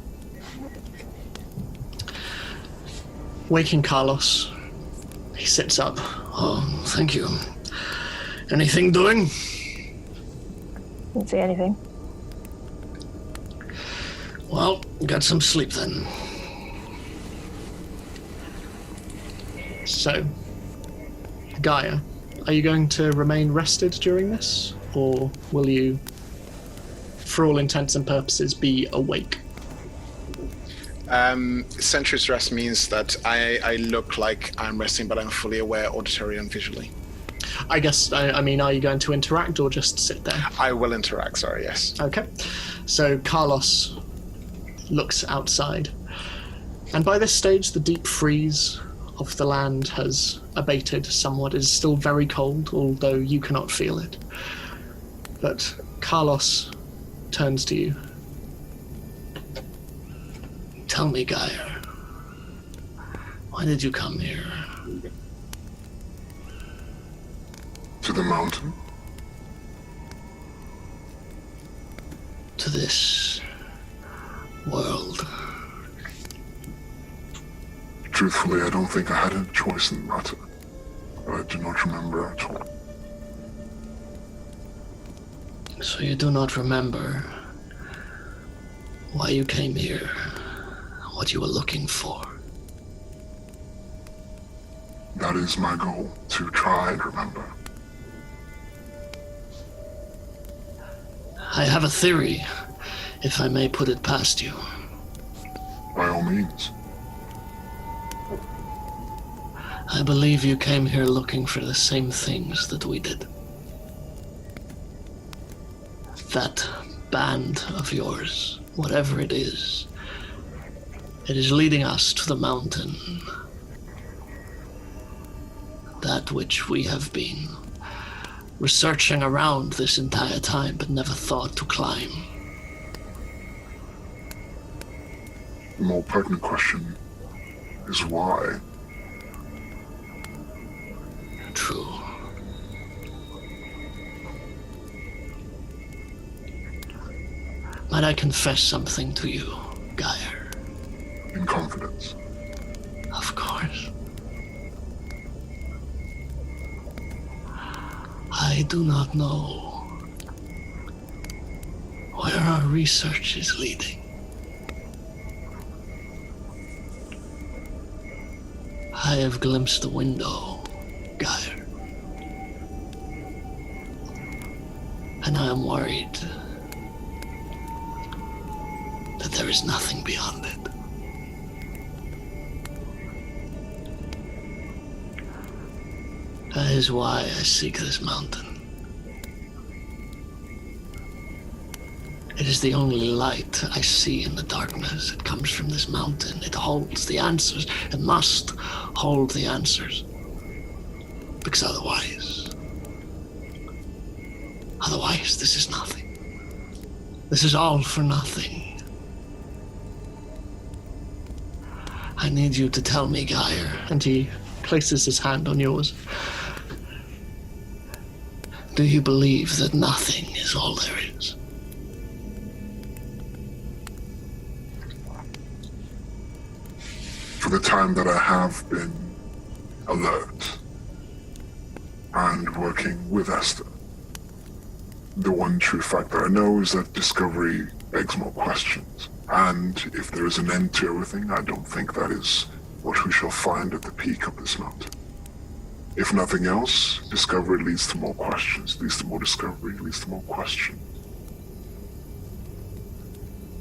Waking Carlos, he sits up. Oh, thank you. Anything doing? Didn't see anything. Well, get some sleep then. So, Gaia, are you going to remain rested during this? Or will you, for all intents and purposes, be awake? Sentry's rest means that I look like I'm resting, but I'm fully aware auditory and visually. I guess, I mean, are you going to interact or just sit there? I will interact, sorry, yes. Okay. So Carlos looks outside. And by this stage, the deep freeze of the land has abated somewhat. It is still very cold, although you cannot feel it. But Carlos turns to you. Tell me, Geyer, why did you come here? To the mountain? To this world. Truthfully, I don't think I had a choice in the matter. I do not remember at all. So you do not remember why you came here, what you were looking for? That is my goal, to try and remember. I have a theory, if I may put it past you. By all means. I believe you came here looking for the same things that we did. That band of yours, whatever it is leading us to the mountain. That which we have been researching around this entire time, but never thought to climb. The more pertinent question is why. True. Might I confess something to you, Geyer? In confidence. Of course. I do not know where our research is leading. I have glimpsed the window, Geyer. And I am worried that there is nothing beyond it. That is why I seek this mountain. It is the only light I see in the darkness. It comes from this mountain. It holds the answers. It must hold the answers. Because otherwise, this is nothing. This is all for nothing. I need you to tell me, Geyer. And he places his hand on yours. Do you believe that nothing is all there is? For the time that I have been alert and working with Esther, the one true fact that I know is that discovery begs more questions. And if there is an end to everything, I don't think that is what we shall find at the peak of this mountain. If nothing else, discovery leads to more questions, leads to more discovery, leads to more questions.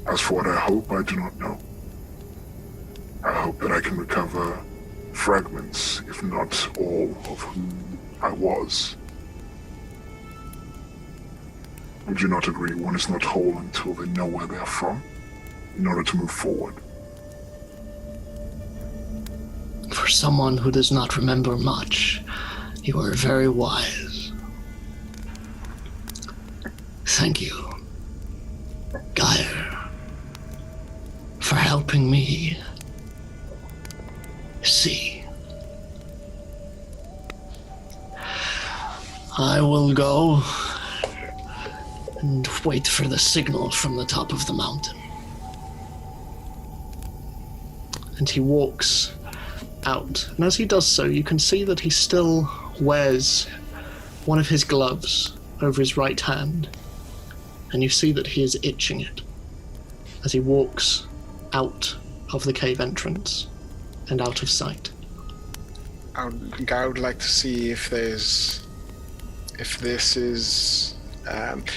As for what I hope, I do not know. I hope that I can recover fragments, if not all, of who I was. Would you not agree one is not whole until they know where they are from, in order to move forward? For someone who does not remember much, you are very wise. Thank you, Geyer, for helping me see. I will go and wait for the signal from the top of the mountain. And he walks out. And as he does so, you can see that he still wears one of his gloves over his right hand. And you see that he is itching it as he walks out of the cave entrance and out of sight. I would like to see if this is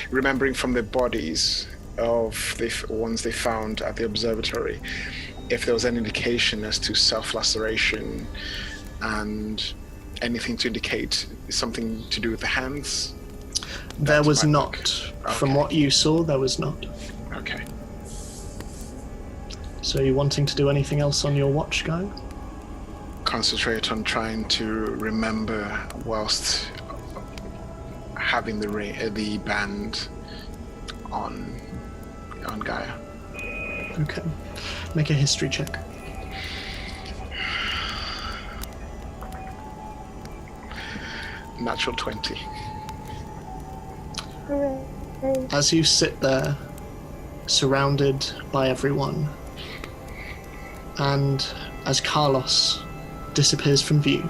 remembering from the bodies of the ones they found at the observatory, if there was any indication as to self-laceration and anything to indicate something to do with the hands. There was not. Okay. From what you saw, there was not. Okay. So are you wanting to do anything else on your watch, guy? Concentrate on trying to remember whilst having the band on Gaia. Okay. Make a history check. Natural 20. Hooray. As you sit there, surrounded by everyone, and as Carlos disappears from view,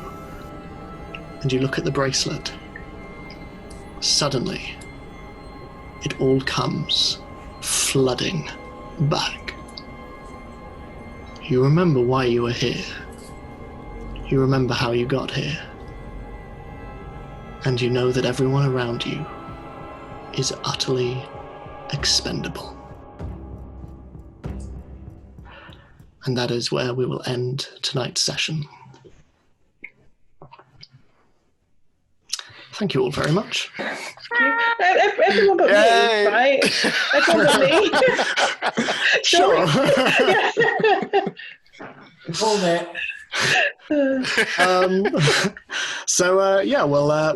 and you look at the bracelet, suddenly, it all comes flooding back. You remember why you were here. You remember how you got here. And you know that everyone around you is utterly expendable. And that is where we will end tonight's session. Thank you all very much. Everyone but me, right? Everyone but me. Sure. Hold it.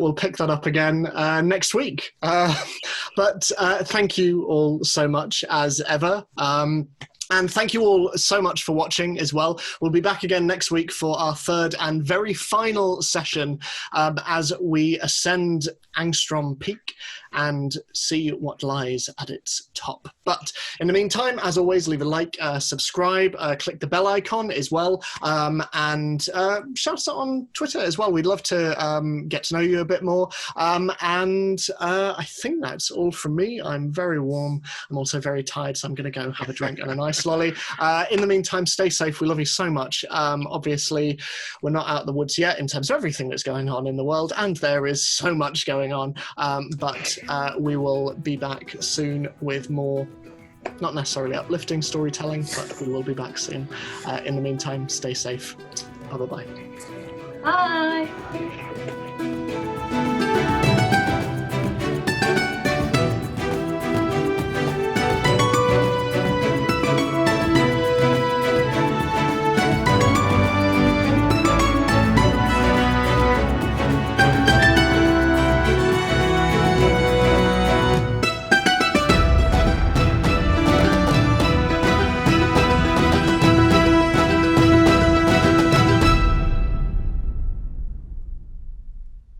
We'll pick that up again next week. But thank you all so much as ever. And thank you all so much for watching as well. We'll be back again next week for our third and very final session as we ascend Angstrom Peak and see what lies at its top. But in the meantime, as always, leave a like, subscribe, click the bell icon as well, and shout us out on Twitter as well. We'd love to get to know you a bit more. I think that's all from me. I'm very warm. I'm also very tired, so I'm going to go have a drink and a nice lolly. In the meantime, stay safe. We love you so much. Obviously, we're not out of the woods yet in terms of everything that's going on in the world, and there is so much going on. But we will be back soon with more, not necessarily uplifting storytelling, but we will be back soon. In the meantime, stay safe. Bye-bye. Bye.